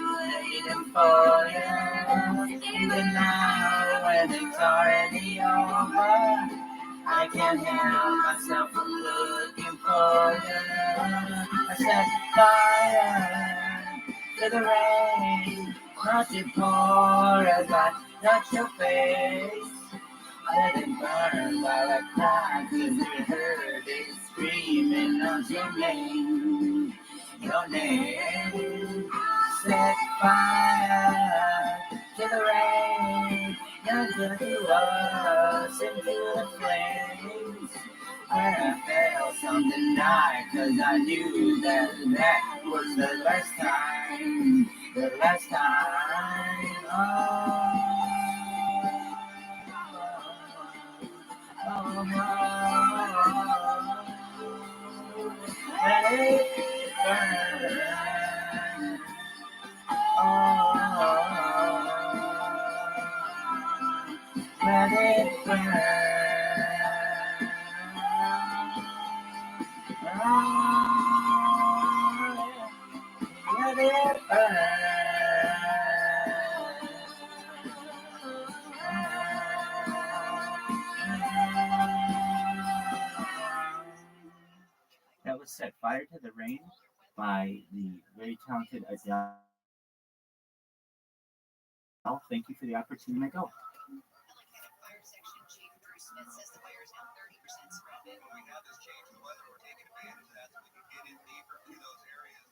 waiting for you. Even now, when it's already over, I can't help myself from looking for you. I set fire to the rain, watch it pour as I touch your face. Let it burn while I cry, 'cause you heard it screaming out your name. Set fire to the rain, nothing to us into the flames. When I felt something die, 'cause I knew that was the last time. Let it burn. Let it burn. Let it burn. That was Set Fire to the Rain by the very talented Adele. Thank you for the opportunity to go. We have this change in weather. We're taking advantage of that so we can get in deeper through those areas.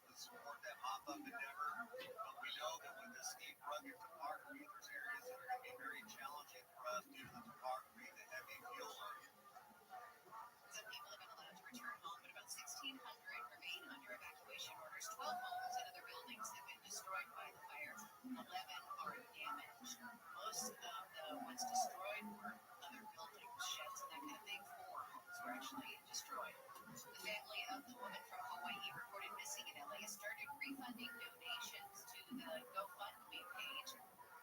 and destroyed. The family of the woman from Hawaii reported missing in LA started refunding donations to the GoFundMe page.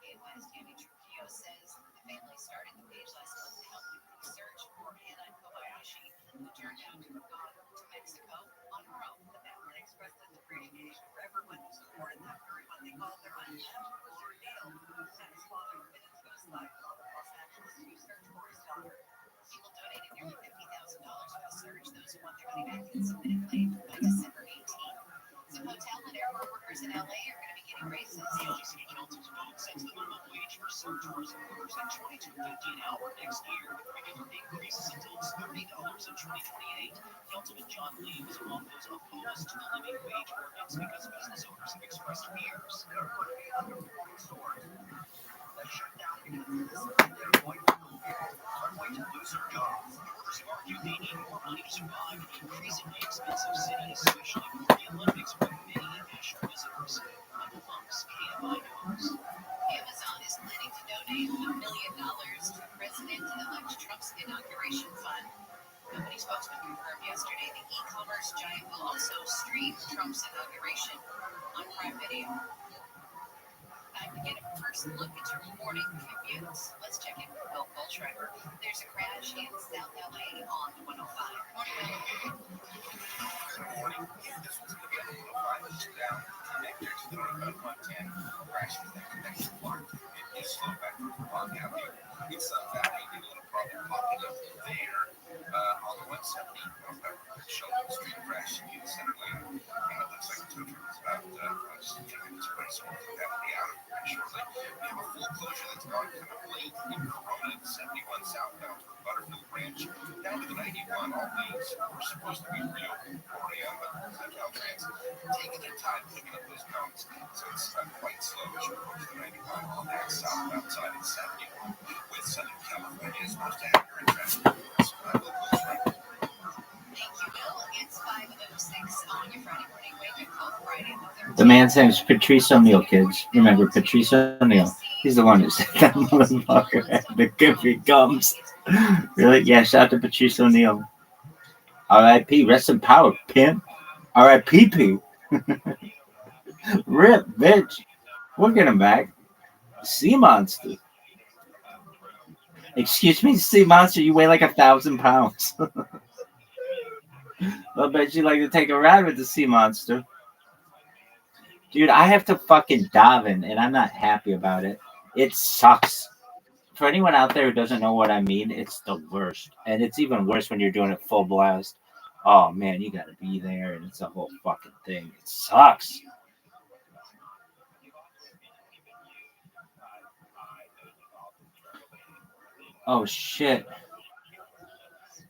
AOS Tammy Trujillo says the family started the page last month to help with the search for Hannah Kobayashi, who turned out to have gone to Mexico on her own. The family expressed its appreciation for everyone who supported them during what they called their unachievable ordeal. Hannah's father admitted suicide while in Los Angeles to search for his daughter. People donated nearly $50,000 for the search. Those who want their money back can submit a claim by December 18th. Some hotel and airport workers in LA are going to be getting raises. City Council's vote sets the minimum wage for some tourism workers at $22.50 an hour next year. Regular increases until it's $30 in 2028. Councilman John Lee was among those opposed to the living wage ordinance because business owners have expressed fears. There are going to be underperforming stores that shut down because of this. They're going to lose people, are going to lose their jobs. Workers argue they need more money to survive an increasingly expensive city, especially before the Olympics bring many international visitors. Michael Hunks, KMI News. Amazon is planning to donate $1 million to President-elect Trump's inauguration fund. Company spokesman confirmed yesterday the e-commerce giant will also stream Trump's inauguration on Prime Video. Time to get a first look at your morning commutes. Let's check in with Bill Goldschreiber. There's a crash in South LA on 105. Good morning. Yeah, this one's going to be on the 105 and two down. Connector to the road 110. Crashing that connection part. It is slow back from Long Avenue. It's Valley. A little problem popping up there. On the 170, Sheldon Street crash in the center lane. And it looks like the tow truck is about just 10 minutes away, so hopefully that will be out of very shortly. We have a full closure that's gone kind of late in Corona at 71 southbound to Butterfield Branch. Down to the 91, all lanes were supposed to be reopened 4 a.m., but Caltrans taking their time picking up those cones, so it's quite slow as you approach the 91 on that southbound side at 71. With Southern California is supposed to have your traffic. Thank you, Bill. It's 5:06 on your Friday morning wake up Friday the 13th. The man's name is Patrice O'Neill, kids. Remember, Patrice O'Neill. He's the one who said that motherfucker had the goofy gums. Really? Yeah, shout out to Patrice O'Neill. R.I.P. Rest in power, pimp. R.I.P. Rip, bitch. We'll get him back. Sea Monster. Excuse me, Sea Monster, you weigh like 1,000 pounds. I bet you like to take a ride with the Sea Monster. Dude, I have to fucking daven, and I'm not happy about it. It sucks. For anyone out there who doesn't know what I mean, it's the worst. And it's even worse when you're doing it full blast. Oh, man, you gotta be there, and it's a whole fucking thing. It sucks. Oh, shit.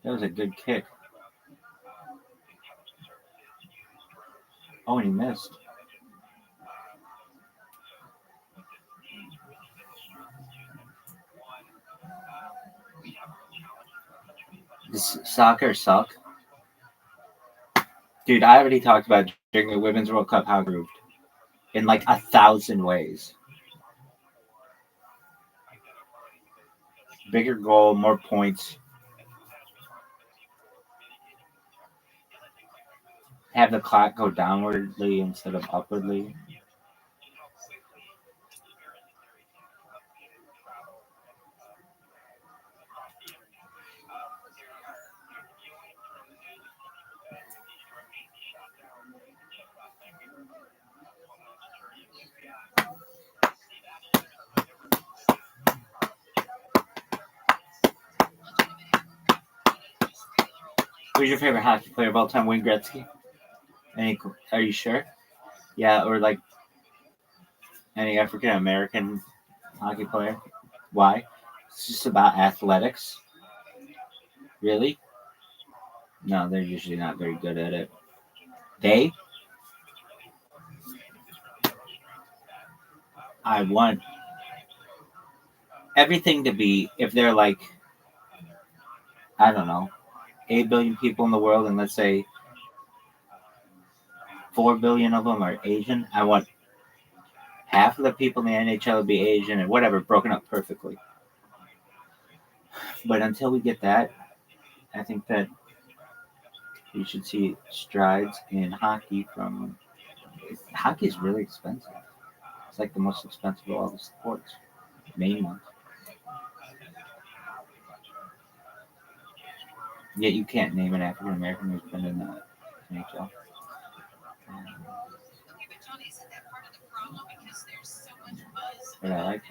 That was a good kick. Oh, and he missed. Does soccer suck? Dude, I already talked about during the Women's World Cup how it improved in like 1,000 ways. Bigger goal, more points. Have the clock go downwardly instead of upwardly. Who's your favorite hockey player of all time? Wayne Gretzky? Are you sure? Yeah, or like any African American hockey player? Why? It's just about athletics. Really? No, they're usually not very good at it. I want everything to be, if they're like, I don't know, 8 billion people in the world, and let's say 4 billion of them are Asian, I want half of the people in the NHL to be Asian and whatever, broken up perfectly. But until we get that, I think that You should see strides in hockey from. Hockey is really expensive. It's like the most expensive of all the sports, main ones. Yet you can't name an African American who's been in the NHL. But I like it.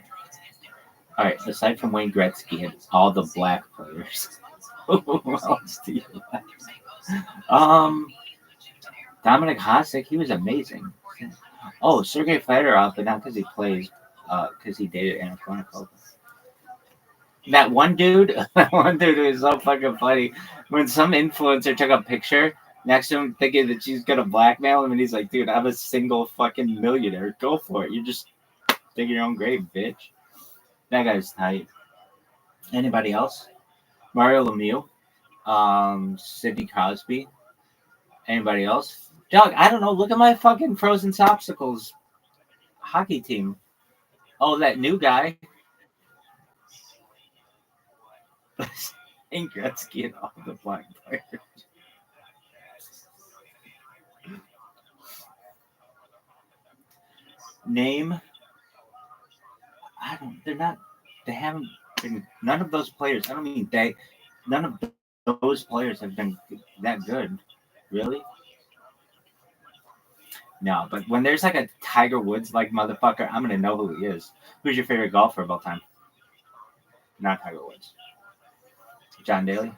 All right, aside from Wayne Gretzky and all the black players, who else do you like? Dominic Hasek, he was amazing. Oh, Sergei Fedorov, but not because he plays, because he dated Anna Kournikova. That one dude, that one dude was so fucking funny. When some influencer took a picture next to him, thinking that she's gonna blackmail him, and he's like, "Dude, I'm a single fucking millionaire. Go for it. You just dig your own grave, bitch." That guy's tight. Anybody else? Mario Lemieux, Sidney Crosby. Anybody else? Doug, I don't know. Look at my fucking Frozen Popsicles hockey team. Oh, that new guy. Wayne Gretzky and all the black players. Name. I don't. They're not. They haven't been. None of those players. I don't mean they. None of those players have been that good. Really? No. But when there's like a Tiger Woods like motherfucker, I'm gonna know who he is. Who's your favorite golfer of all time? Not Tiger Woods. John Daly.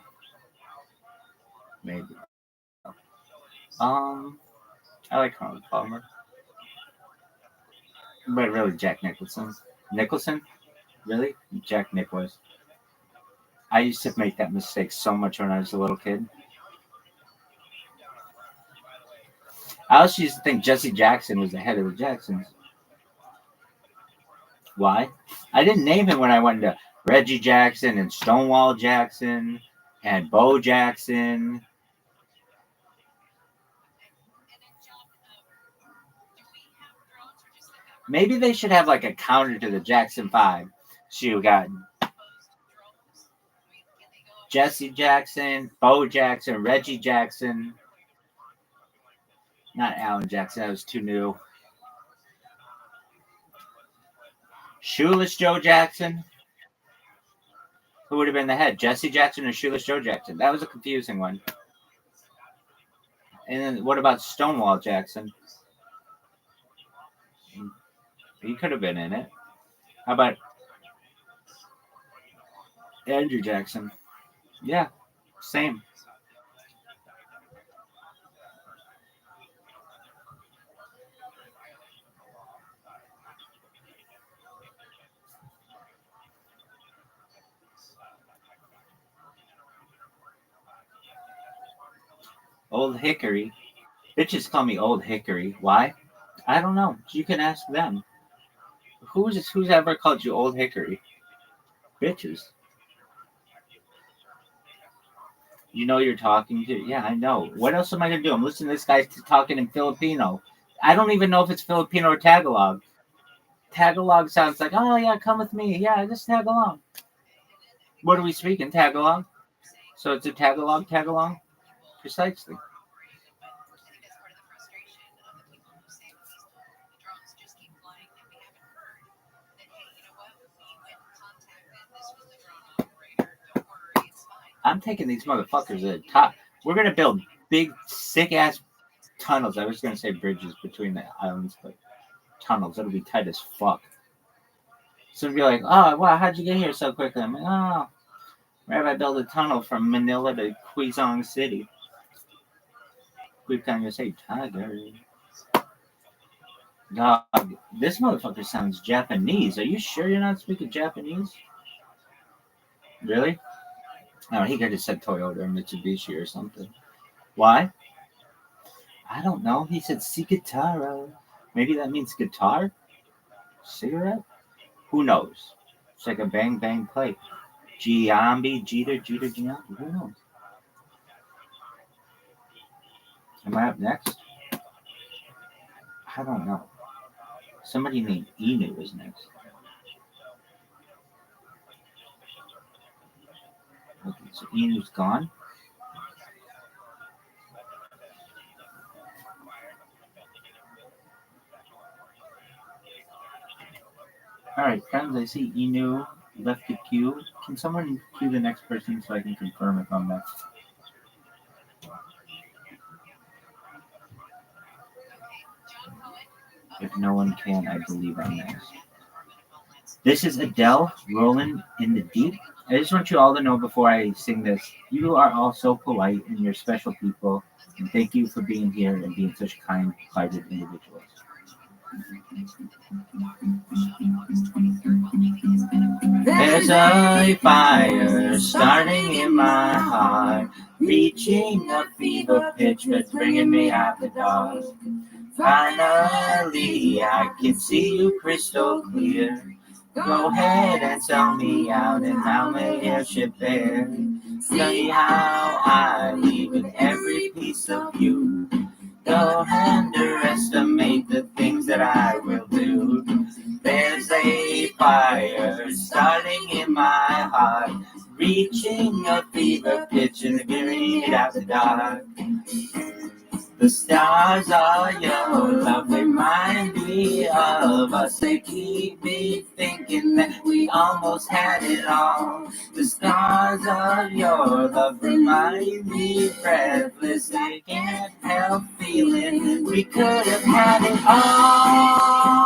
Maybe. I like Arnold Palmer. But really, Jack Nicholson. Nicholson? Really? Jack Nicklaus. I used to make that mistake so much when I was a little kid. I also used to think Jesse Jackson was the head of the Jacksons. Why? I didn't name him when I went to Reggie Jackson and Stonewall Jackson and Bo Jackson. Maybe they should have like a counter to the Jackson 5. So you got Jesse Jackson, Bo Jackson, Reggie Jackson. Not Alan Jackson, that was too new. Shoeless Joe Jackson. Who would have been the head? Jesse Jackson or Shoeless Joe Jackson? That was a confusing one. And then what about Stonewall Jackson? He could have been in it. How about Andrew Jackson? Yeah, same. Old Hickory. Bitches call me Old Hickory. Why? I don't know. You can ask them. Who's ever called you Old Hickory? Bitches. You know you're talking to. Yeah, I know. What else am I gonna do? I'm listening to this guy talking in Filipino. I don't even know if it's Filipino or Tagalog. Tagalog sounds like, oh yeah, come with me. Yeah, just tag along. What are we speaking? Tagalog. So it's a Tagalog. Precisely. I'm taking these motherfuckers at the top. We're gonna build big, sick ass tunnels. I was gonna say bridges between the islands, but tunnels. That'll be tight as fuck. So it'd be like, oh wow, how'd you get here so quickly? I'm like, oh, where I build a tunnel from Manila to Quezon City. Quick time to say tiger. Dog, this motherfucker sounds Japanese. Are you sure you're not speaking Japanese? Really? No, he could have said Toyota or Mitsubishi or something. Why? I don't know. He said Sikatara. Maybe that means guitar? Cigarette? Who knows? It's like a bang bang play. Giambi, Jeter, Giambi. Who knows? Am I up next? I don't know. Somebody named Inu is next. Okay, so Inu's gone. All right, friends, I see Enu left the queue. Can someone queue the next person so I can confirm if I'm next? If no one can, I believe I'm next. This is Adele, Rolling in the Deep. I just want you all to know before I sing this, you are all so polite and you're special people. And thank you for being here and being such kind-hearted individuals. There's a fire starting in my heart, reaching a fever pitch that's bringing me out the dark. Finally, I can see you crystal clear. Go ahead and sell me out and I'll make airship bear. See how I leave with every piece of you. Don't underestimate the things that I will do. There's a fire starting in my heart, reaching a fever pitch and giving it out the dark. The stars are your love, remind me of us. They keep me thinking that we almost had it all. The stars of your love remind me breathless. I can't help feeling we could have had it all.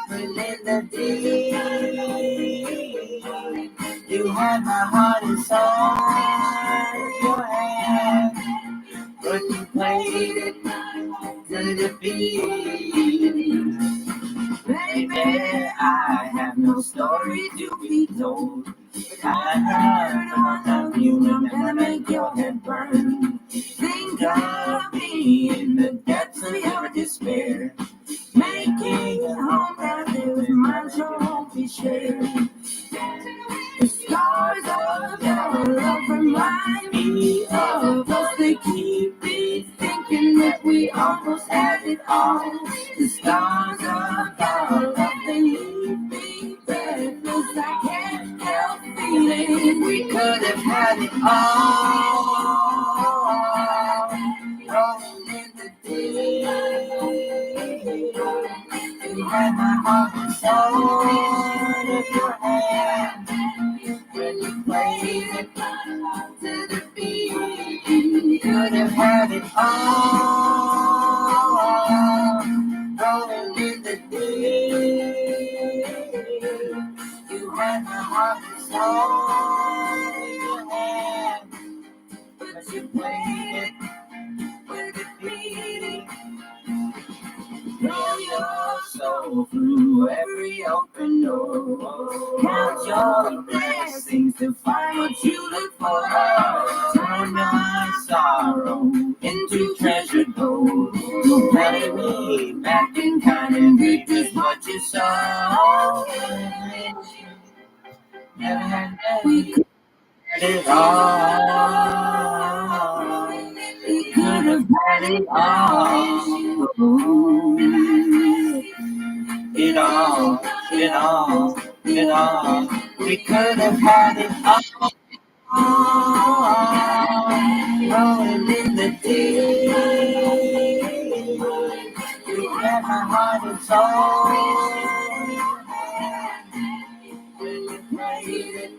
Within the deep, you had my heart inside your hand. But you played it to defeat. Baby, I have no story to be told. But I heard all of you and gonna make your head burn. Think of me in the depths of your despair. Making a home that lives mine so won't be shared. The stars of your love remind me of us. They keep me thinking that we almost had it all. The stars of your love, they leave me breathless. I can't help feeling we could have had it all. Rolling in the deep, you had my heart and soul in your hand. When you played it to the beat, you could have had it all. Rolling in the deep, you had my heart and soul in your hand. But you played it with the beat. Know your soul through every open door. Count your blessings to find what you look for. Turn my sorrow into treasured gold. You pay me back in kind and reap is what you sow. Never had we could have it all. We could have had it all. It all, it all, it all. We could have had it all. Rolling in the deep, you had my heart and soul. When you played it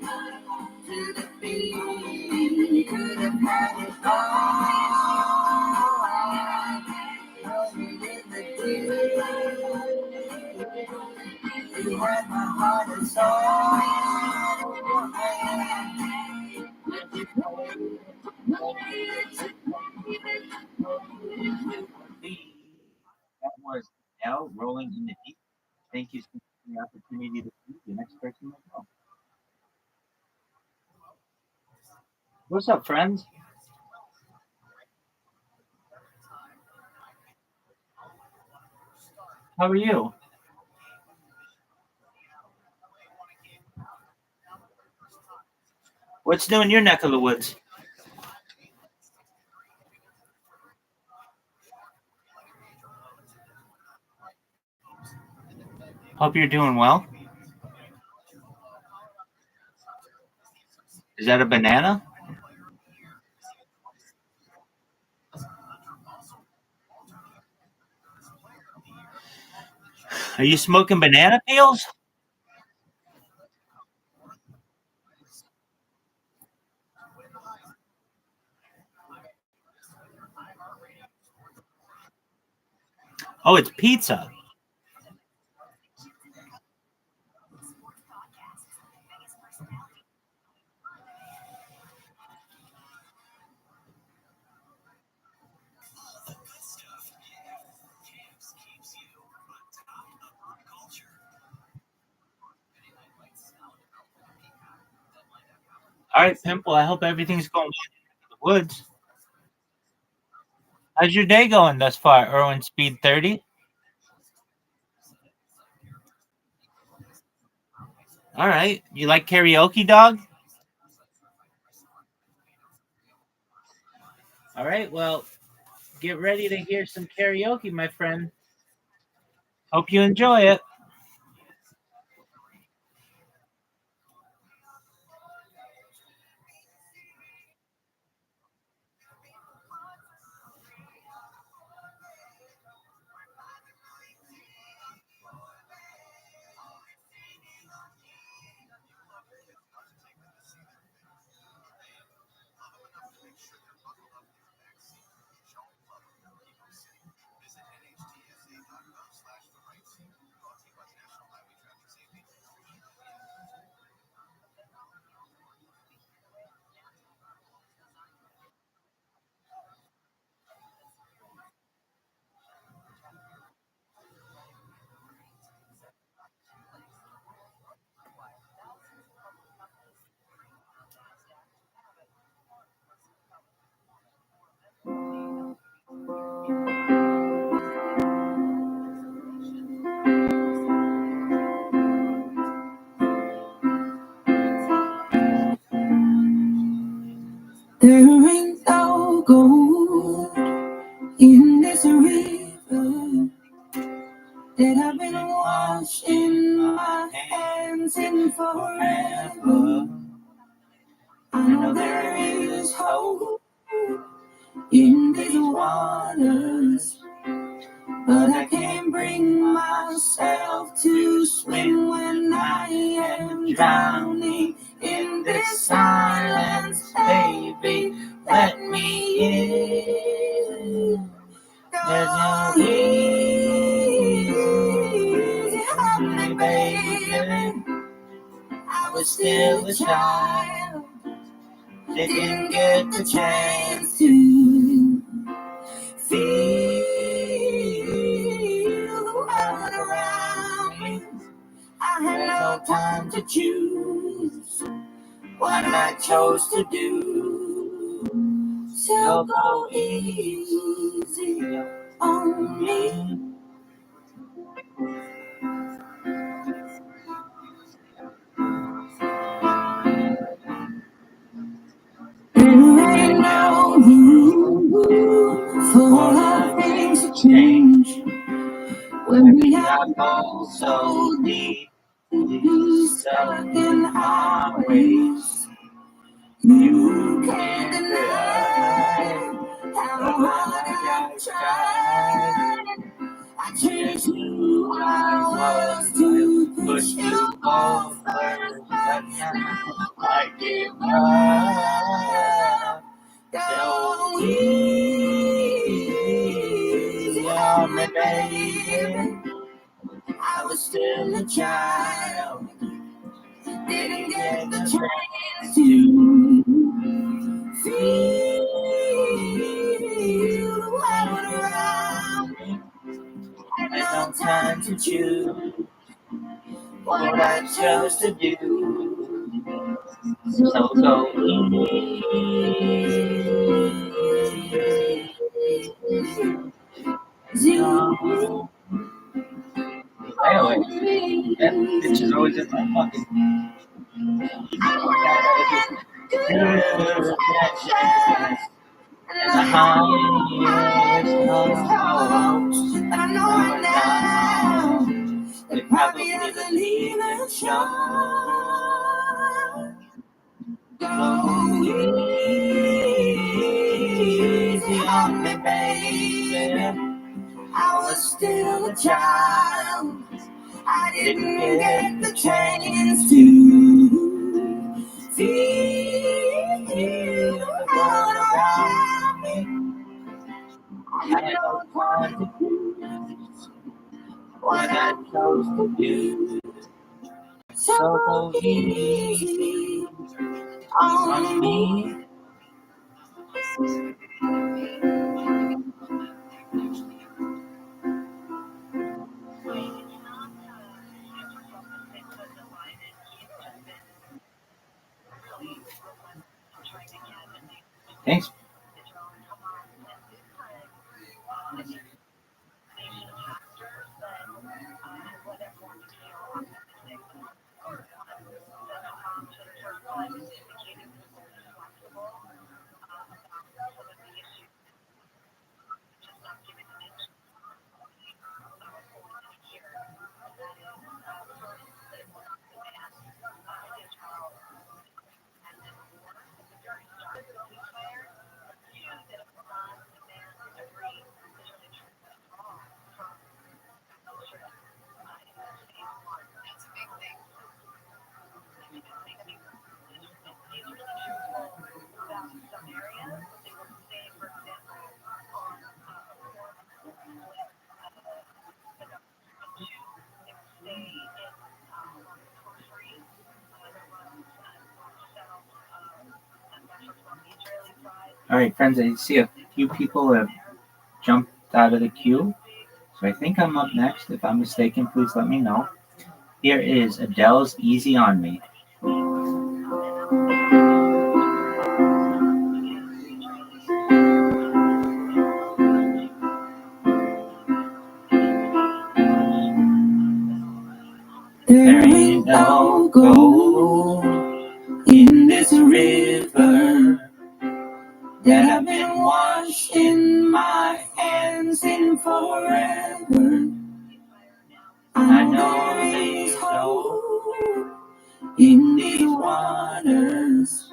to the beat, you could have had it all. Rolling in the deep, you had my heart and soul. That was L rolling in the deep. Thank you for the opportunity to see the next person as well. What's up, friends? How are you? What's new in your neck of the woods? Hope you're doing well. Is that a banana? Are you smoking banana peels? Oh, it's pizza. All right, Pimple. I hope everything's going well in the woods. How's your day going thus far, Irwin Speed 30? All right. You like karaoke, dog? All right. Well, get ready to hear some karaoke, my friend. Hope you enjoy it. There ain't no gold in this river that I've been washing my hands in forever. I know there is hope in these waters, but I can't bring myself to swim when I am drowning in this silence, baby. Let me in. There's no easy on me, baby. I was still a child, didn't get the chance to feel the world around me. I had no time to choose what I chose to do. So go easy on me. There ain't no room for things to change when we are both so deep stuck in our ways. You can't deny how hard I've tried. I changed who I was to push you both first, but now I give up. Go easy on me, baby. I was still a child, didn't get the chance to feel the world around me. Had no time to choose what I chose to do. So go easy on me. That bitch is always in my pocket. And the highest hopes, but I know it now. They probably doesn't even show. Go easy on me, baby. I was still a child, I didn't get the chance to feel the world around me. I had no time to do what I chose to do. So go easy on me. Thanks. All right, friends, I see a few people have jumped out of the queue. So I think I'm up next. If I'm mistaken, please let me know. Here is Adele's Easy on Me. There ain't no gold in this river that I've been washing my hands in forever. I know there's hope in these waters,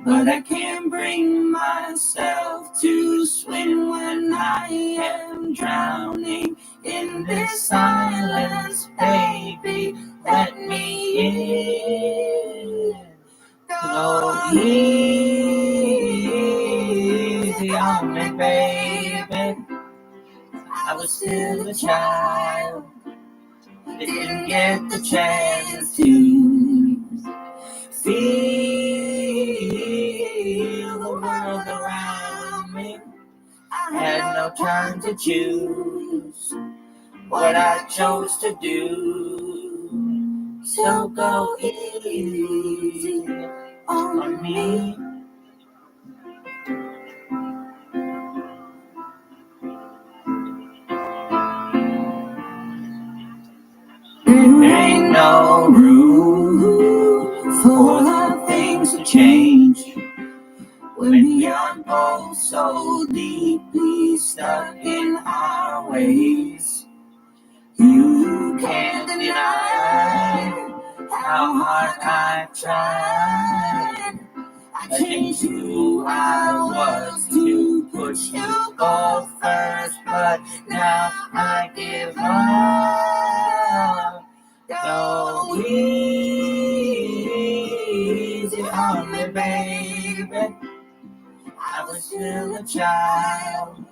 but I can't bring myself to swim when I am drowning in this silence, baby. Let me in. Go easy on me, baby. I was still a child, didn't get the chance to feel the world around me. I had no time to choose what I chose to do. So go easy on me. There ain't no room for the things to change when we are both so deeply stuck in our ways. You can't deny how hard I've tried. I changed who I was to push you go first, but now I give up. Go easy on me, baby. I was still a child,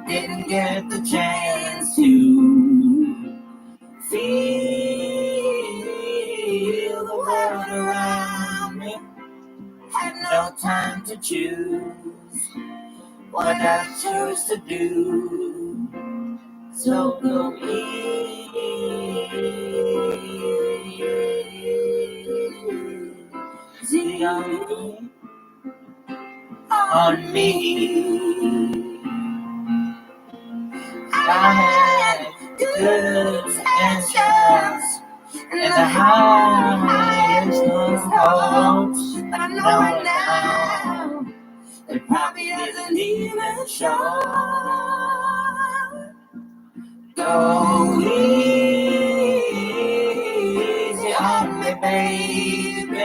didn't get the chance to feel the world around me. Had no time to choose what I chose to do. So go easy on me. I had goods and shares and the highest of hopes, but I know it now. It probably isn't even sure. Go easy on me, baby.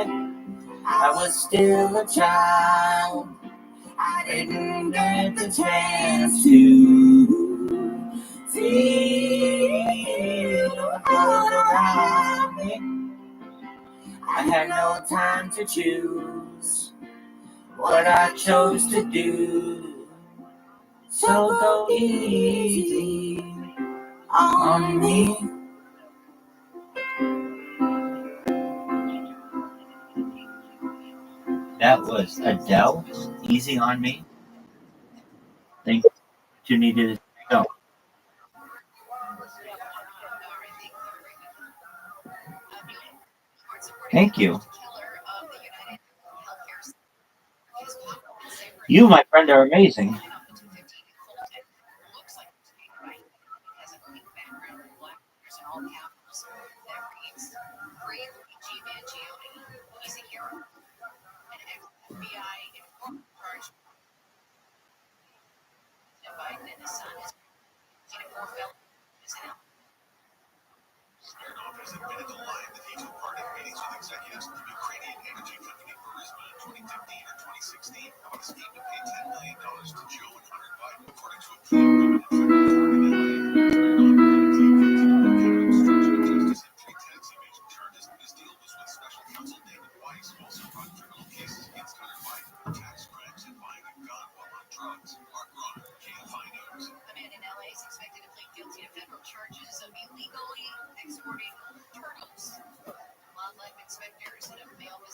I was still a child, I didn't get the chance to feel the world around me. I had no time to choose what I chose to do. So go easy on me. That was Adele, Easy on Me. Thank you. Needed to go. Thank you. You, my friend, are amazing.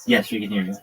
Yes, we can hear you.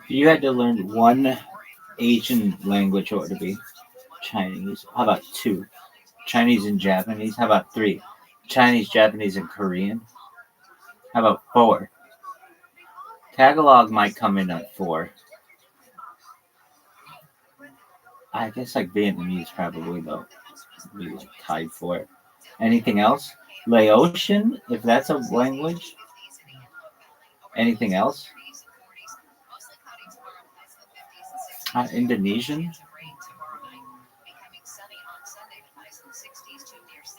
If you had to learn one Asian language, what would it be? Chinese. How about two? Chinese and Japanese. How about three? Chinese, Japanese, and Korean. How about four? Tagalog might come in at four. I guess like Vietnamese probably though. Be like tied for it. Anything else? Laotian, if that's a language. Anything else? Indonesian.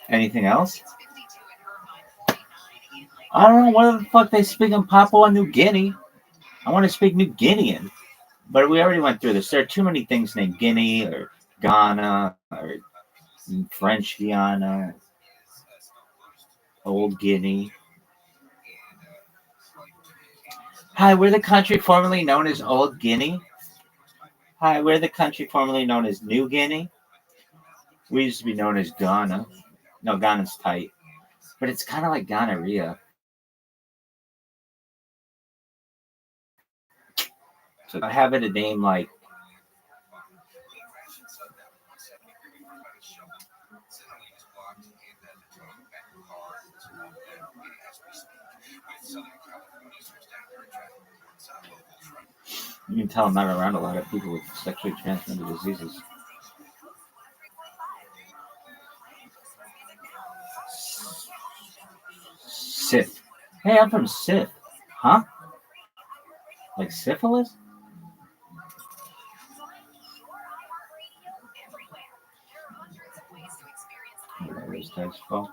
Anything else? I don't know what the fuck they speak in Papua New Guinea. I want to speak New Guinean, but we already went through this. There are too many things named Guinea or Ghana or French Guiana, Old Guinea. Hi, we're the country formerly known as Old Guinea. Hi, we're the country formerly known as New Guinea. We used to be known as Ghana. No, Ghana's tight, but it's kind of like gonorrhea. So I have it a name like you can tell I'm not around a lot of people with sexually transmitted diseases. Sith. Hey, I'm from Sith. Huh? Like syphilis? Those guys fall.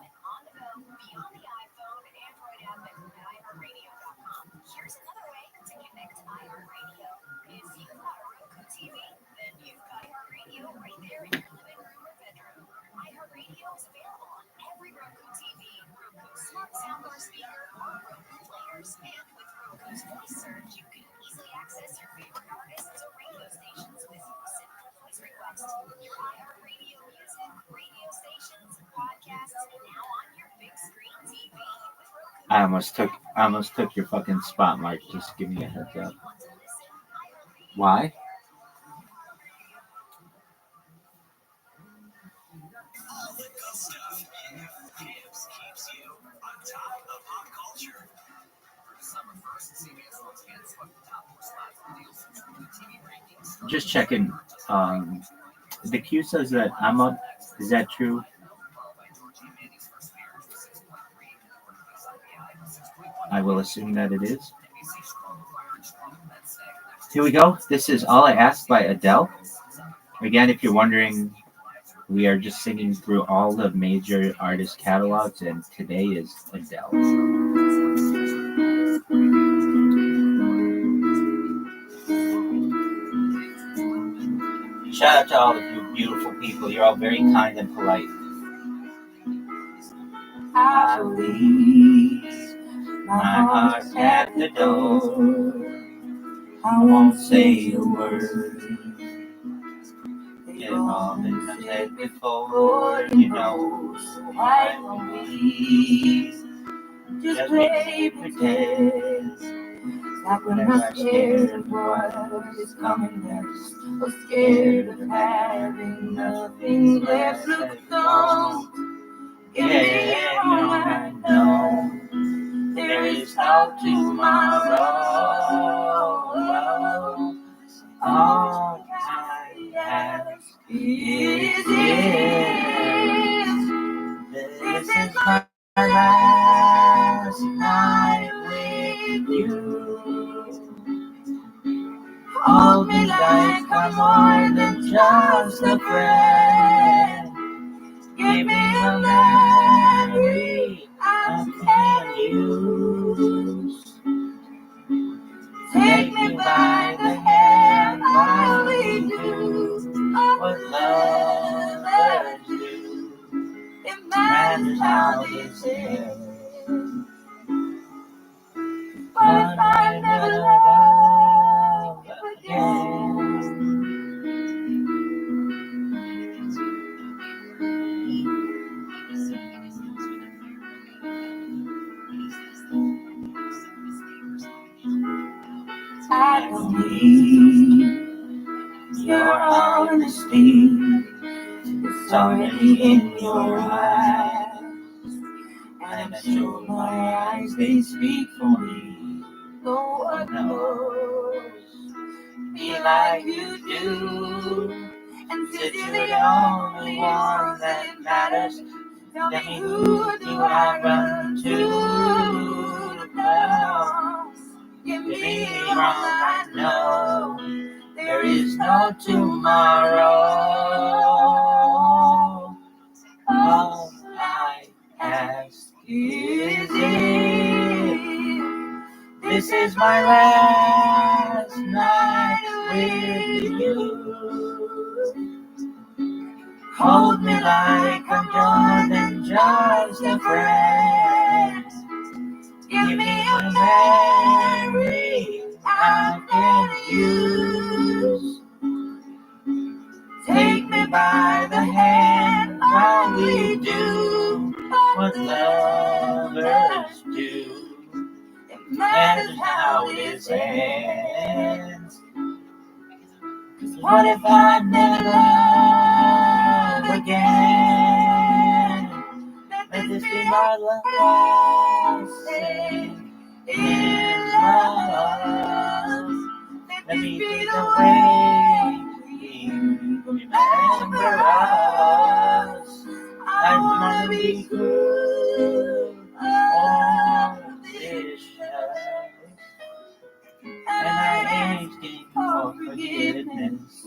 I almost took your fucking spot, Mark. Just give me a heads up. Why? Just checking. The Q says that I'm up. Is that true? I will assume that it is. Here we go. This is All I Ask by Adele. Again, if you're wondering, we are just singing through all the major artist catalogs, and today is Adele. Shout out to all of you beautiful people. You're all very kind and polite. I leave my heart at the door. I won't say a word. It's all been said before, you know. I won't leave. Just play pretend. Like we're not scared of what is coming next, or scared of having nothing left to go. Yeah, no, I know there is no tomorrow. All I ask is this is my last night with you. Hold me like I'm more than just a friend. Give me a memory I can use. Take me by the hand while we do what lovers do. Imagine how this ends, but I never love again. I believe your honesty is already in your eyes, and I'm sure my eyes, they speak for me. No one knows me like you do, and since you're the only one that matters, tell me who do I run to now? Give me all I know. There is no tomorrow. All I ask is if this is my last night with you. Hold me like I'm more than just a friend. Give me a memory I can use. Take me by the hand while we do what lovers do. Imagine how this ends. What if I never love again? Let this be my last thing in love. Let me be the way we remember us. I wanna be good on this show, and I ain't asking for forgiveness.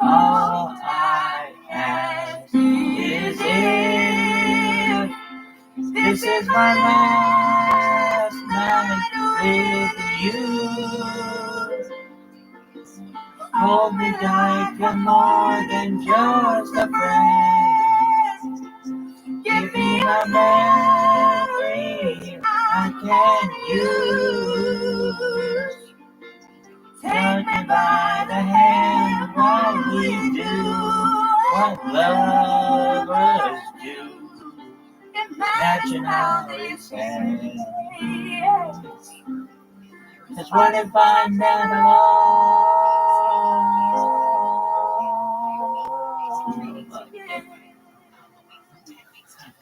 All I ask is if this is my last night with you. Hold me like I'm more than just a friend. Give me a memory I can use. Take me by the hand while we do what lovers do. Imagine how they say. Cause what if I never lost?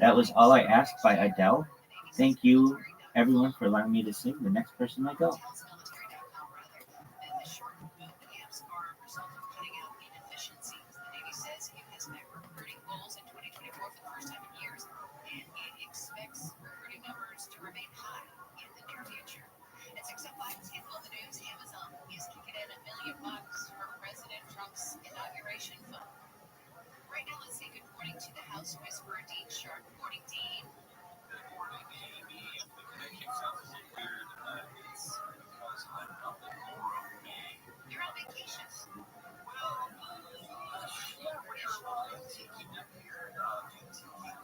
That was All I Ask by Adele. Thank you, everyone, for allowing me to sing. The next person I go. Right now, let's say good morning to the House Whisperer, Dean Sharp. Morning, Dean. Good morning, Amy. The connection sounds a little weird. It's because I'm up in Laurel, May. You're on vacation. Well, we're taking up here, antique and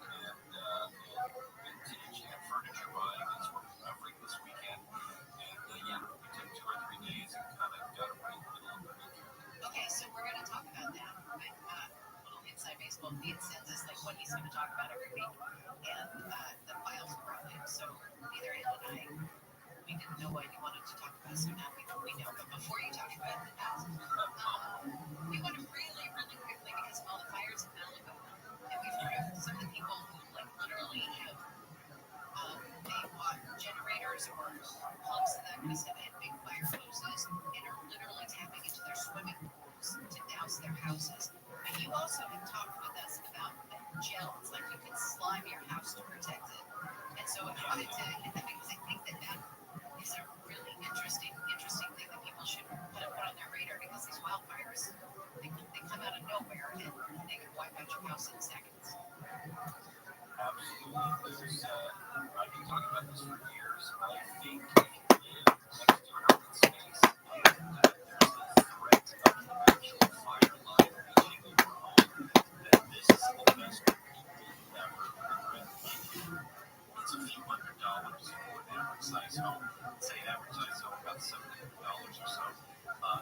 vintage and furniture buying is what we're covering this weekend. And yeah, we took 2 or 3 days and kind of got away with a little bit. Okay, so we're going to talk about that. Little inside baseball. Dean sends us like what he's going to talk about every week, and the files are brought in. So neither Ann and I, we didn't know what you wanted to talk about, so now we know. But before you talk about that, we want to really, really quickly, because of all the fires in Malibu, and we've heard of some of the people who like literally have they bought generators or pumps and that kind of stuff and big fire hoses and are literally tapping into their swimming pools to douse their houses. But you also have talked with us about gels, like you can slime your house to protect it. And so I wanted to hit that because I think that is a really interesting thing that people should put on their radar, because these wildfires, they come out of nowhere and they can wipe out your house in seconds. Absolutely. I've been talking about this for years. I think if you live next to an open space and there's a threat of an actual fire line reaching your home, then this is the best people ever recommend. It's a few $100s for an average size home. Say an average size home, about $700 or so.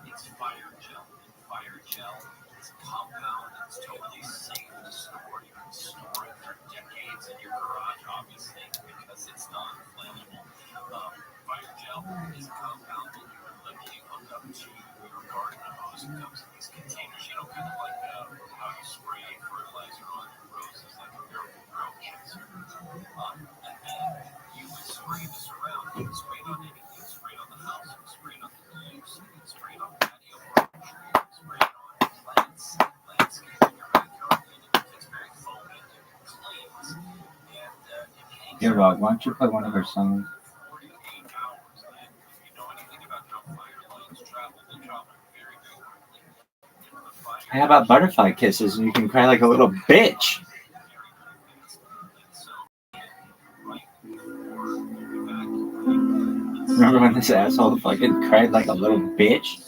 It's fire gel. Fire gel is a compound. It's totally safe to store. You can store it for decades in your garage, obviously, because it's non-flammable. Fire gel is a compound that you can literally hook up to your garden hose. It comes in these containers, kind of like how you spray fertilizer on roses, like a miracle grow cancer. And then you would spray this around. You can spray it on anything. You can spray it on the house. You can spray it on the leaves. You can spray it on patio furniture. You can spray it on plants, landscaping your backyard. It's very foamy. It cleans. And it hangs. Here, Rod, why don't you play one of her songs? 48 hours. And if you know anything about how fire lines travel, they travel very, very quickly. How about Butterfly Kisses and you can cry like a little bitch? Remember when this asshole fucking cried like a little bitch?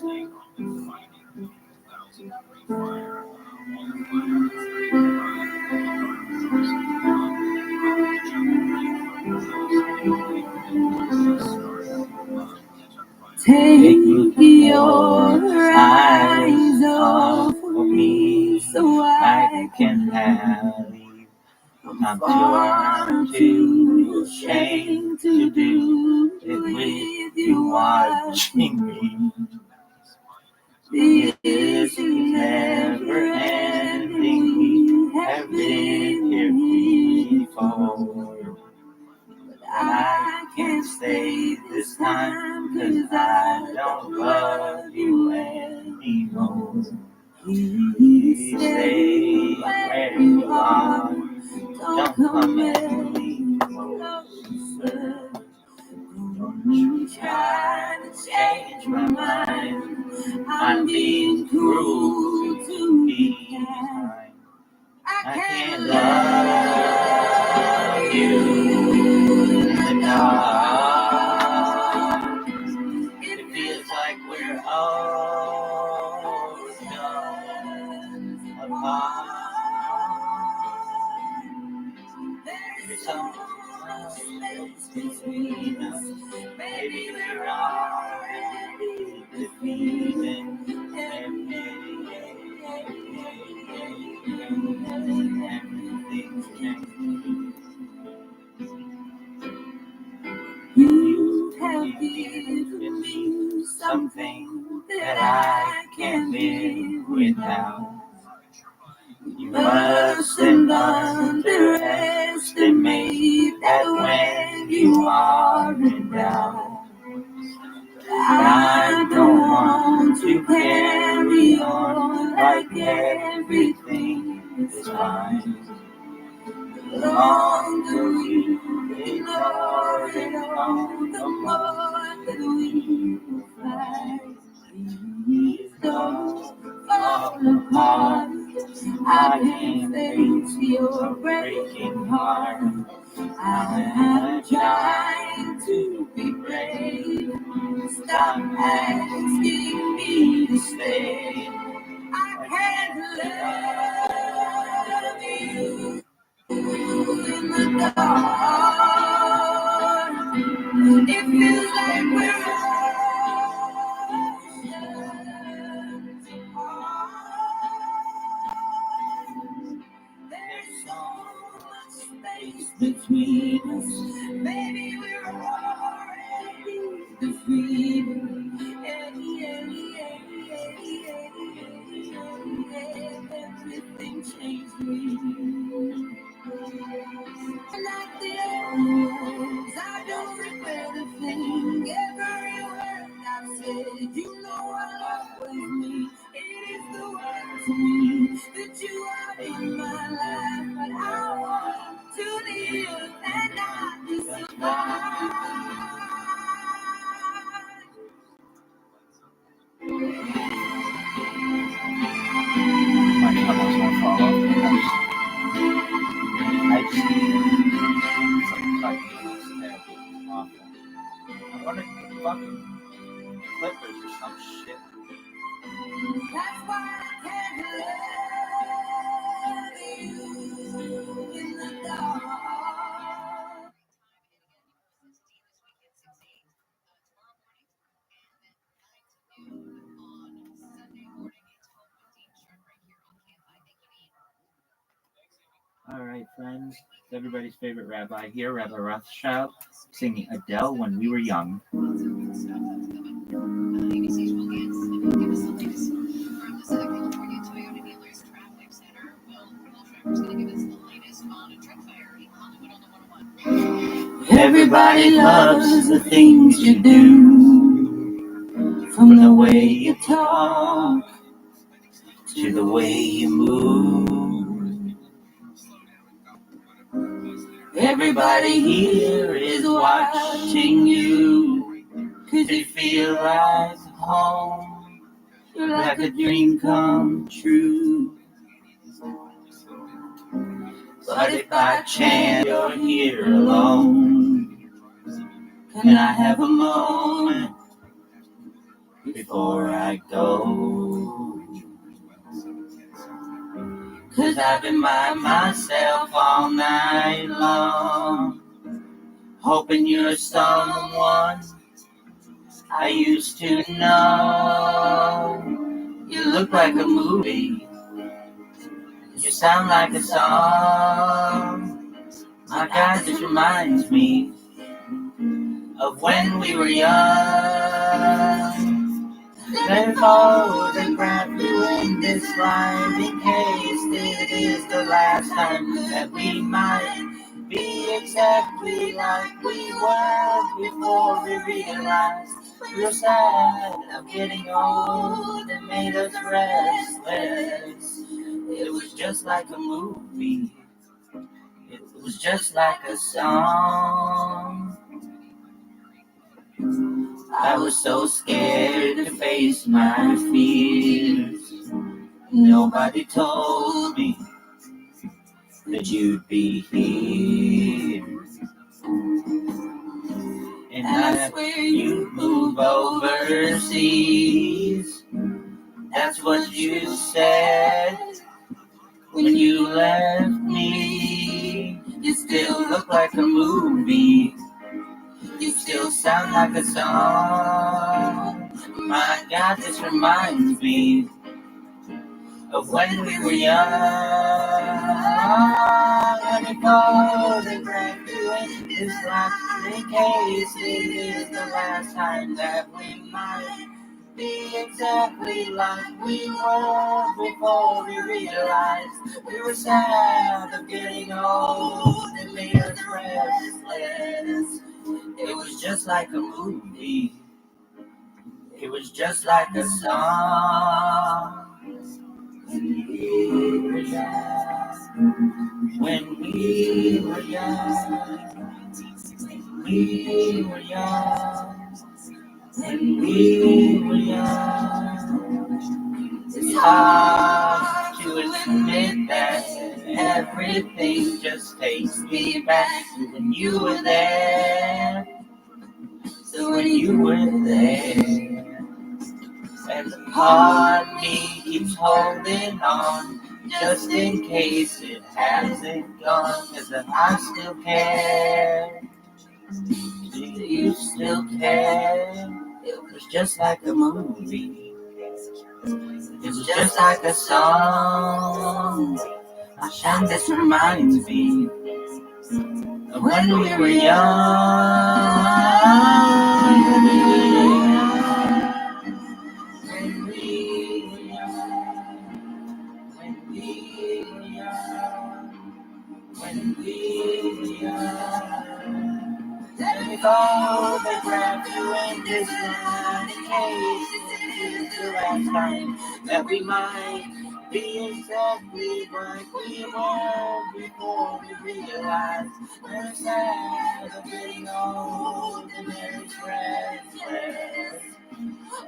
Take your eyes off of me so I can have you. I'm too ashamed to do it with you watching me. This is never ending. We have been here before. I can't stay this time 'cause I don't love you anymore. Please stay where you are. Don't come any closer. Don't you try to change my mind. I'm being cruel to be kind. I can't love you enough. It feels like we're all done apart. There's so much space between baby, we're already defeated. Everything's changing. You have given me something that I can't live without. You mustn't underestimate that when you are in doubt. I don't want to carry on like everything is fine. The longer you ignore it all, the more that we will fight. Please don't fall apart. I can't face your breaking heart. I'm trying to be brave. Stop asking me to stay. I can't love you in the dark. It feels like we're oceans apart. There's so much space between us. Baby, we're already defeated. Everything changed me. And at the end, I don't regret a thing. Every word I've said, you know I'll always mean. It is the word to me that you are in my life, but I want to live and not to survive. My troubles won't fall off. I just fucking awful. I wanted fucking Clippers or some shit. That's why I can't love you in the dark. All right, friends. It's everybody's favorite rabbi here, Rabbi Rothschild, singing Adele When We Were Young. Everybody loves the things you do, from the way you talk to the way you move. Everybody here is watching you, 'cause they feel like home. You're like a dream come true. But if by chance you're here alone, can I have a moment before I go? 'Cause I've been by myself all night long, hoping you're someone I used to know. You look like a movie, you sound like a song. My God, this reminds me of when we were young. Let me photograph you in this life in case it is the last time that we might be exactly like we were before we realized we're sad of getting old and made us restless. It was just like a movie. It was just like a song. I was so scared to face my fears. Nobody told me that you'd be here. And I swear you'd move overseas. That's what you said when you left me. You still look like a movie. You still still sound like a song. My God, this reminds me of when we were young. And before they break you in this life, in case it is the last time that we might be exactly like we were before we realized we were sad of getting old and made us restless. It was just like a movie. It was just like a song. When we were young, when we were young, we were young, when we were young. It's hard to admit that everything just takes me back to when you were there. So when you were there. And the part of me keeps holding on, just in case it hasn't gone, 'cause I still care. Do you still care? It was just like a movie. It was just like a song. And this reminds me of when we were young. When we were young. When we were young, when we were young, let me go, they grab you in this line in case it is the last time that we might be exactly like we were before we realized we're sad of getting old and there's restless.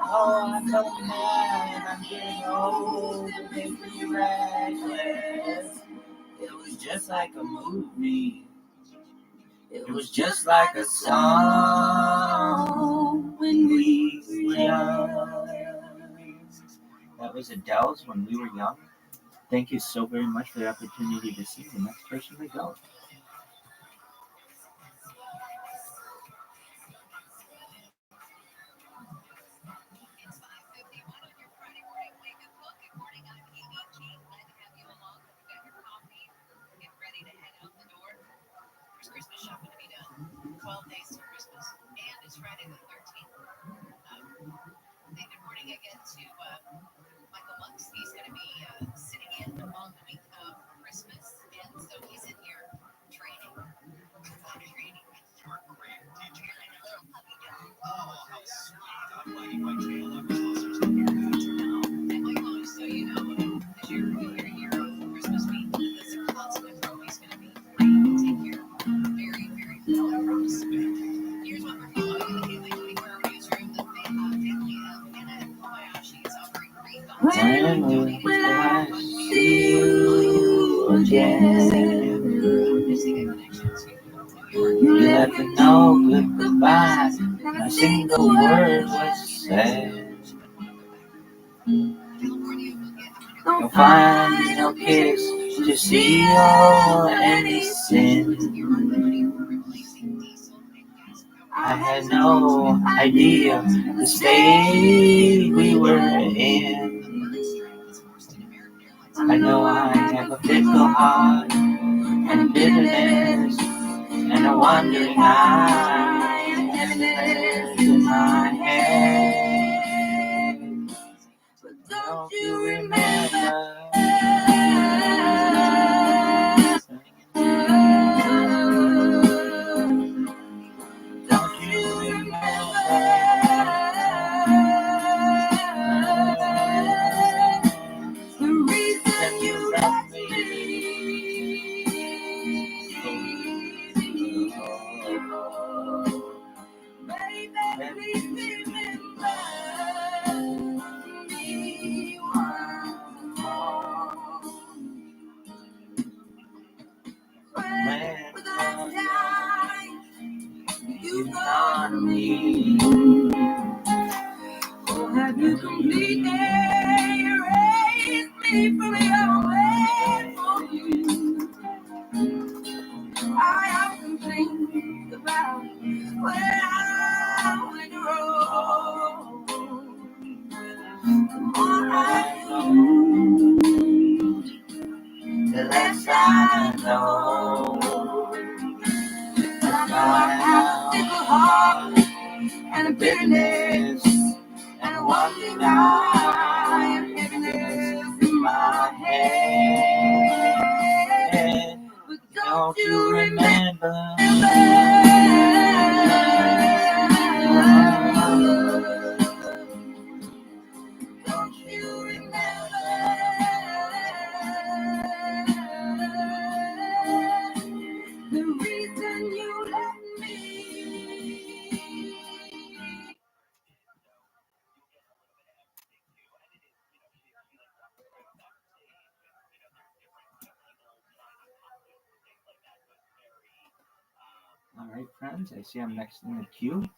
Oh, I'm so mad, I'm getting old, it makes me reckless. It was just like a movie. It was just like a song when we were young. That was Adele's When We Were Young. Thank you so very much for the opportunity to see the next person we go. When will I see you again? You let me know goodbye. Not a single word was said. No fine, no kiss, just seal any sin. I had no idea the state we were in. I know I have a fickle heart and a bitterness and a wandering eye and heaviness in my head. But don't you remember? Don't you remember? The reason you left me. Baby, please remember me once more. When was the time you thought of me? Or have you completely erased me from your memory? I often think about where I the less I know. But now I have a fickle heart and a bitterness and a wandering eye and heaviness in my head. But don't you remember? Don't you remember the reason you left me? All right, friends, I see I'm next in the queue.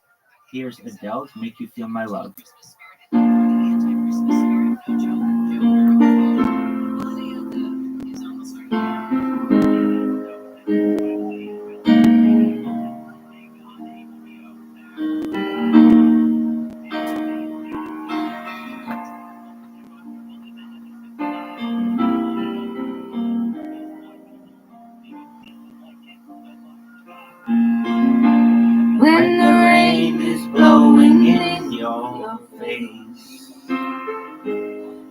Here's Adele to Make You Feel My Love. When the rain is blowing in your face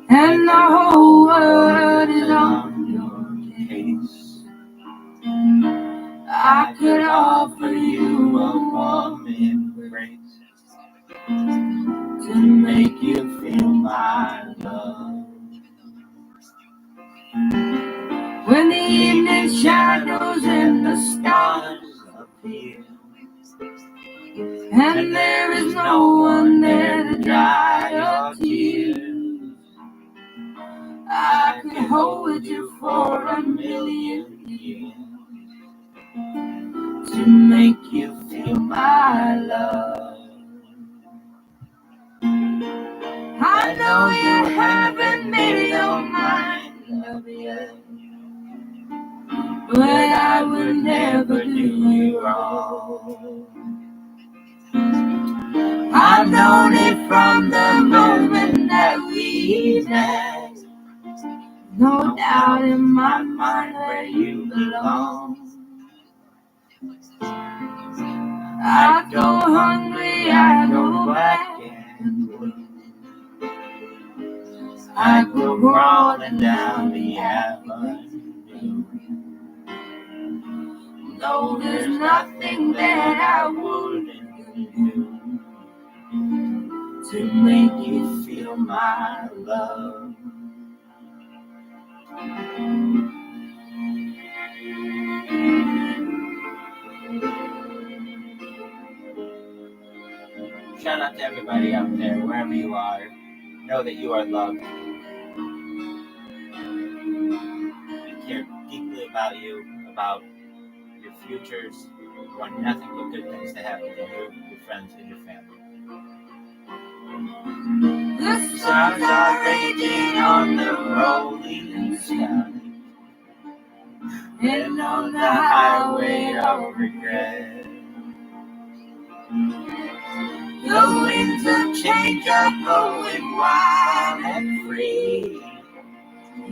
and the whole world is on your case, I could offer you a warm embrace to make you feel my love. When the evening shadows and the stars appear and there is no one there to dry your tears, I could hold you for a million years to make you feel my love. I know you haven't made your mind up yet, but I would never do you wrong. I've known it from the moment that we met. No doubt in my mind where you belong. I go hungry, I go black and blue. I go crawling down the avenue. No, there's nothing that I wouldn't do to make you feel my love. Shout out to everybody out there, wherever you are. Know that you are loved. We care deeply about you, about your futures. We want nothing but good things to happen to you, your friends, and your family. The stars are raging on the rolling sky, and on the highway of regret. The winds of change are blowing wild and free.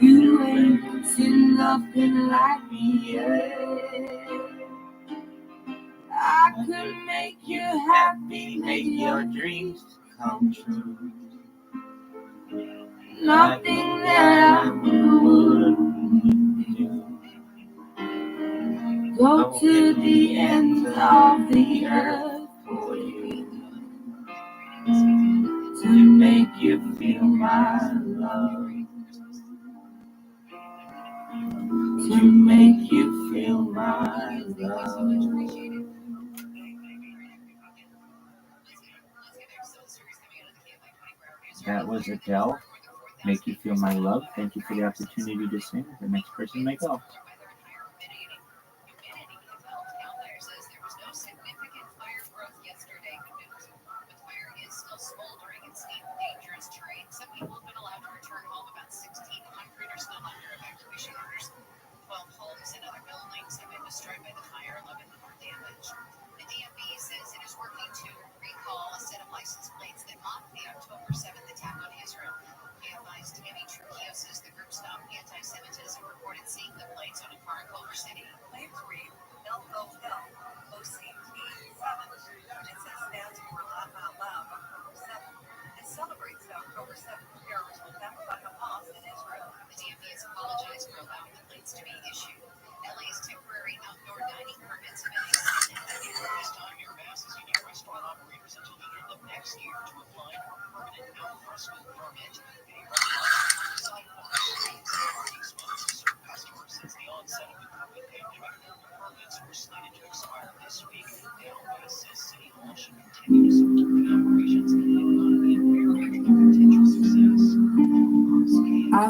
You ain't seen nothing like me yet. I could make you happy, make your dreams come true. Nothing that I wouldn't do. Go to the ends of the earth for you, to make you feel my love. To make you feel my love. That was Adele, Make You Feel My Love. Thank you for the opportunity to sing. The next person may go.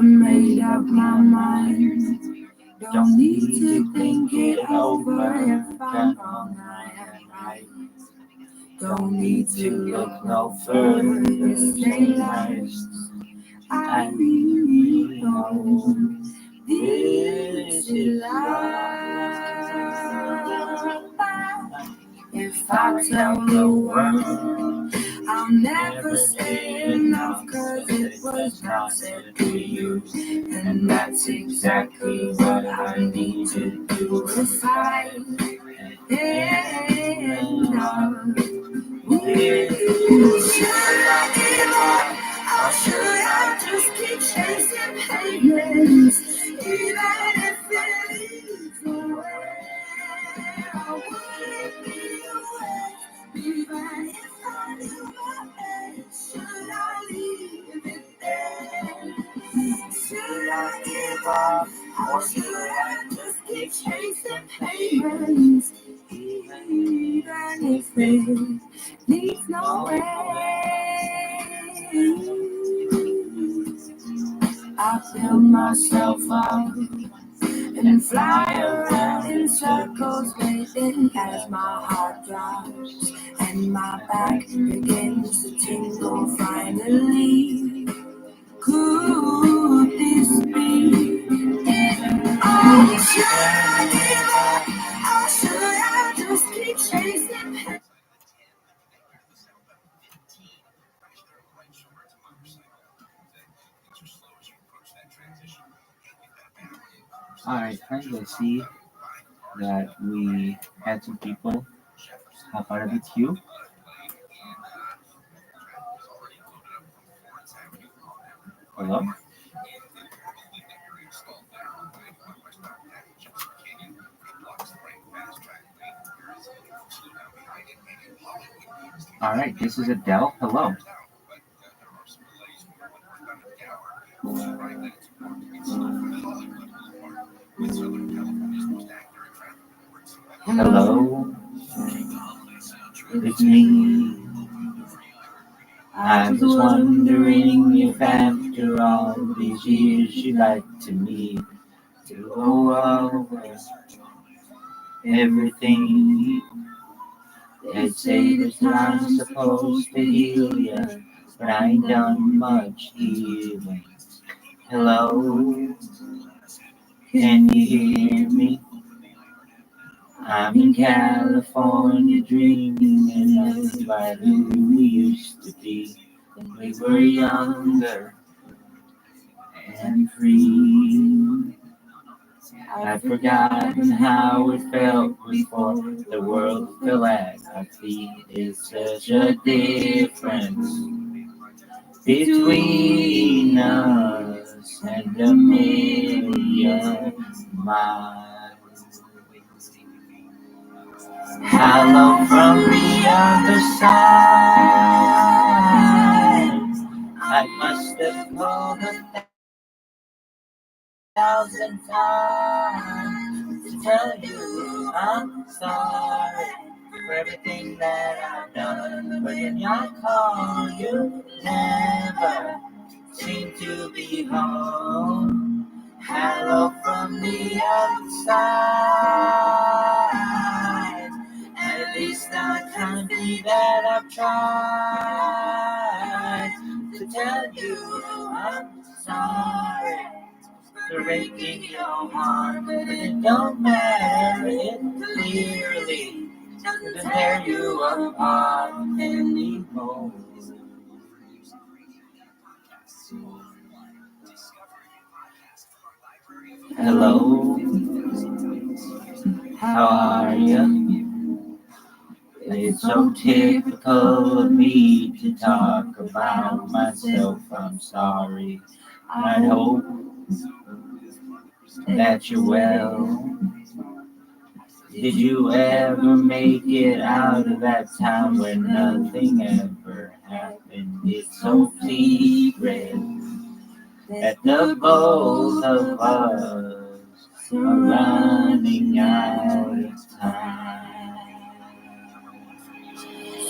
I've made up my mind. Don't need to think it over. If I'm wrong, I am right. Don't need to look no further. This ain't life. I really know this is life. If I tell the world, I'll never say enough, 'cause it was not said to you. And that's exactly what I need to do. If I end up with you, should I give up? Or should I just keep chasing pavements? Even if it leads nowhere, I wouldn't be away. Even if I knew my end, should I leave it there? Should I give up? Or should I just keep chasing pavements? Even if it leads nowhere, I fill myself up and fly around in circles, waiting as my heart drops and my back begins to tingle. Finally, could this be? Oh, should I give up? Or should I just keep chasing? Alright, friends, I see that we had some people hop out of the queue. Hello? Alright, this is Adele. Hello. Hello. It's me. I was wondering if after all these years you'd like to me to go over everything. They say that time's supposed to heal ya, but I ain't done much healing. Hello, can you hear me? I'm in California dreaming about who we used to be when we were younger and free. I've forgotten how it felt before the world fell at our feet. It's such a difference between us and a million miles. Hello from the other side. I must have called 1,000 times to tell you I'm sorry for everything that I've done. When I call, you never seem to be home. Hello from the other side. At least I can be that I've tried to tell you I'm sorry for breaking your heart, but it don't matter. It clearly doesn't tear you apart anymore. Hello, how are you? It's so typical of me to talk about myself. I'm sorry. I hope that you're well. Did you ever make it out of that time where nothing ever happened? It's so secret that the both of us are running out of time.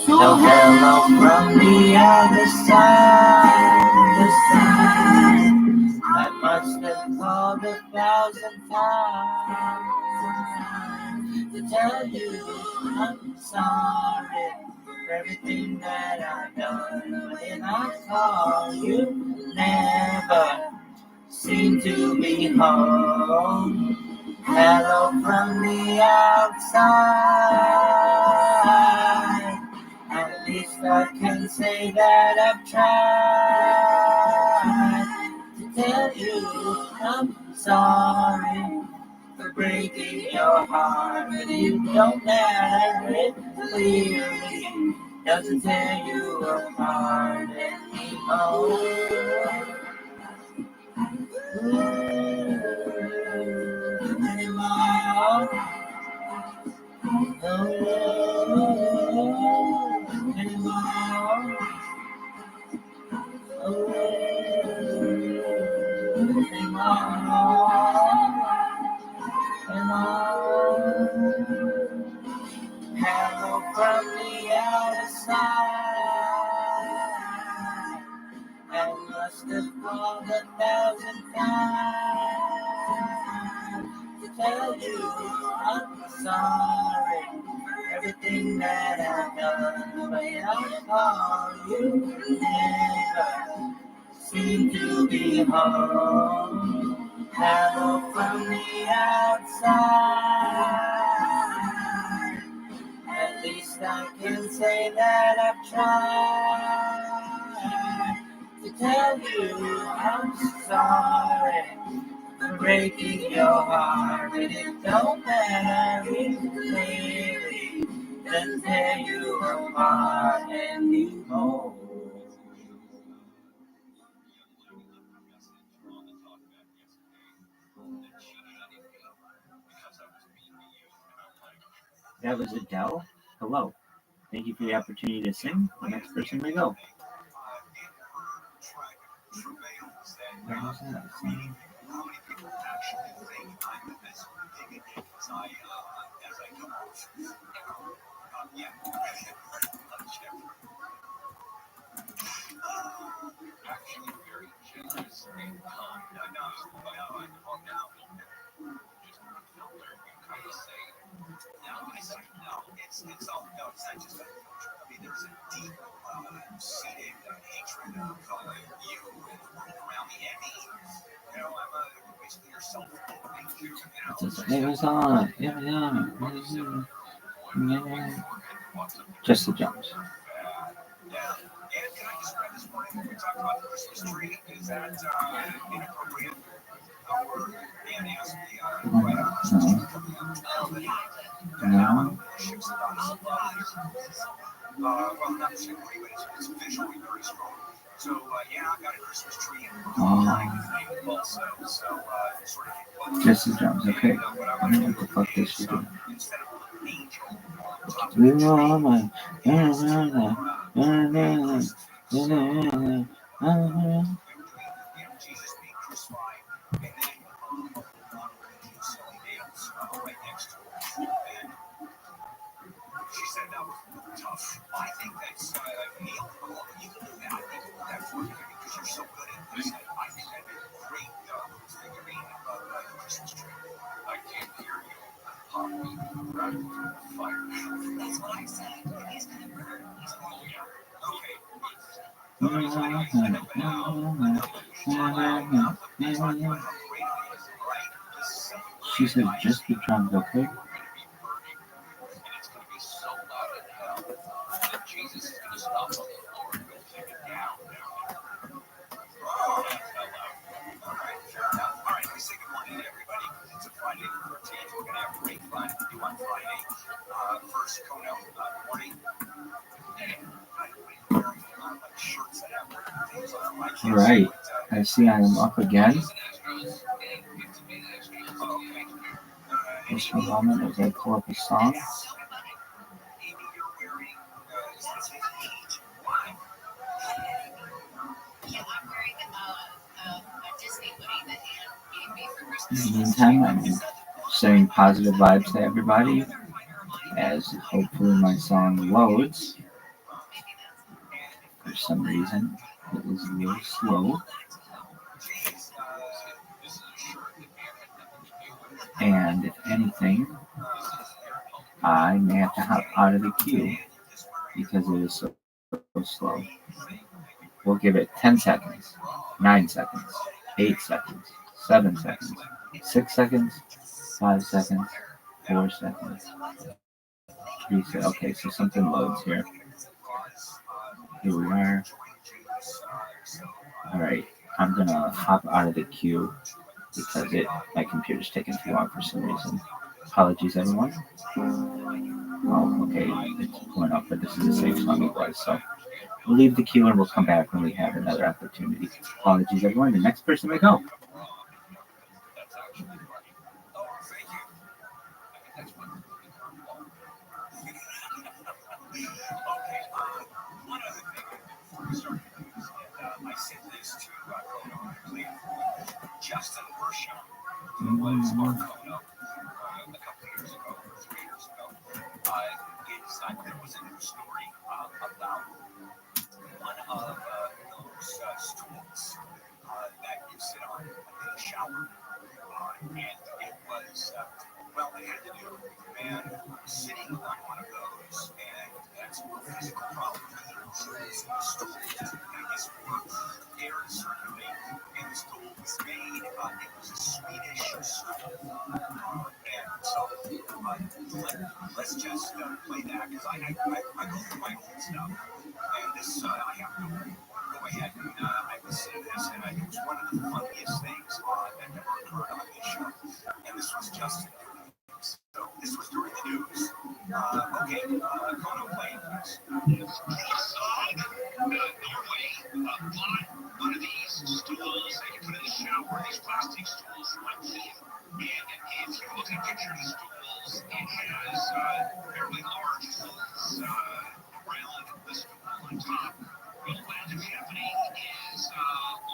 So hello from the other side, the side. I must have called 1,000 times to tell you I'm sorry for everything that I've done. When I call, you never seem to be home. Hello from the outside. At least I can say that I've tried to tell you I'm sorry for breaking your heart. But you don't matter, it clearly doesn't tear you apart anymore. Anymore. Hello from the other side. I must have called 1,000 times to tell you I'm sorry for everything that I've done. When I call, you never seem to be home. Hello from the outside. At least I can say that I've tried to tell you I'm sorry for breaking your heart. But it don't matter, it clearly doesn't tear you apart anymore. That was Adele. Hello. Thank you for the opportunity to sing. The next person may go. Where was that? There's a deep seated hatred of you and the world around me and me. I'm basically yourself. Just the jumps. Yeah. And can I just grab this morning when we talk about the Christmas tree? Is that inappropriate? Dan asked me right on Christmas tree coming up. No. Well, not particularly, but it's visually very strong. So, yeah, I've got a Christmas tree and also, so sort of Just the drums, okay. I don't know what the fuck this shit is. Instead of an angel Jesus being crucified, and then selling nails right next to it. And she said that was tough. I think that's Neil. You can do that. I think you can do that for you because you're so good at this. I think that'd be a great figurine of the Christmas tree. I can't hear you. Heartbeat running through the fire. That's what I said. He's gonna burn. He's going to burn. Okay. She said just the drums, okay? Jesus is going to stop on the floor and go take it down. Oh, all right, fair enough. All right, let me say good morning to everybody. It's a Friday the 13th. We're going to have great fun to do on Friday. First, Kono, morning. All right, I see I am up again. Just a moment as I pull up a song. In the meantime, I'm sending positive vibes to everybody as hopefully my song loads. For some reason, it is a little slow. And if anything, I may have to hop out of the queue because it is so slow. We'll give it 10 seconds, 9 seconds, 8 seconds, 7 seconds, 6 seconds, 5 seconds, 4 seconds, 3 seconds. Okay, so something loads here. Here we are. All right, I'm gonna hop out of the queue because my computer's taking too long for some reason. Apologies, everyone. Oh, okay, it's pulling up, but this is the same song it was, so we'll leave the queue and we'll come back when we have another opportunity. Apologies, everyone. The next person may go. I said this to Justin Worsham, who was our Kono a couple years ago, 3 years ago. There was a news story about one of those stools that you sit on in the shower. And it was, they had to do a man sitting on one of those and had some physical problems with it. So the stool didn't, I guess, work. Air to circulate, and the stool was made, it was a Swedish stool. And so let's just play that, because I go through my old stuff. And this, I have to go ahead and I listen to this, and I think it's one of the funniest things that ever occurred on this show. And this was just so this was during the news. Kono playing this. Norway bought one of these stools that you put in the shower, these plastic stools from IKEA. And if you look at a picture of the stools, it has fairly large holes around the stool on top. Well, what ended up happening is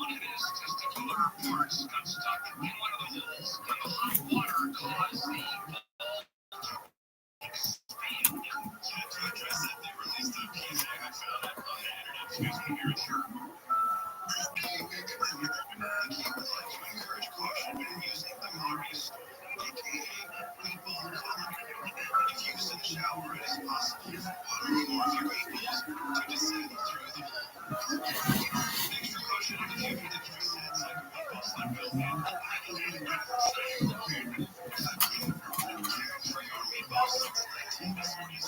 one of his testicular parts got stuck in one of the holes, and the hot water caused the ball to expand. To address it, they released a PSA. I found it on the internet. Excuse me, here, sure. The key would like to encourage caution when using the Mari stool, aka meatball color. If used in the shower, it is possible for water or a few meatballs to descend through the hole. Extra caution if you need to fix it, like meatball slap bill and for your meatballs, this one is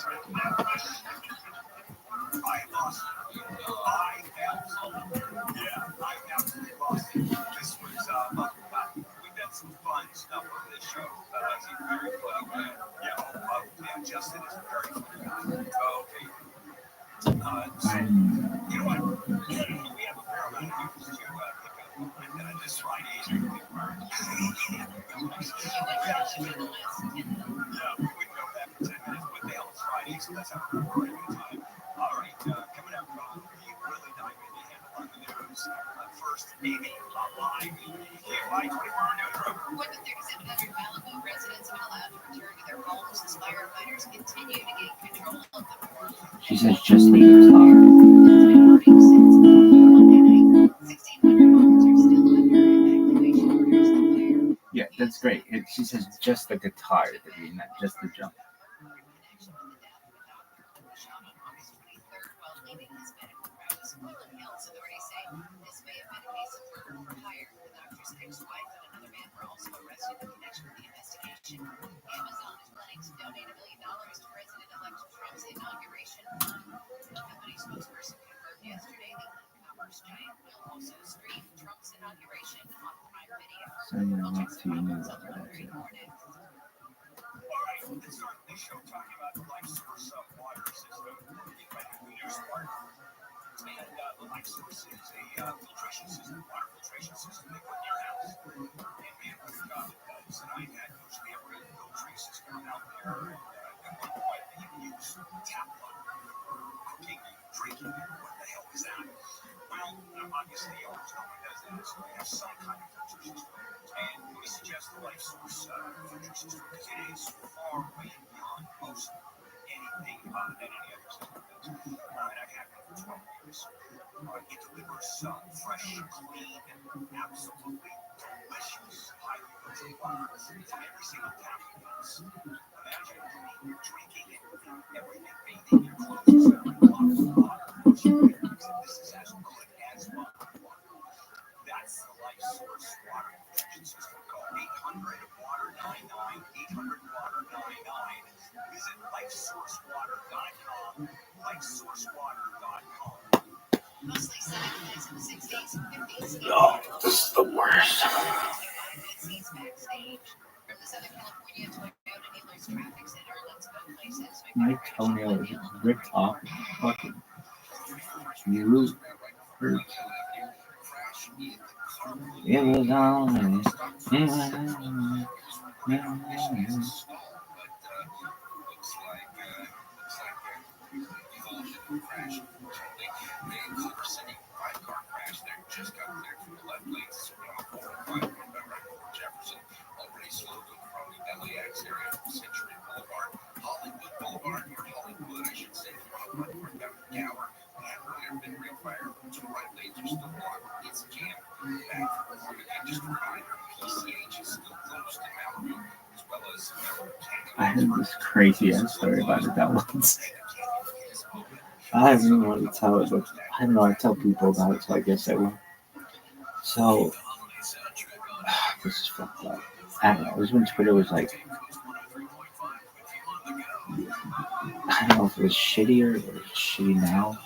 I lost it. I absolutely lost it. This was, we've done some fun stuff on this show. He's very funny guy. Justin is a very funny guy. Okay. So, you know what? We have a fair amount of news to pick up. And this Friday is going to be hard. Yeah, we wouldn't know that for 10 minutes, but they it's Friday, so let's have a really good time. All right, coming up, we really dive into him on the news. First, Amy, live in the KY 24 newsroom. More than 3,700 Malibu residents have been allowed to return to their homes as firefighters continue to gain control of them. She says just the guitar. It's been burning since Monday night. 1,600 homes are still under evacuation orders. The fire. Yeah, that's great. She says just the guitar, not just the jump. Shot on August 23rd while leaving his medical practice in Woodland Hills. Authorities say this may have been a case of murder for hire. The doctor's ex-wife and another man were also arrested in connection with the investigation. Amazon is planning to donate $1 million to President-elect Trump's inauguration fund. The company spokesperson confirmed yesterday the e-commerce giant will also stream Trump's inauguration on Prime Video. Sending We'll a check link to some you. more next. All right, let's start the show talking about the life source water system. The news part. And the life source is a filtration system, water filtration system they put in your house. And man, what a job it does. And I had virtually every filtering system out there. At one point, they even use tap water for cooking and drinking. What the hell is that? Well, obviously, almost no one does that. So they have some kind of filter system. And we suggest the life source filter system because it is far way beyond most anything than any other system does. And I've had one for 12 years. It delivers fresh, clean, absolutely delicious, highly Oh, this is the worst. My toenail is ripped off. Fucking root hurts. It was on. I heard this crazy ass story about it that once. I don't even want to tell it, but I don't know. I tell people about it, so I guess I will. So, this is fucked up. I don't know. It was when Twitter was like, I don't know if it was shittier or shitty now.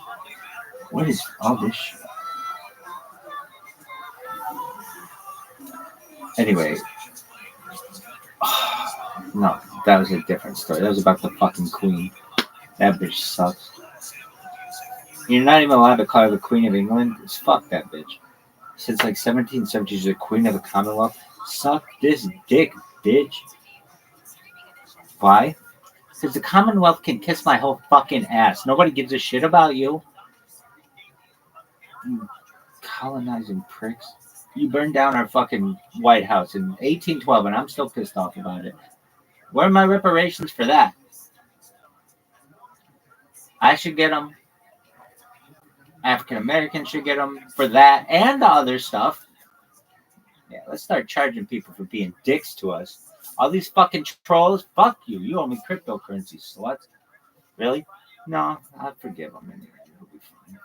What is all this shit? Anyway, no, that was a different story. That was about the fucking queen. That bitch sucks. You're not even allowed to call her the Queen of England. It's fuck that bitch. Since like 1770, she's the Queen of the Commonwealth. Suck this dick, bitch. Why? Because the Commonwealth can kiss my whole fucking ass. Nobody gives a shit about you. You colonizing pricks. You burned down our fucking White House in 1812, and I'm still pissed off about it. Where are my reparations for that? I should get them. African Americans should get them for that and the other stuff. Yeah, let's start charging people for being dicks to us. All these fucking trolls, fuck you. You owe me cryptocurrency, sluts. Really? No, I'll forgive them anyway. It'll be fine.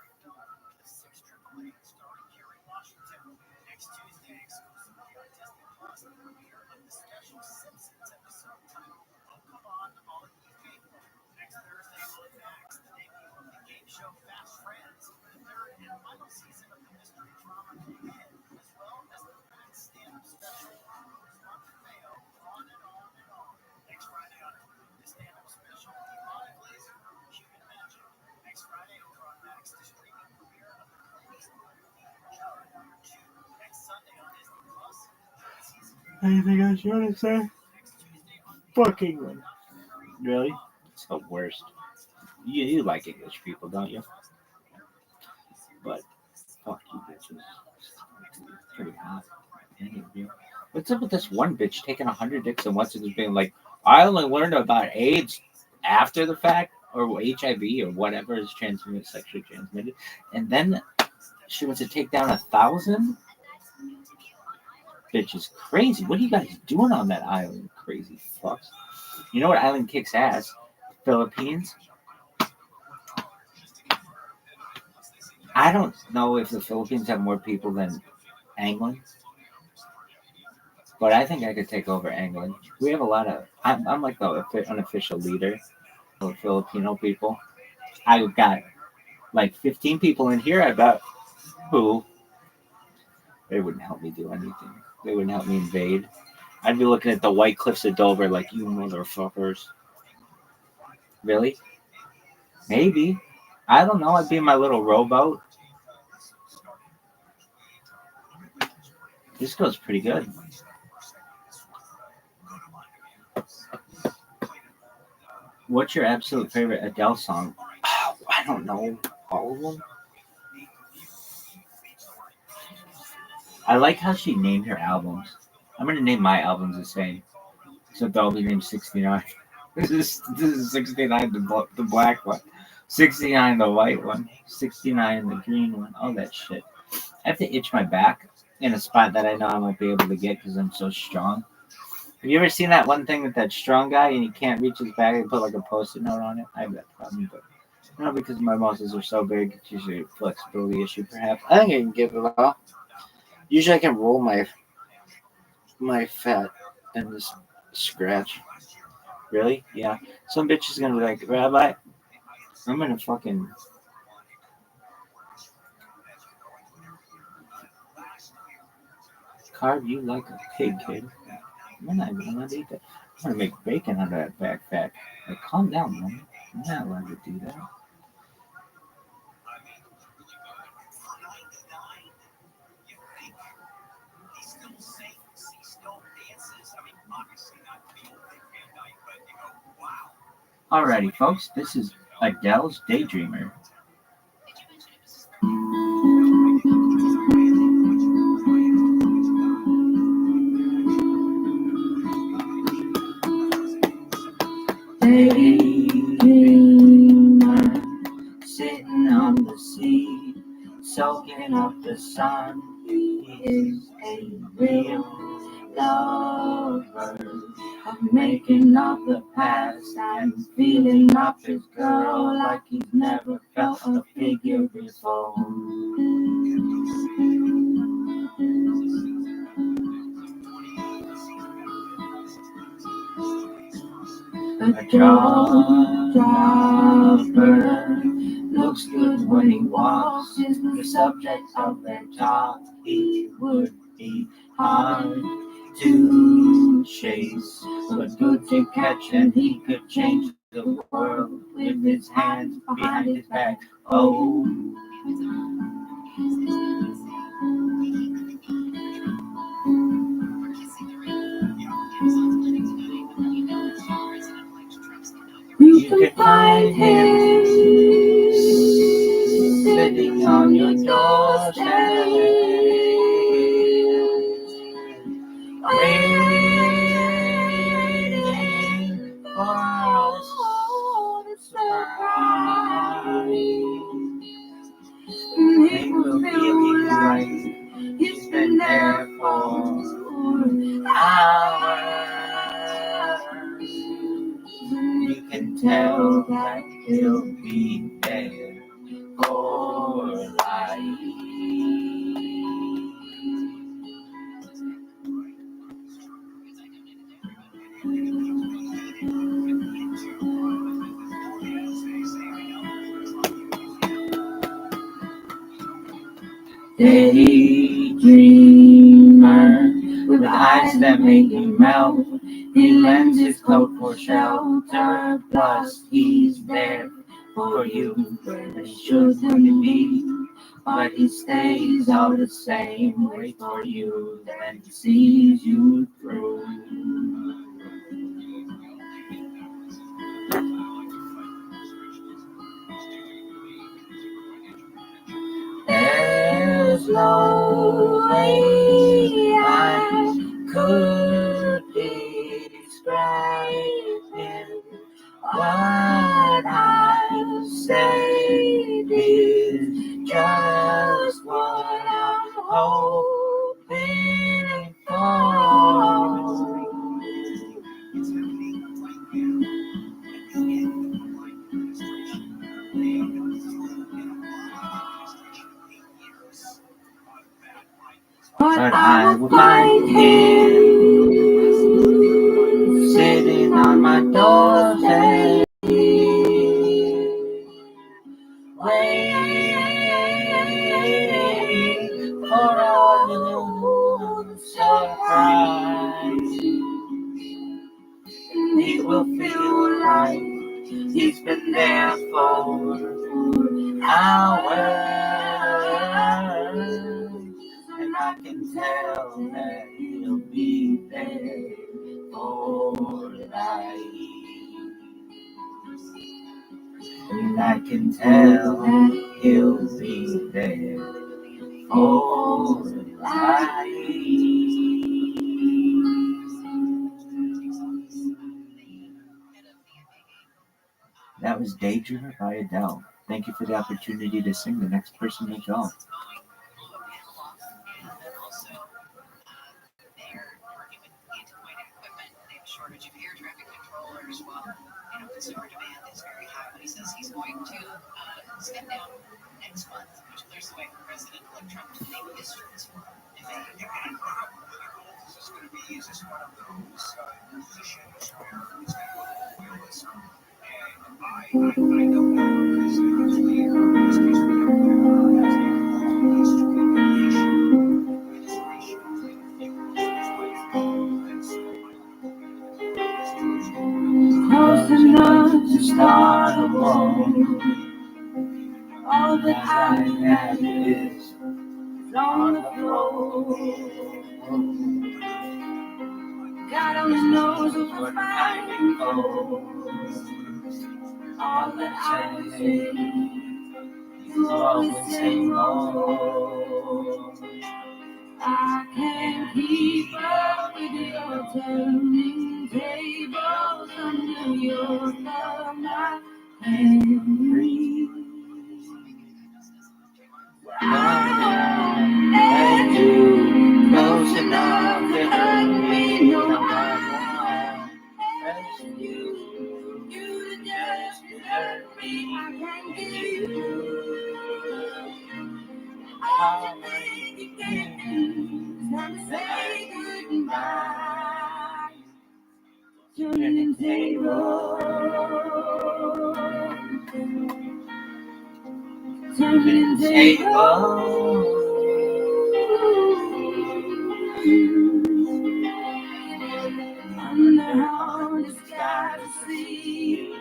Anything else you want to say? Fuck England. Really? It's the worst. You like English people, don't you? But fuck you bitches. It's pretty hot. Any of you. What's up with this one bitch taking 100 dicks and what's it just being like, I only learned about AIDS after the fact, or HIV or whatever is transmitted, sexually transmitted, and then she wants to take down 1,000? Bitch is crazy. What are you guys doing on that island, crazy fucks? You know what island kicks ass? Philippines. I don't know if the Philippines have more people than England, but I think I could take over England. We have a lot of. I'm like the unofficial leader of Filipino people. I've got like 15 people in here. I bet who they wouldn't help me do anything. They wouldn't help me invade. I'd be looking at the white cliffs of Dover like, you motherfuckers. Really? Maybe. I don't know. I'd be in my little rowboat. This goes pretty good. What's your absolute favorite Adele song? Oh, I don't know. All of them? I like how she named her albums. I'm going to name my albums the same. Except I'll be named 69. This is 69, the black one. 69, the white one. 69, the green one. All that shit. I have to itch my back in a spot that I know I won't be able to get because I'm so strong. Have you ever seen that one thing with that strong guy and he can't reach his bag and put like a post-it note on it? I have that problem, but not because my muscles are so big. It's usually a flexibility issue, perhaps. I think I can get it off. Usually, I can roll my fat and just scratch. Really? Yeah. Some bitch is gonna be like, Rabbi, I'm gonna fucking. Carve you like a pig, kid. I'm not even allowed to eat that. I'm gonna make bacon out of that backpack. Like, calm down, man. I'm not allowed to do that. Alrighty, folks. This is Adele's Daydreamer. Daydreamer, sitting on the sea, soaking up the sun. He is a real lover of making up the past and feeling up his girl like he's never felt a figure before. A jaw dropper looks good when he walks, is the subject of their talk. He would be hard to chase, but good to catch, and he could change the world with his hands behind his back. Oh. You can find him sitting on your doorstep, waiting for us to surprise. He will feel like he's been there for hours. You can tell that he'll be there for life. Daydreamer with eyes that make him melt. He lends his coat for shelter, plus he's there for you where he shouldn't be. But he stays all the same, waits for you, then sees you through. There's no way I could describe him. What I say is just what I'm hoping for. But I will find him sitting on my doorstep, waiting for a surprise. He will feel like he's been there for hours, and I can tell that he'll be there for life. And I can tell that he'll be there for life. That was Daydreamer by Adele. Thank you for the opportunity to sing. The next person may go. step down next month, which clears the way for President-elect Trump to make history tour in May. And how political is this going to be? Is this one of those positions where it's going to go realism? And I know that our president is clear. In this case, we have has a long history of nation administration close enough to start a war. All that I have is on the floor. God only knows what we're fighting for. All that I would say, you always say more. I can't keep up with your turning tables under your thumb. I can't breathe. And you close enough to hurt me. No, I won't rescue you to just desert me. I can't give you all the things you gave me. It's time to say goodbye. Turning tables, turning tables. Under all the sky to see.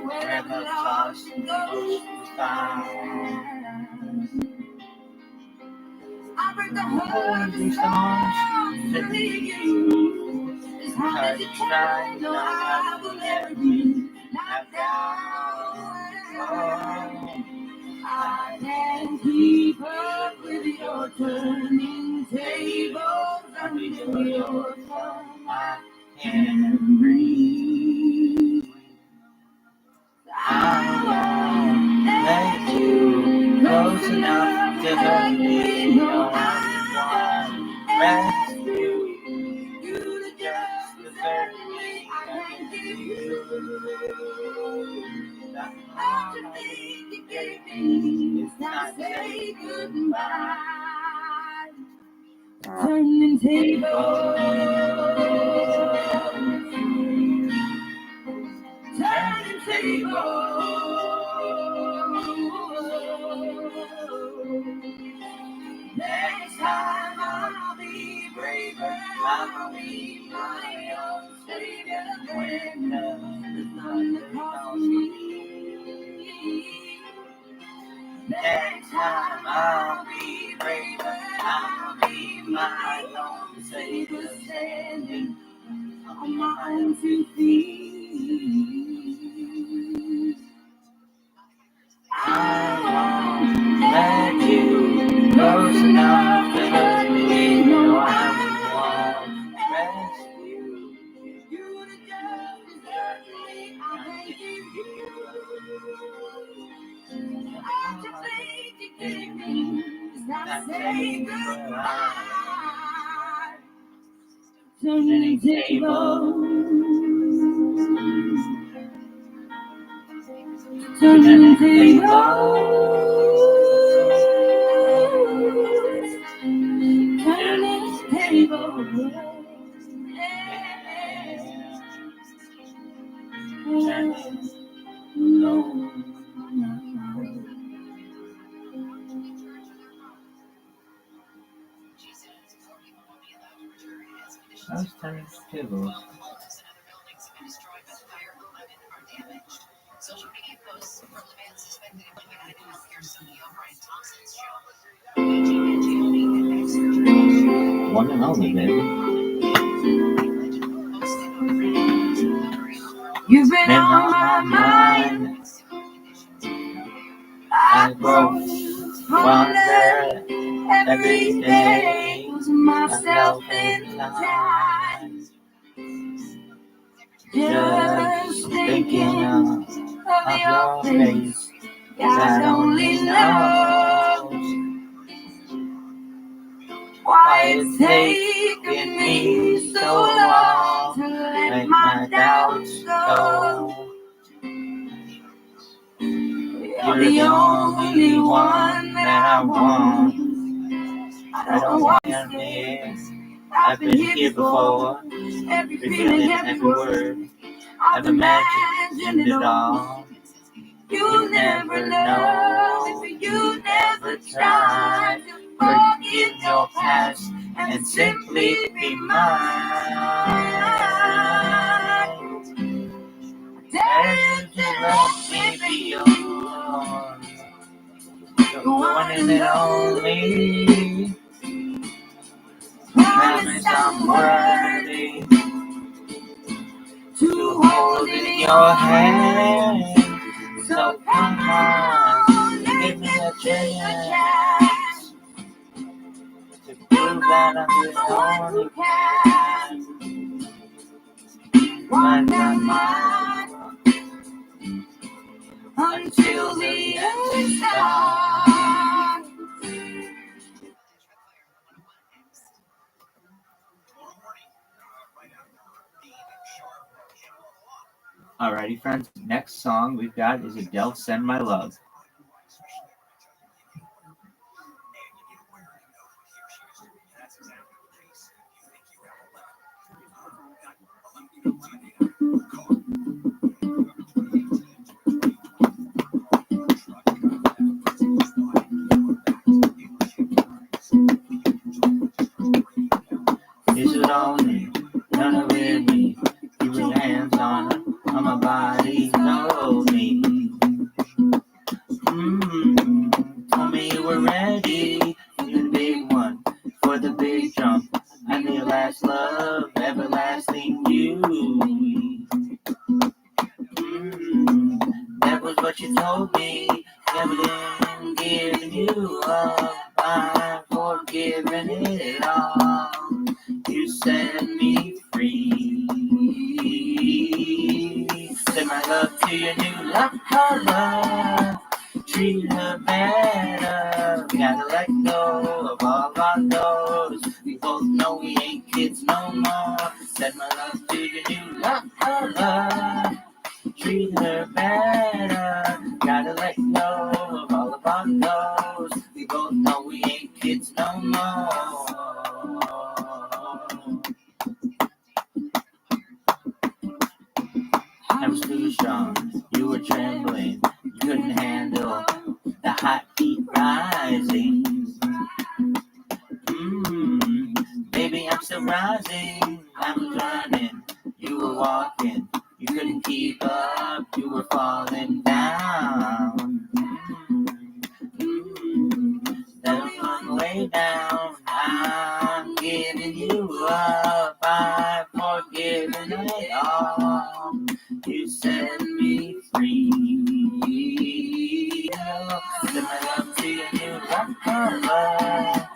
Where the lost goes to find. I break the heart of songs to leave you. As hard as you try, no, I will never be knocked down. I can't keep up with your turning tables under your thumb. I can't breathe. I won't let you close enough to hurt me. No, I won't rescue you to just desert me. I can't give you all the things you gave me. It's time to say goodbye. Turning tables, turning tables. Next time I'll be braver. I'll be my own savior. When the thunder calls me. Next time I'll be braver. I'll be my own savior, standing on my own 2 feet. I won't let you close enough to hurt me. No, I won't rescue you to just desert me. I can't give you all the things you gave me. It's time to say goodbye. Turning tables, turning tables, Those turning tables. Social media posts from the man suspected in United Healthcare CEO Brian Thompson's show. One and only, baby. you've been on my mind. I wonder every day, losing myself in time. Just thinking of your face, God only knows why it's taken me so long to let my doubts go. You're the only one that I want. I don't want this. I've been here before. Every feeling, every word. I've imagined it all. You never know if you never try to forget your past and simply be mine. Dare to love me beyond. The one and only. Promise I'm worthy to hold in your hand. So come on, give me a chance to prove that I'm the one who can. One that mine until the end time. Alrighty, friends. Next song we've got is Adele, "Send My Love." Is it all me? None of it me. Keep your hands on my body, know me. Told me you were ready. You're the big one for the big jump. I'm your last love, everlasting you. That was what you told me. Never been giving you up. I'm forgiving it all. You set me free. Send my love to your new love color. Treat her better. Gotta let go of all our doors. We both know we ain't kids no more. Send my love to your new love color. Treat her better. Gotta let go of all of our doors. We both know we ain't kids no more. I was too strong, you were trembling, you couldn't handle the hot heat rising. Baby, I'm still rising, I was running, you were walking, you couldn't keep up, you were falling down. That was way down, I'm giving you up, I'm forgiving it all. You set me free. Send my love to your new love color.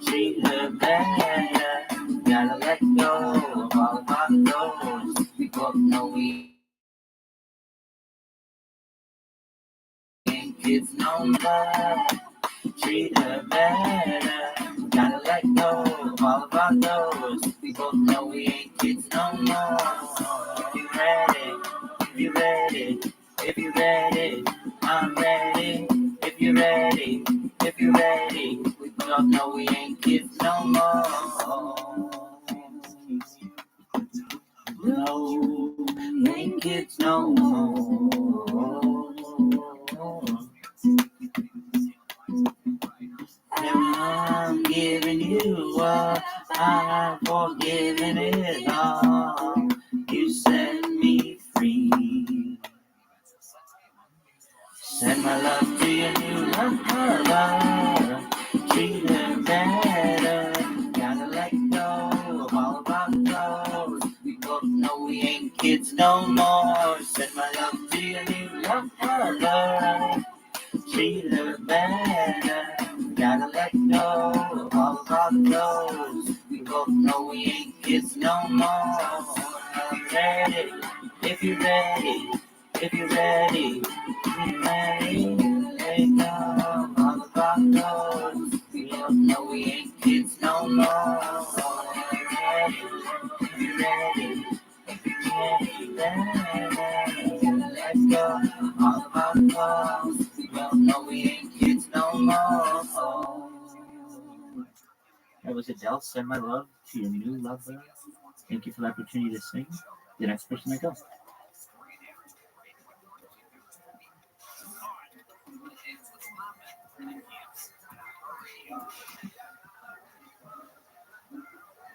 Treat her better. Gotta let go of all of our goals. We both know we ain't kids no more. Treat her better. Gotta let go of all of our goals. We both know we ain't kids no more. If you ready, if you ready, if you ready, I'm ready. If you ready, if you ready, we both know we ain't kids no more. No, we ain't kids no more. And I'm giving you up, I'm forgiving it all. You set me free. Send my love to your new love color. Treat her better. Gotta let go of all of our clothes. We both know we ain't kids no more. Send my love to your new love color. Treat her better. Gotta let go of all of our clothes. We both know we ain't kids no more. I'm ready, if you're ready, if you're ready, if you're ready. Let go of all of our clothes. We both know we ain't kids no more. I'm ready, if you're ready, if you're ready, let go of all of our clothes. We both That was Adele. Send my love to your new lover. Thank you for the opportunity to sing. The next person I go.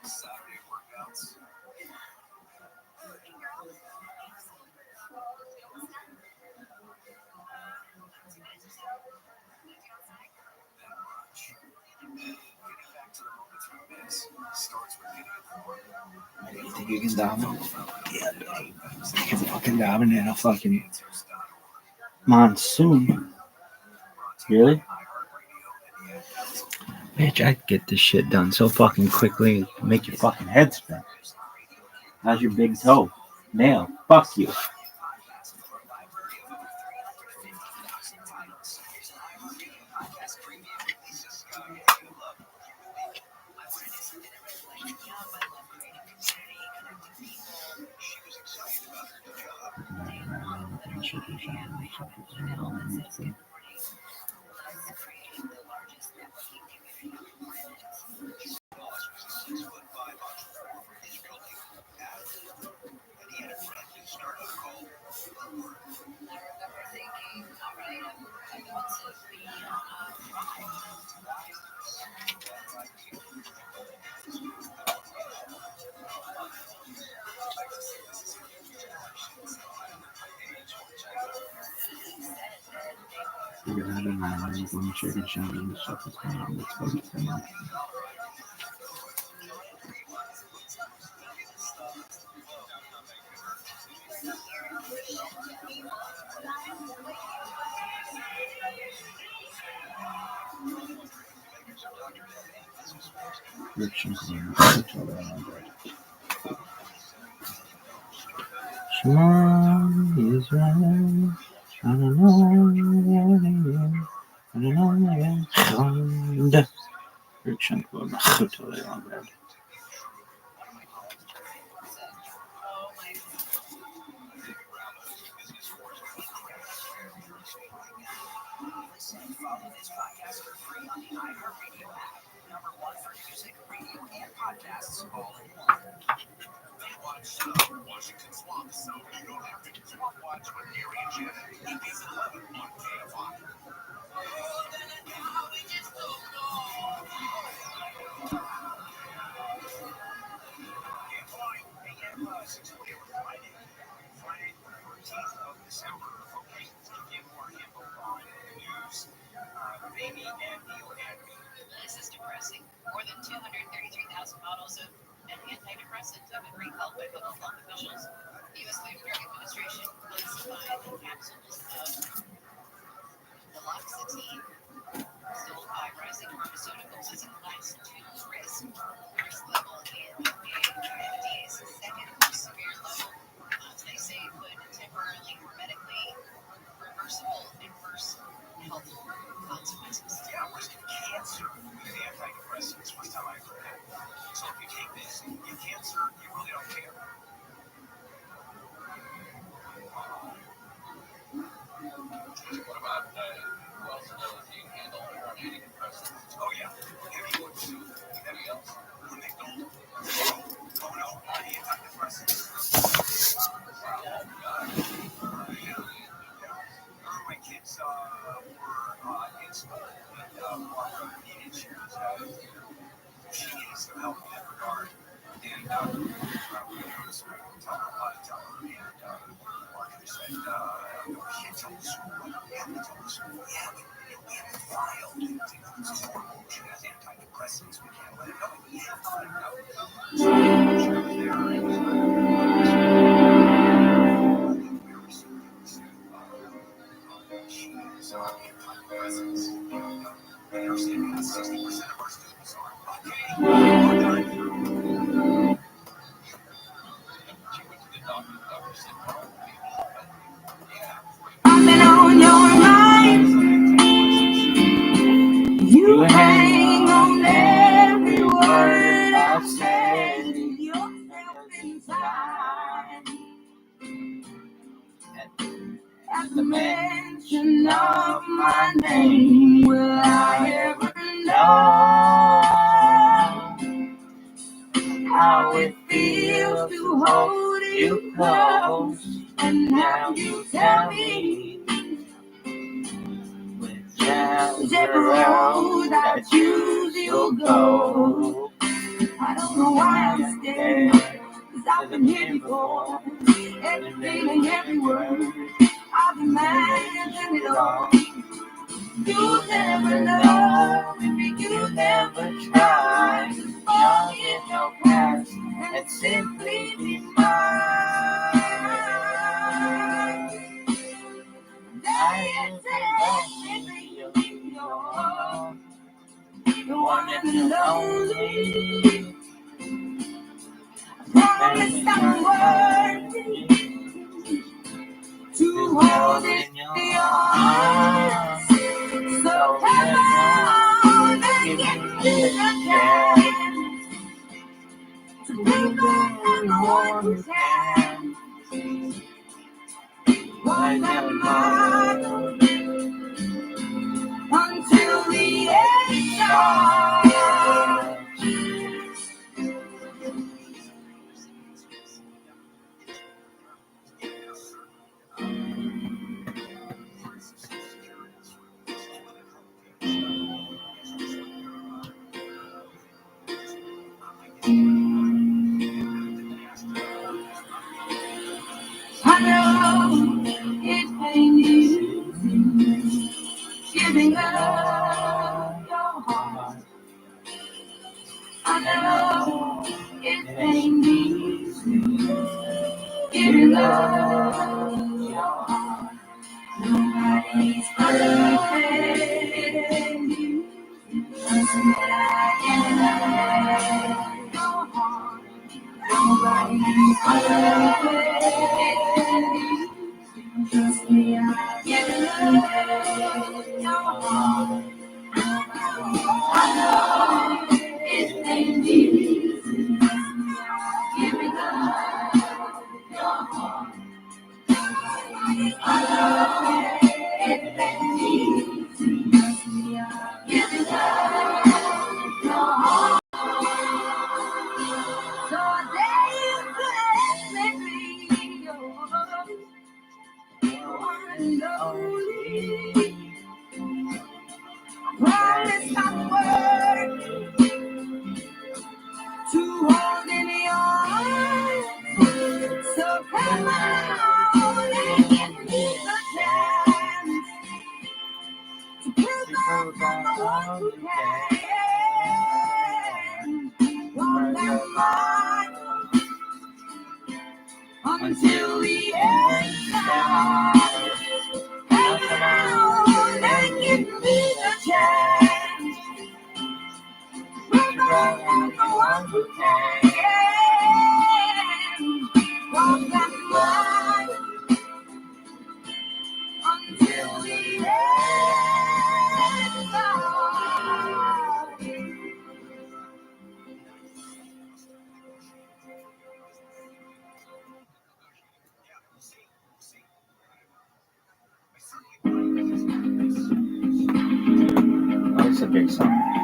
Saturday workouts. You think you can dominate? Yeah, baby. I can fucking dominate a fucking monsoon. Really? Bitch, I'd get this shit done so fucking quickly, make your fucking head spin. How's your big toe? Nail. Fuck you. Shema Israel, Follow this podcast for free on the iHeartRadio app. #1 for music, radio, and podcasts all in one. Watch Washington Swamp, so you don't have to swamp watch with Gary and Janet. Evenings at 11 on KFI. Friday, 14th of December. Okay, to get more info on news, baby and Neil Henry. This is depressing. More than 233,000 bottles of an antidepressant have been recalled by public health officials. The U.S. Food and Drug Administration classified the capsules of duloxetine sold by Rising Pharmaceuticals as a class 2 risk. The risk level in FDA's second severe level, they say could temporarily or medically reversible adverse health consequences. Yeah, risk of cancer with antidepressants. First time I heard that. So if you take this, you get cancer, you really don't care. What about who else knows you can handle antidepressants? Oh yeah, heavy ones too. Heavy else? McDonald's. Oh no, not antidepressants. Oh god. My kids were in school and Barbara needed she needed some help in that regard. And we go to school and tell her, and Marjorie said, no, we can't tell the school. We have to tell the school. Yeah, we have to file. This is horrible. She has antidepressants. We can't let it go. We have to let it go. So she was there. Very soon she is antidepressants. And you're saying that 60% of our students are. Okay, we're done. She went to the doctor. The doctor said, probably. Something on your mind. You hang on every word I say. Yourself inside. At the mention of my name, will I ever know how it feels to hold you close. And now you tell me, whichever road I choose, you'll go. I don't know why I'm scared, 'cause I've been here before. Every feeling, every word, I've imagined it all. You never love me, you never try to forget your past and simply be mine. I you're the one and lonely. Promise I'm worthy to hold in your arms. So come on and give me a chance to be the one who can. Why not until the end starts? I know it ain't easy giving up your heart. I know it ain't easy giving up your heart. Nobody's perfect. Trust me, I can love your heart. Nobody's perfect. Trust me, I can love your heart. I know it ain't easy giving up your heart. I know it ain't easy giving up your heart. So there you could let me go. One lonely. Promise I'm worthy to hold in your arms. So come on and give me the chance to prove I'm the one who can. Won't let mine until the end starts. Come on and give me the chance. I'm the one who can. Won't let mine until the end starts. Oh, it's a big song.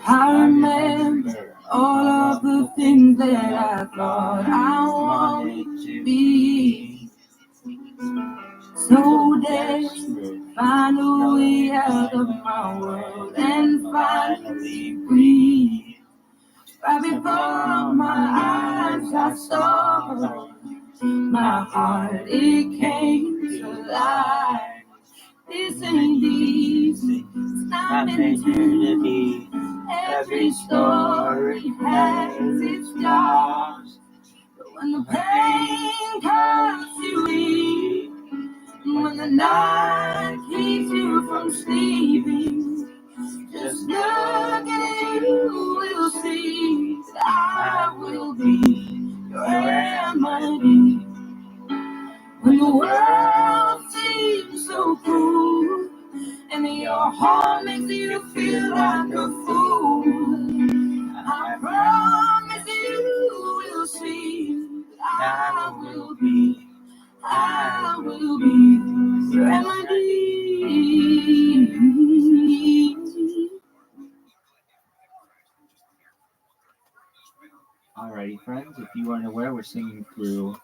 I remember all of the things that I thought I wanted to be. So desperate, find a way out of my world and finally breathe. Right before my eyes I saw my heart, it came to life. This ain't easy, it's not meant to be. Every story has its flaws, but when the pain comes to me, When the night keeps you from sleeping, just look and you will see that I will be your remedy. When the world seems so cruel and your heart makes you feel like a fool, I promise you will see that I will be your remedy. Alrighty, friends, if you aren't aware, we're singing through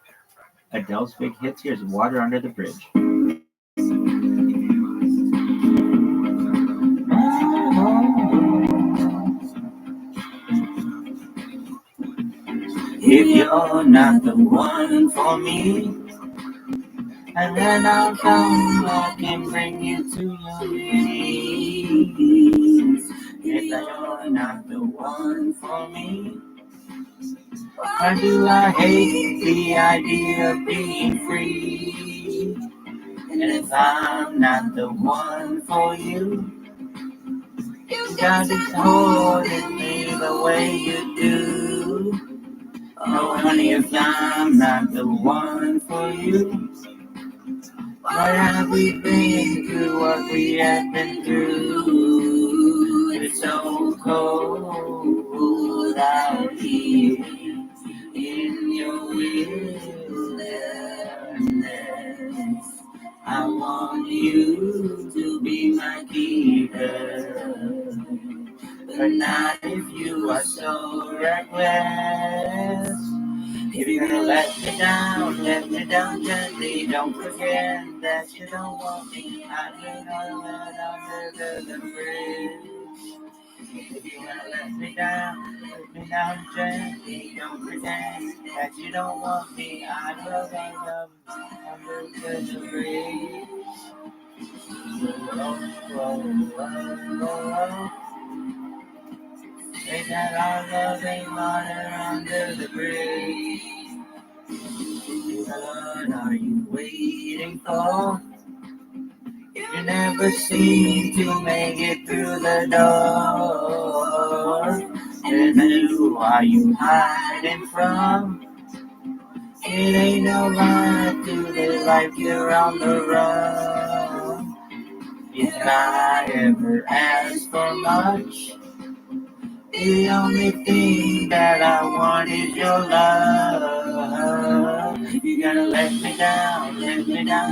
Adele's big hits. Here's Water Under the Bridge. If you're not the one for me, and then I'll come back and bring you to your knees. If you're not the one for me, why do I hate the idea of being free? And if I'm not the one for you, you got it holding me the way you do. Oh, honey, if I'm not the one for you, why have we been through what we have been through? It's so cold out here in your wilderness. I want you to be my keeper, but not if you are so reckless. If you're gonna let me down gently. Don't forget that you don't want me. I don't know that under the bridge. If you're gonna let me down gently. Don't pretend that you don't want me. I love under the bridge. Say that our love ain't water under the bridge. What are you waiting for? You never seem to make it through the door. And who are you hiding from? It ain't no right to live like you're on the run. If I ever ask for much, the only thing that I want is your love. If you're gonna let me down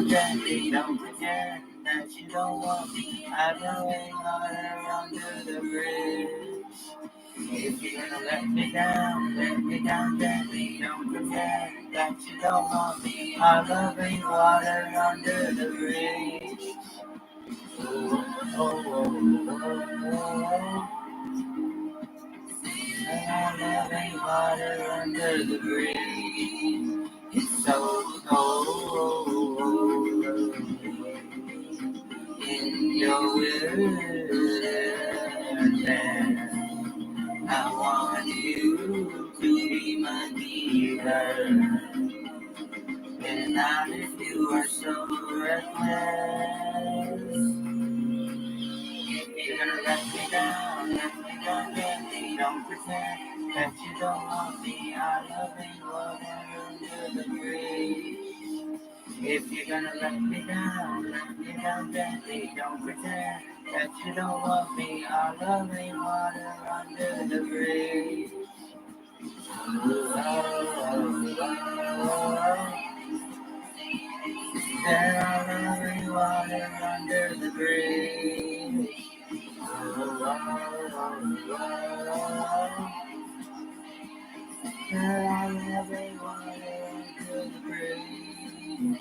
gently. Don't pretend that you don't want me. I'm going under the bridge. If you're gonna let me down gently. Don't pretend that you don't want me. Our love ain't water under the bridge. Oh, oh, oh, oh. Our love ain't water under the bridge. It's so cold in your wilderness. I want you to be my keeper, and not if you are so reckless. If you're gonna let me down gently. Don't pretend that you don't want me. Our love ain't water under the bridge. If you're gonna let me down gently. Don't pretend that you don't want me. Our love ain't water under the bridge. Oh, oh, oh. There are loving water under the bridge. Oh, oh, oh, oh. There are loving water under the bridge.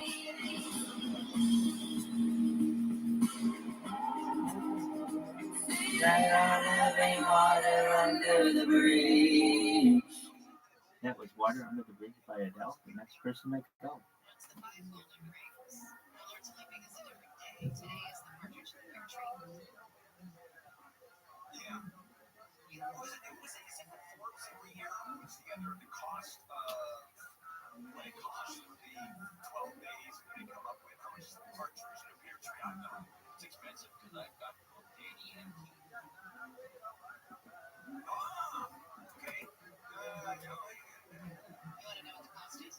There are living water under the bridge. That was Water Under the Bridge by Adele. The next person may go. What's the bipolar crisis? Alerts keeping us in every day. Today is the March entry. Yeah. It was a Forbes every year puts together the cost of what it costs for the 12 days, and they come up with how much It's expensive because I've got both Danny and Keith. Okay. You want to know what the cost is?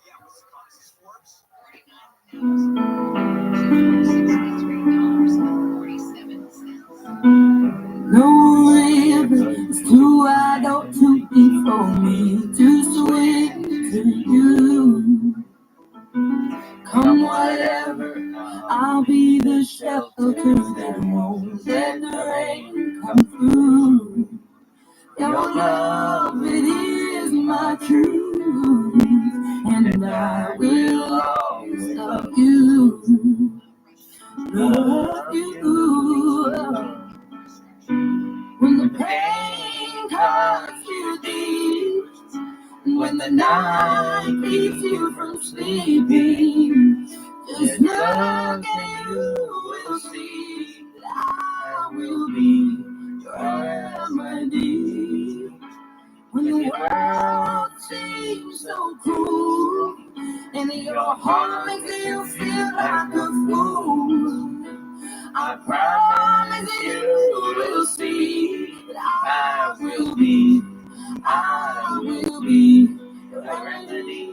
Yeah, what's the cost? Is this Forbes? $49,263.47. No river is too wide or too deep for me to swim to you. Come whatever, I'll be the shelter that won't let the rain come through. Your love, it is my truth, and I will always love you. Love you. When the pain cuts you deep, when the night keeps you from sleeping, just look and you will see that I will be your remedy. When the world seems so cruel and your heart makes you feel like a fool, I promise you will see that I will be your remedy.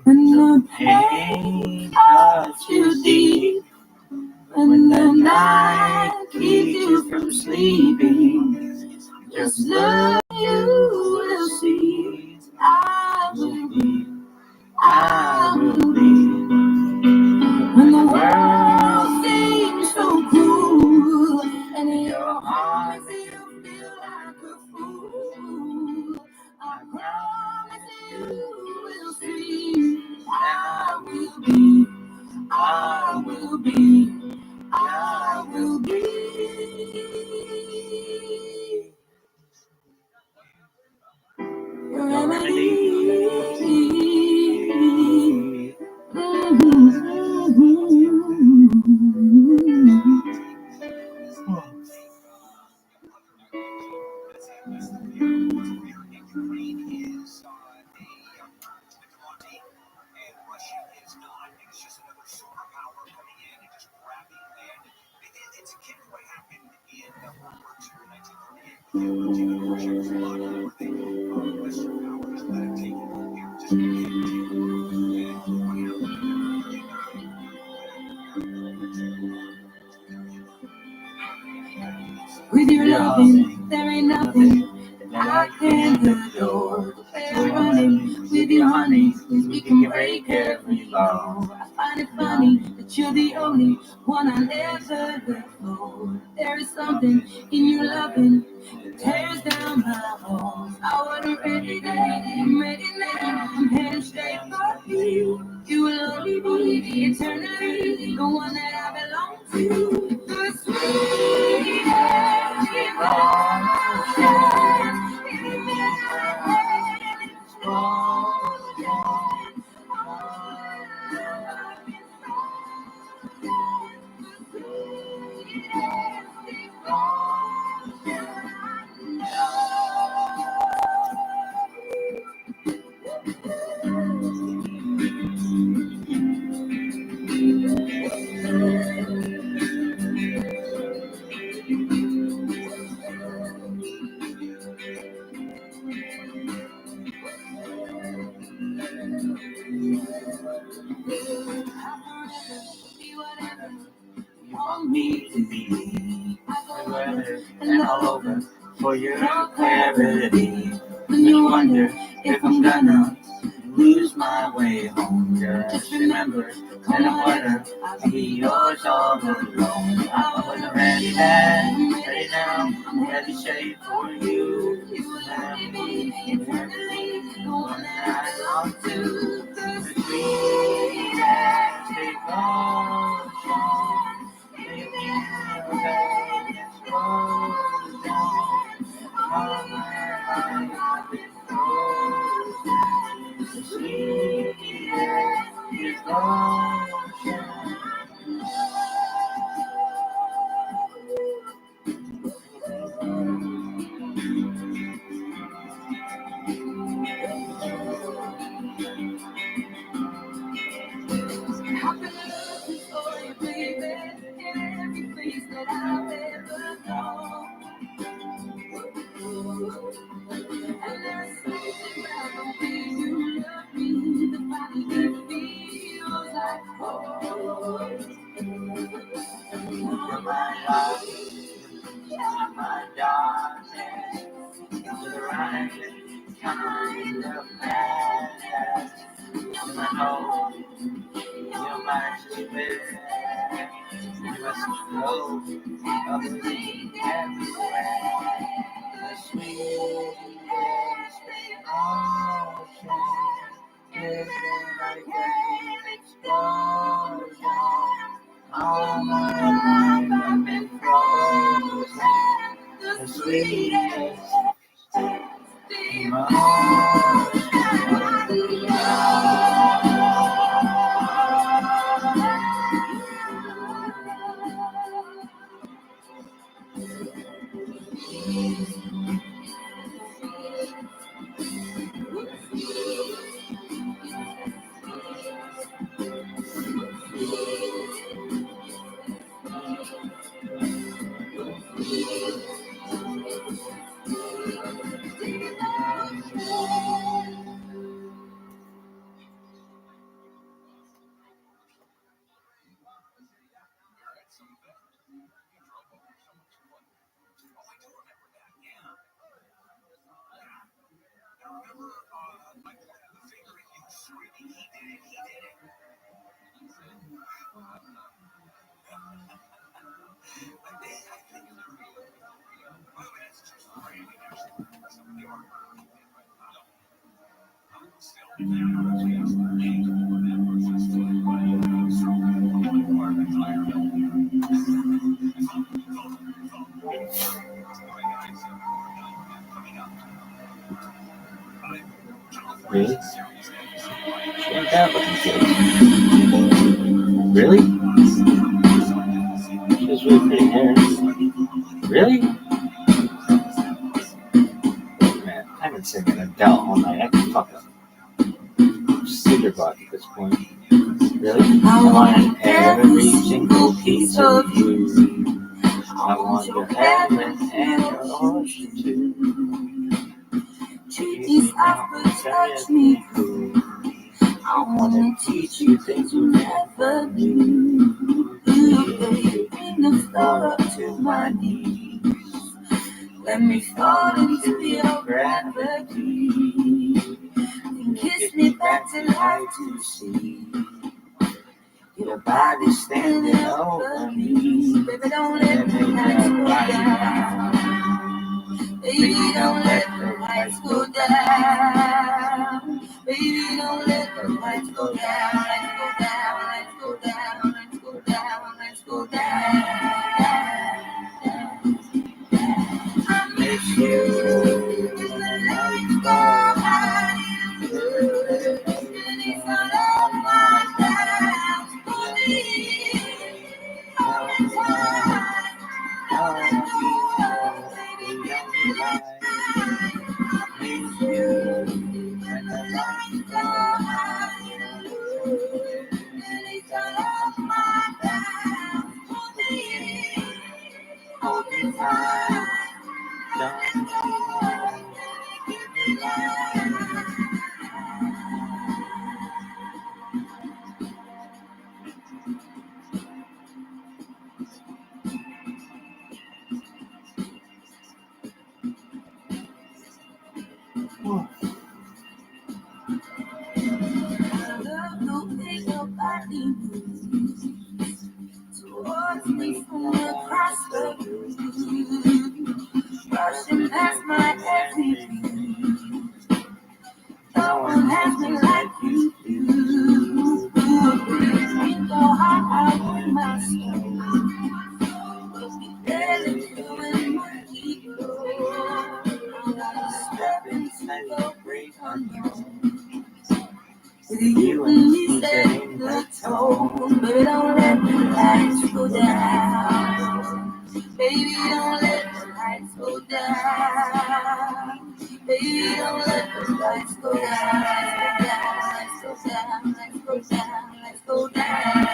When the pain cuts you deep, when the night keeps you from sleeping, just look, you will see. I will be. When the world seems so cruel and your heart makes you feel like a fool, I promise you will see. I will be your remedy. It's akin to what happened in World War II in 1938. Russia was a lot more than Western powers let it take it. They were just With your loving, there ain't nothing that I can't adore. We're running with your honey, cause we can break every law. I find it funny that you're the only one I never let go. There is something in your loving that tears down my walls. I wasn't ready then, I'm ready now. I'm heading straight for you. You will only be eternally the one that I belong to. The sweetest emotion in my head is frozen. Be whatever you want me to be. I go under and all over for your clarity. When you wonder if I'm gonna lose my way home, just remember, kind of water, I'll be yours all alone. I wasn't ready then, ready now, I'm ready straight for you. You will only be eternally the one that I belong to. The sweetest emotion in my head is frozen. All my life I've been frozen. The sweetest emotion. I've been looking for you, baby, in every place that I've ever known. And there's something about the way you love me, the body that feels like home. You're my love, you're my darkness, you're the right kind of madness. You're my hope, you're my spirit, you must know everything everywhere. The sweetest emotion is like an explosion. All my life I've been frozen. The sweetest Really? Shut that fucking kid. Really? She has really pretty hair. Really? Man, I've been singing Adele all night. I can fuck up. Cinder butt at this point. Really? I want every single piece of you. I want your heaven and your ocean too. treat these eyes but touch me cool. I wanna teach you things you never knew. Baby, bring the floor up to my knees. Let me fall into your gravity. And kiss me back till I to see. Your body standing over me. Baby, don't let the lights go down. Baby, don't let the lights go down. Baby, don't let the lights go down. Lights go down, lights go down, lights go down, lights go down. I miss you when the lights go out. And it's all on my down. For me, all the time. All I do, baby, don't you lie. I miss you when the lights go out. And it's all on my down. For me, hold me tight. Don't you give me life. Love the way your body moves towards me from across the room, rushing past my every view. No one has me like you do. Brings me so high out of my soul. You'll be barely doing what you do. Step into the great unknown. you when you setting the tone. Baby, don't let the lights go down. Baby, don't let the lights go down. Baby, don't let the lights go down. Let's go down, let's go down, let's go down, let's go down.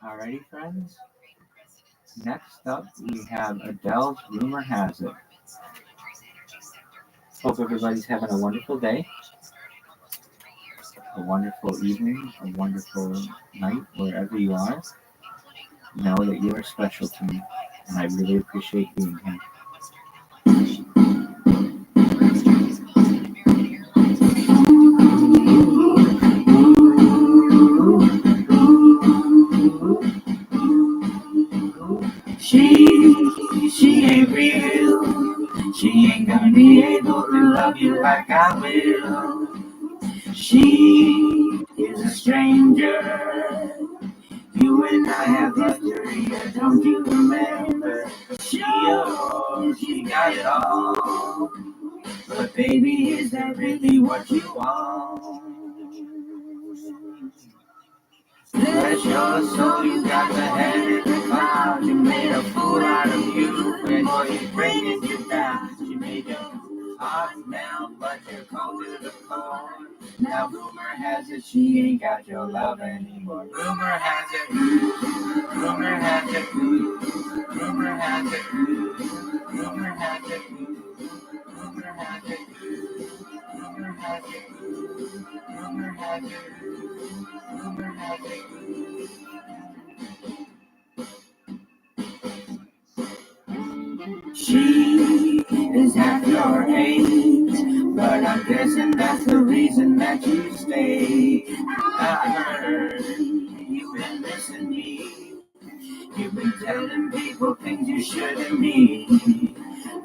Alrighty, friends. Next up, we have Adele's Rumor Has It. Hope everybody's having a wonderful day, a wonderful evening, a wonderful night, wherever you are. Know that you are special to me, and I really appreciate being here. She ain't real. She ain't gonna be able to love you like I will. She is a stranger. You and I have history, don't you remember? She got it all. But baby, is that really what you want? Bless your soul, you got the head in the clouds. You made a fool out of you, and boy, you bringing you down. She made your heart melt, but you're cold to the core. Now rumor has it she ain't got your love anymore. Rumor has it, rumor has it, rumor has it, rumor has it, rumor has it, rumor has it, rumor has it, rumor has it. She is half your age, but I'm guessing that's the reason that you stay. I heard you've been missing me. You've been telling people things you shouldn't be.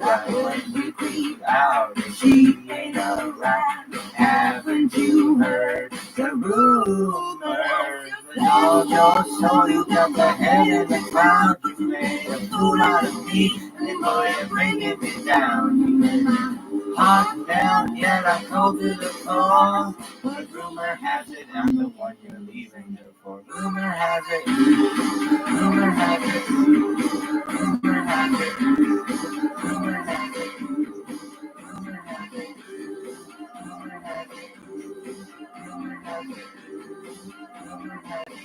Right when you creep out and she ain't around, haven't you heard the rumors? With all your soul, you got the head in the clouds. You made a fool out of me, and boy, you're bringing me down. You made my heart down, yet I cold to the core. But rumor has it, I'm the one you're leaving her for. Rumor has it, rumor has it, rumor has it, rumor has it, rumor has it, rumor has it, rumor has it, rumor has it.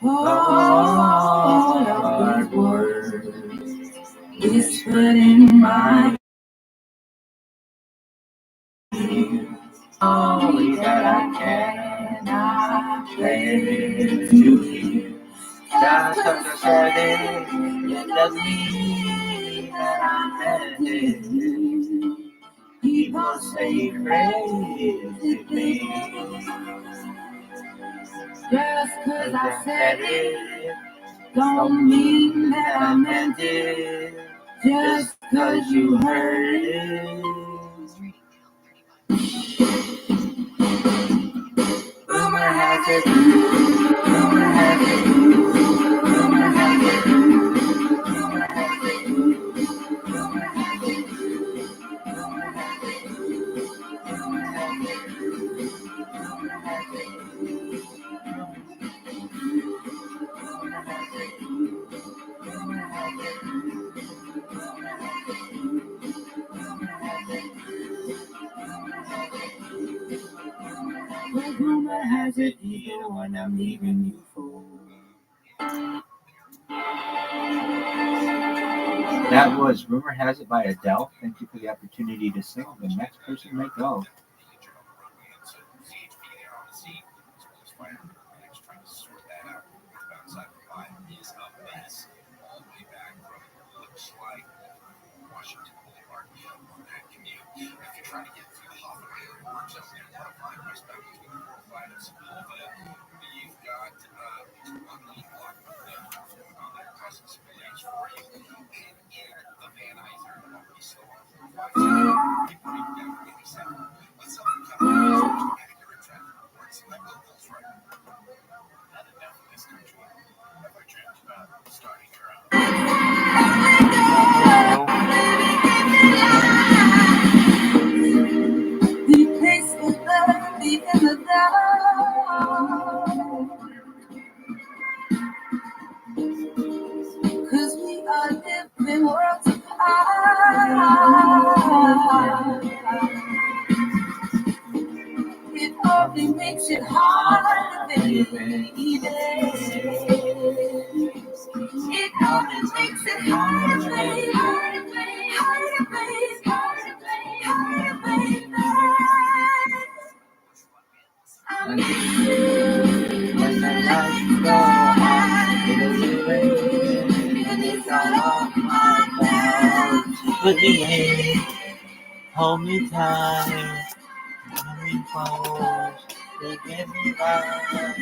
All of these words whispered in my ear. Only that I cannot bear to hear. Just because I said it doesn't mean that I meant it. People say crazy things. Just because I said it don't mean that I meant it. Just because you heard it. Rumor has it, rumor has it, rumor has it, rumor has it, rumor has it, rumor has it, rumor has it, rumor has it, rumor has it, rumor has it, but rumor has it you're the one I'm leaving you for. That was Rumor Has It by Adele. Thank you for the opportunity to sing. The next person may go. trying to get through the Hoffa or just modify the rice back between 4 or 5 of some Hoffa. You've got one lead block on there causing some damage for you. And in the Vanizer, you still want 4 or 5 seconds. Keep breaking down the baby center. With some accurate traffic reports, like locals right. Not enough in this country. Have I dreamt about starting your own? The place of love, the end of love. 'Cause we are different worlds apart. It only makes it harder, baby. It only makes it harder, baby. Harder, baby. Harder, baby. I miss you when the lights go out. It's all on my back. Put me in, hold me tight, hold me close, give me life.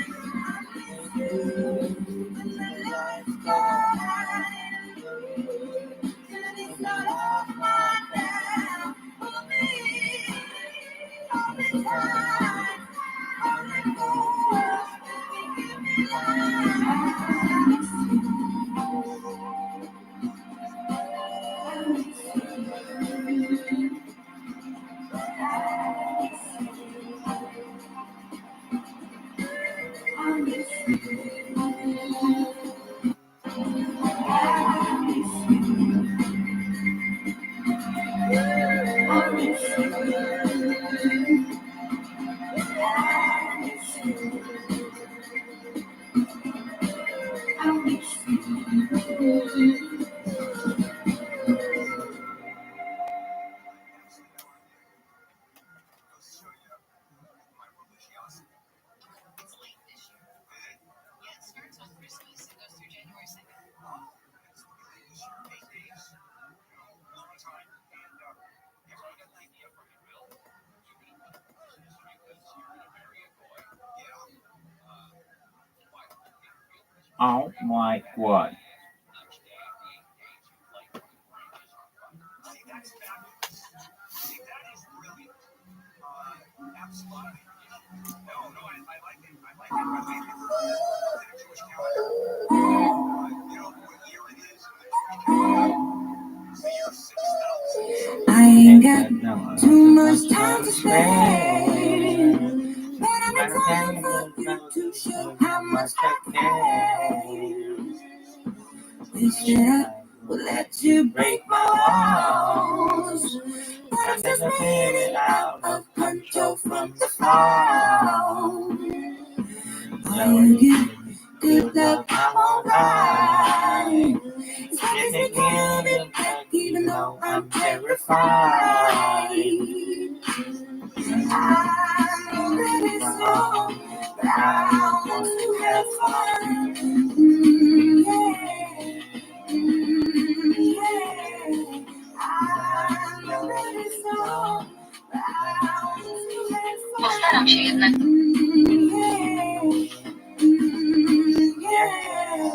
It's late this year. Yeah, it starts on Christmas and goes through January 2nd. Oh my God. See, that's fabulous. See, that is brilliant. Absolutely. No, I like it. I like it. I like it. The Jewish calendar. You know what year it is in the Jewish calendar? It's the year 6000. I ain't got too much time to spend, but I'm excited for you to show how much I care. This year will let you break my walls, but I'm just feeling out of control from the fall. While you give good luck, I'm alright. It's always a give it back, even though I'm terrified. I know that it's wrong, but I want to have fun. Yeah. I know that it's wrong, but I want to have fun. Postaram się jednak.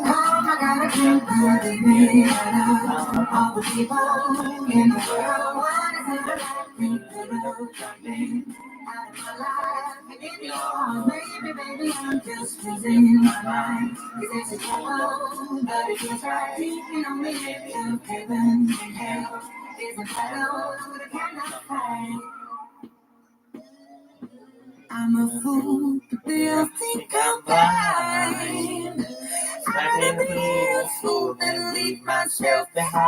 Oh my God, I can't believe it. All the people in the world, what is it about me? Jumping out of my life, and in your arms, baby, I'm just losing my mind. It's accidental, but it feels right. You know me, to heaven and hell is a battle that cannot fight. I'm a fool, but they all think I'm blind. I'd rather be a fool than leave myself behind.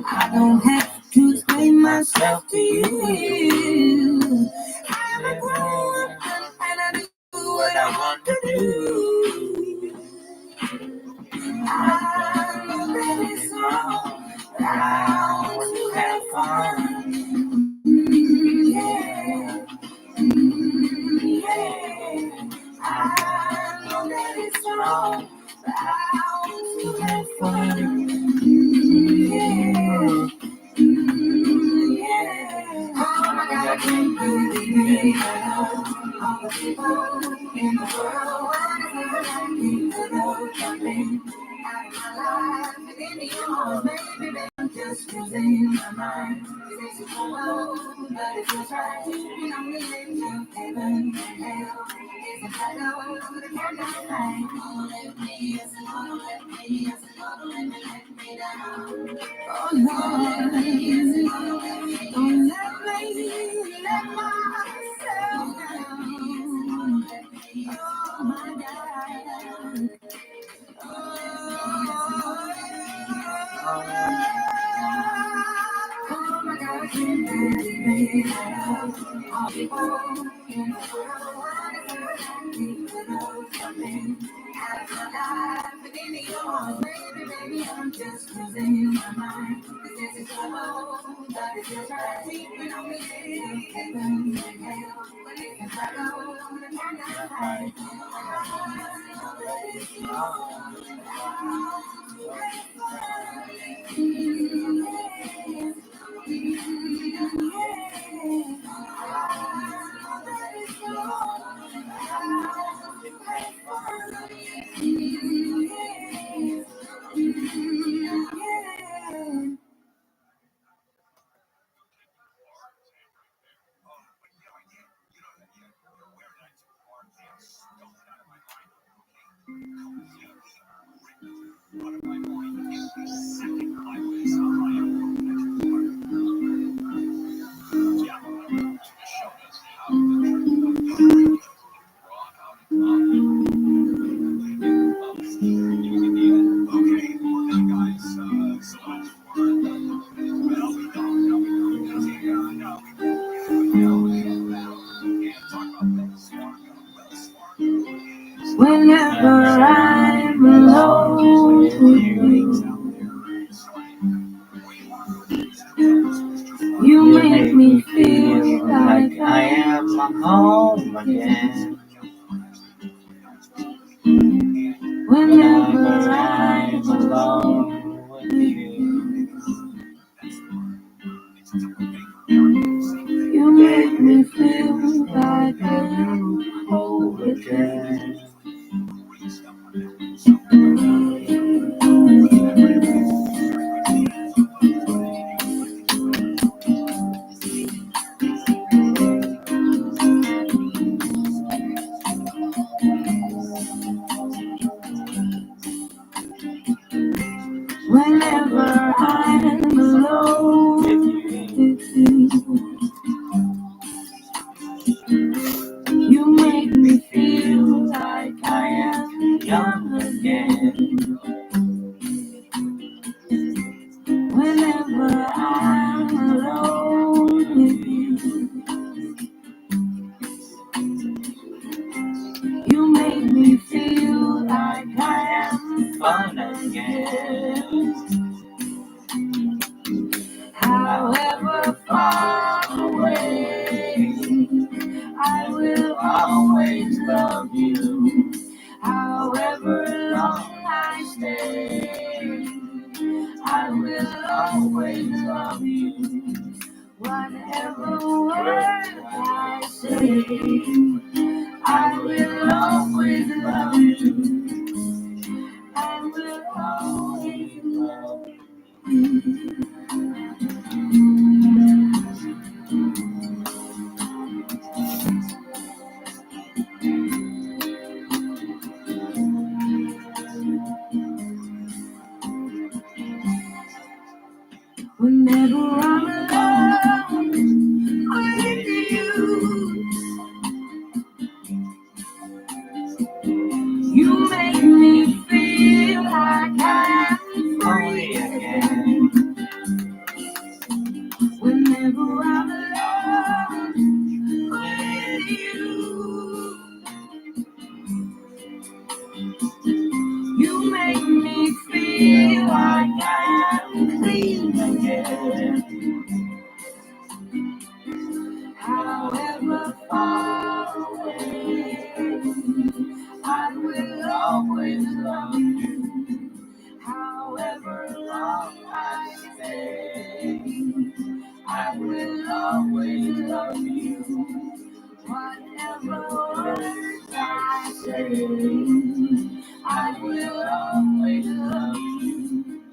I don't have to explain myself to you. I'm a grown-up and I do what I want to do. I know that it's wrong, but I want to have fun. Yeah. I know that it's wrong, but I want to have fun. can't believe it. All the people in the world wanna be something out of my life. And in the arms, maybe I'm just losing my mind. This is so but it feels right. And I'm leaving to heaven and hell. It's a shadow that cannot hide. Don't let me, yes, don't let me, yes, don't let me down. Oh Lord, don't let me let myself down. Oh my God. Oh my God, I can't believe all people in the world want to something out of my life. But in the arms, baby, I'm just losing my mind. This is trouble, but it's just right. When I'm in heaven and hell, but it's a shadow that cannot hide. Whenever I'm alone with you make me feel like I am home again. Whenever I'm alone with you make me feel like I'm whole again. Whenever I'm alone with you, you make me feel like I am young again. Whenever I'm alone with you, you make me feel like I am fun again. However far away, I will always love you. However long I stay, I will always love you. Whatever word I say, I will always love you. I will always love you. Whenever I'm alone with you, you make me feel like I'm free again. Whenever I'm alone with you, you make me feel like I'm clean again. However far away, I will always love you. However long I stay, I will always love you. of you. Whatever words I say, I will always love you.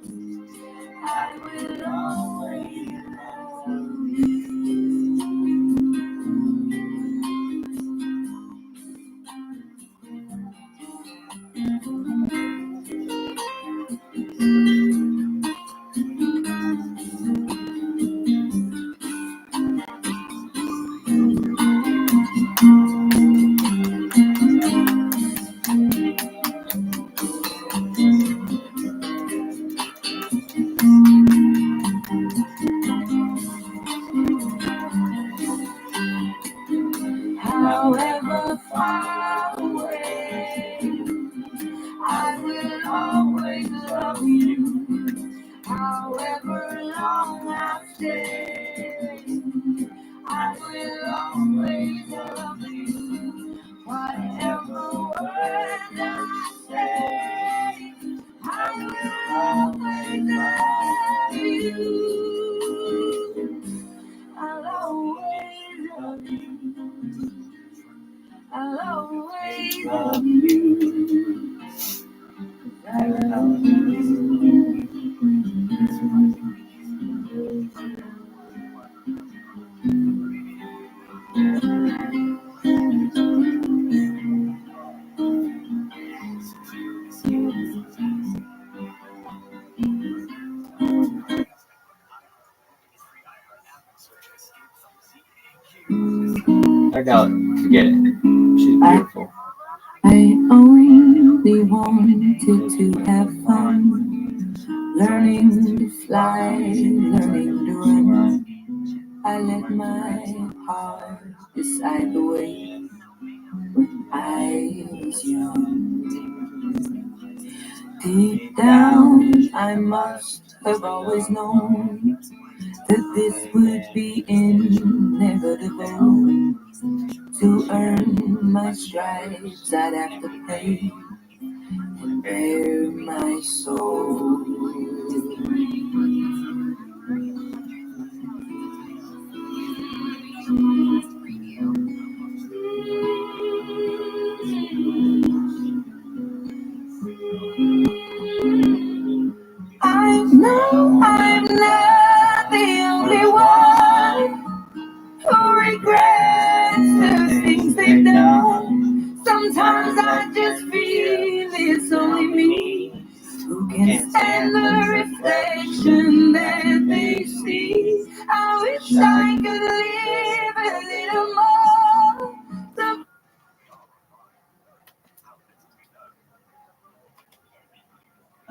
I will always love you. However far away, I will always love you. However long I stay, I will always love you. Whatever word I say, I will always love you. I'll always love you. I'll always love you. I love you. I don't forget it. She's beautiful. I only wanted to have fun, learning to fly, learning to run. I let my heart decide the way when I was young. Deep down, I must have always known that this would be inevitable. To earn my stripes, I'd have to pay and bare my soul. I know I'm not the only one who regrets the things they've done. Sometimes I just feel it's only me who can stand the reflection that they see. I wish I could live a little more.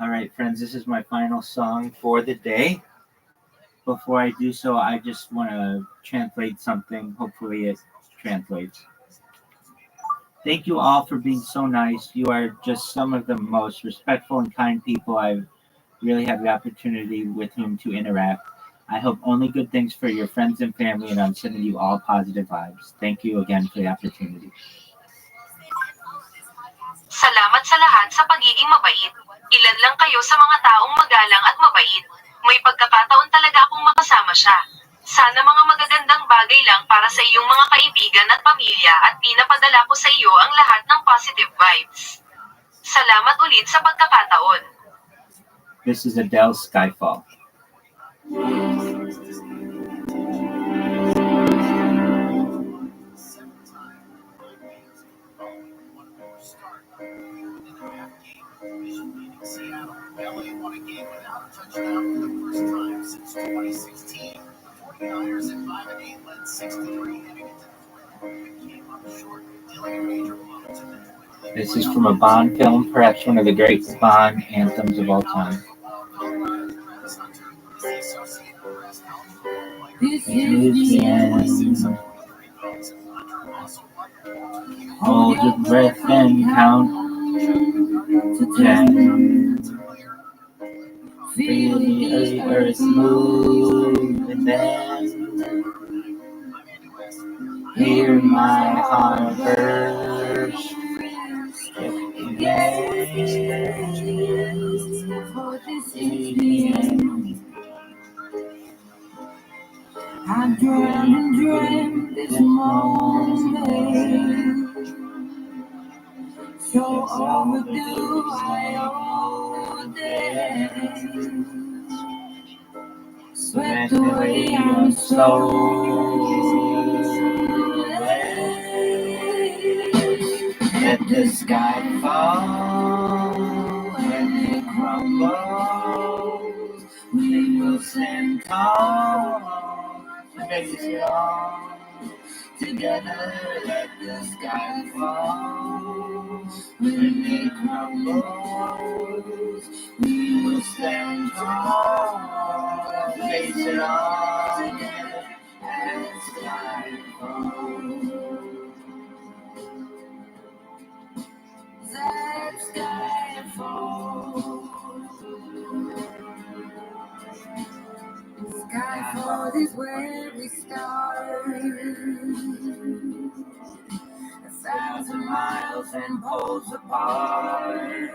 All right, friends, this is my final song for the day. Before I do so, I just want to translate something. Hopefully it translates. Thank you all for being so nice. You are just some of the most respectful and kind people I've really had the opportunity with whom to interact. I hope only good things for your friends and family, and I'm sending you all positive vibes. Thank you again for the opportunity. Salamat sa lahat sa pagiging mabait. Ilan lang kayo sa mga taong magalang at mabait. May pagkakataon talaga akong makasama siya. Sana mga magagandang bagay lang para sa iyong mga kaibigan at pamilya at pinapadala ko sa iyo ang lahat ng positive vibes. Salamat ulit sa pagkakataon. This is Adele's Skyfall. Seattle. LA won a game without a touchdown for the first time since 2016. The 49ers at 5-8 led 6-3 heading into the fourth quarter, but came up short, dealing a major blow to the This is from a Bond film, perhaps one of the great Bond anthems of all time. This is the end. Hold your breath and count to 10. Feel the earth move and then hear my heart burst again. For this is the end. I dreamt and dreamt overdue. I owe them. Swept away, I'm so let the sky fall and it crumbles. We will stand tall, face it all. Together, let the sky fall. When it crumbles, we will stand tall, face it all. Together, as the sky falls. That sky falls. Skyfall is where we start. 1,000 miles and poles apart.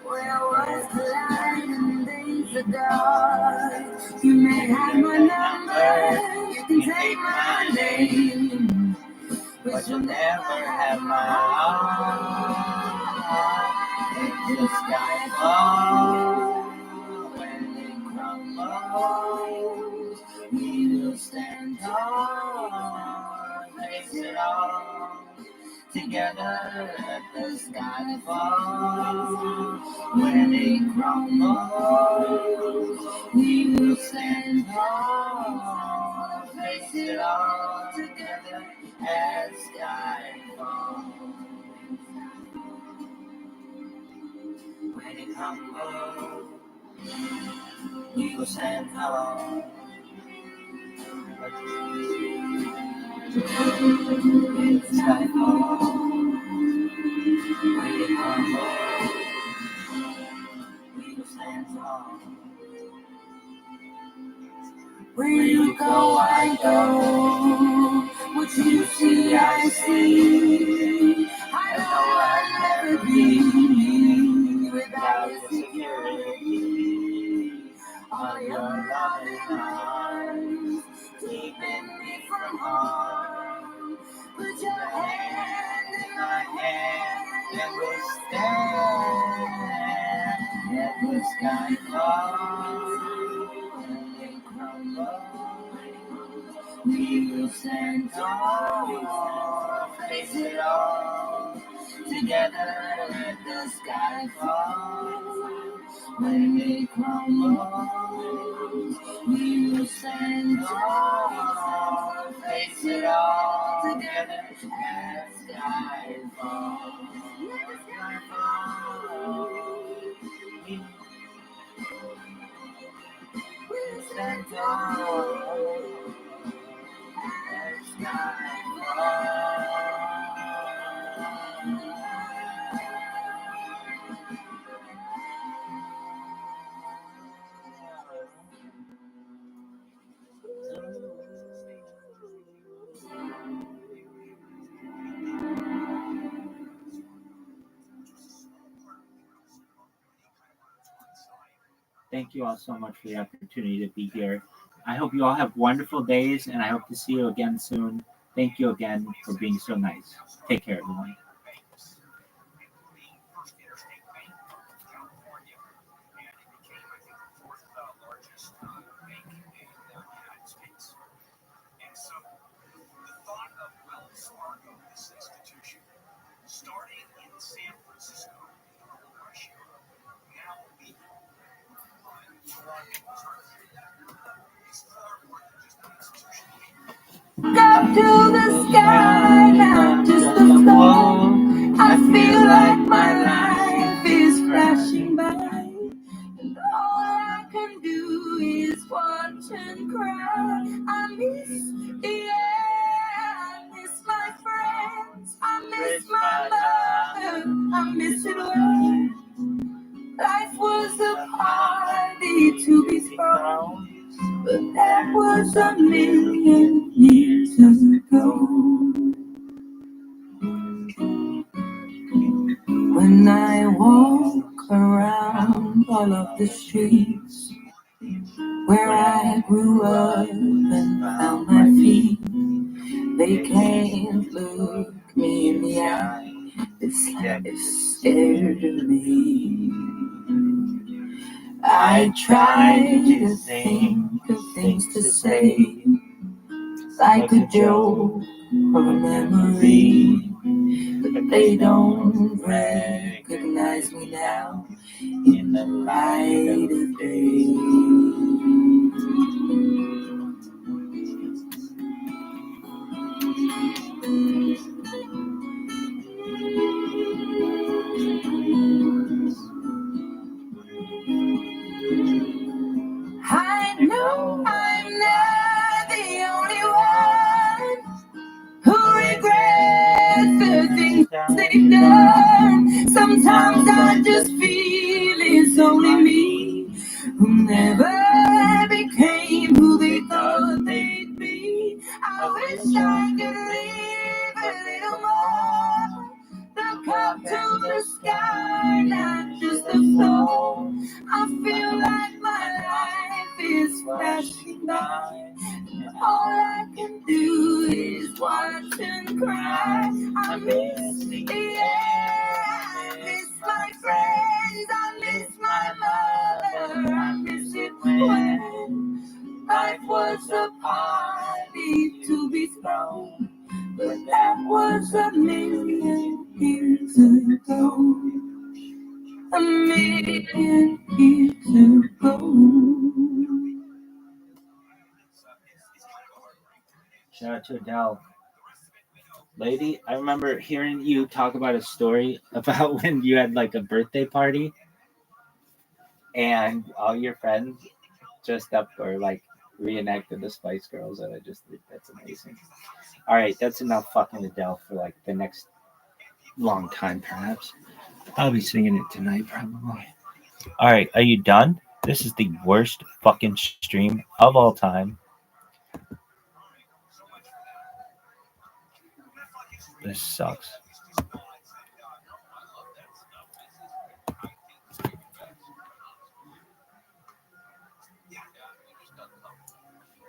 Where was the light and days the dark? You may have my number, you can take my name, but you'll never have my heart. Let the sky fall. We will stand tall, face it all. Together, let the sky fall. When it crumbles, we will stand tall, face it all. Together, as sky falls. When it crumbles, we will stand tall. When the sky falls, when it crumbles, we will stand tall. Where you go, I go. What you see, I see. I know I'll never be without your security. All your loving arms keeping me from harm. Put your hand in my hand and we'll stand. Let the sky fall and it crumbles. We will stand tall, face it all. Together, let the sky fall. When it crumbles, we will stand tall, face it all. Together, as sky falls. Let the sky fall. We will stand tall, as sky falls. Thank you all so much for the opportunity to be here. I hope you all have wonderful days, and I hope to see you again soon. Thank you again for being so nice. Take care, everyone. Up to the sky, not just the floor. I feel like my life is flashing by, and all I can do is watch and cry. I miss the air, I miss my friends, I miss my mother, I miss it all. Life was a party to be thrown, but that was a million years ago. When I walk around all of the streets where I grew up and found my feet, they can't look me in the eye. scared of me. I tried to think of things to say, like a joke or a memory, but they don't recognize me now in the light of day. I know I'm not the only one who regrets the things they've done. Sometimes I just feel it's only me who never became who they thought they'd be. I wish I could leave a little more. Look up to the sky, not just the floor. I feel like my life is flashing by. All I can do is watch and cry. I miss the air, I miss my friends, I miss my mother. I miss it when life was a party to be thrown. But that was a million years ago. A million years ago. Shout out to Adele. Lady, I remember hearing you talk about a story about when you had like a birthday party and all your friends dressed up or like reenacted the Spice Girls, and I just think that's amazing. All right, that's enough fucking Adele for like the next long time, perhaps. I'll be singing it tonight, probably. All right, are you done? This is the worst fucking stream of all time. This sucks.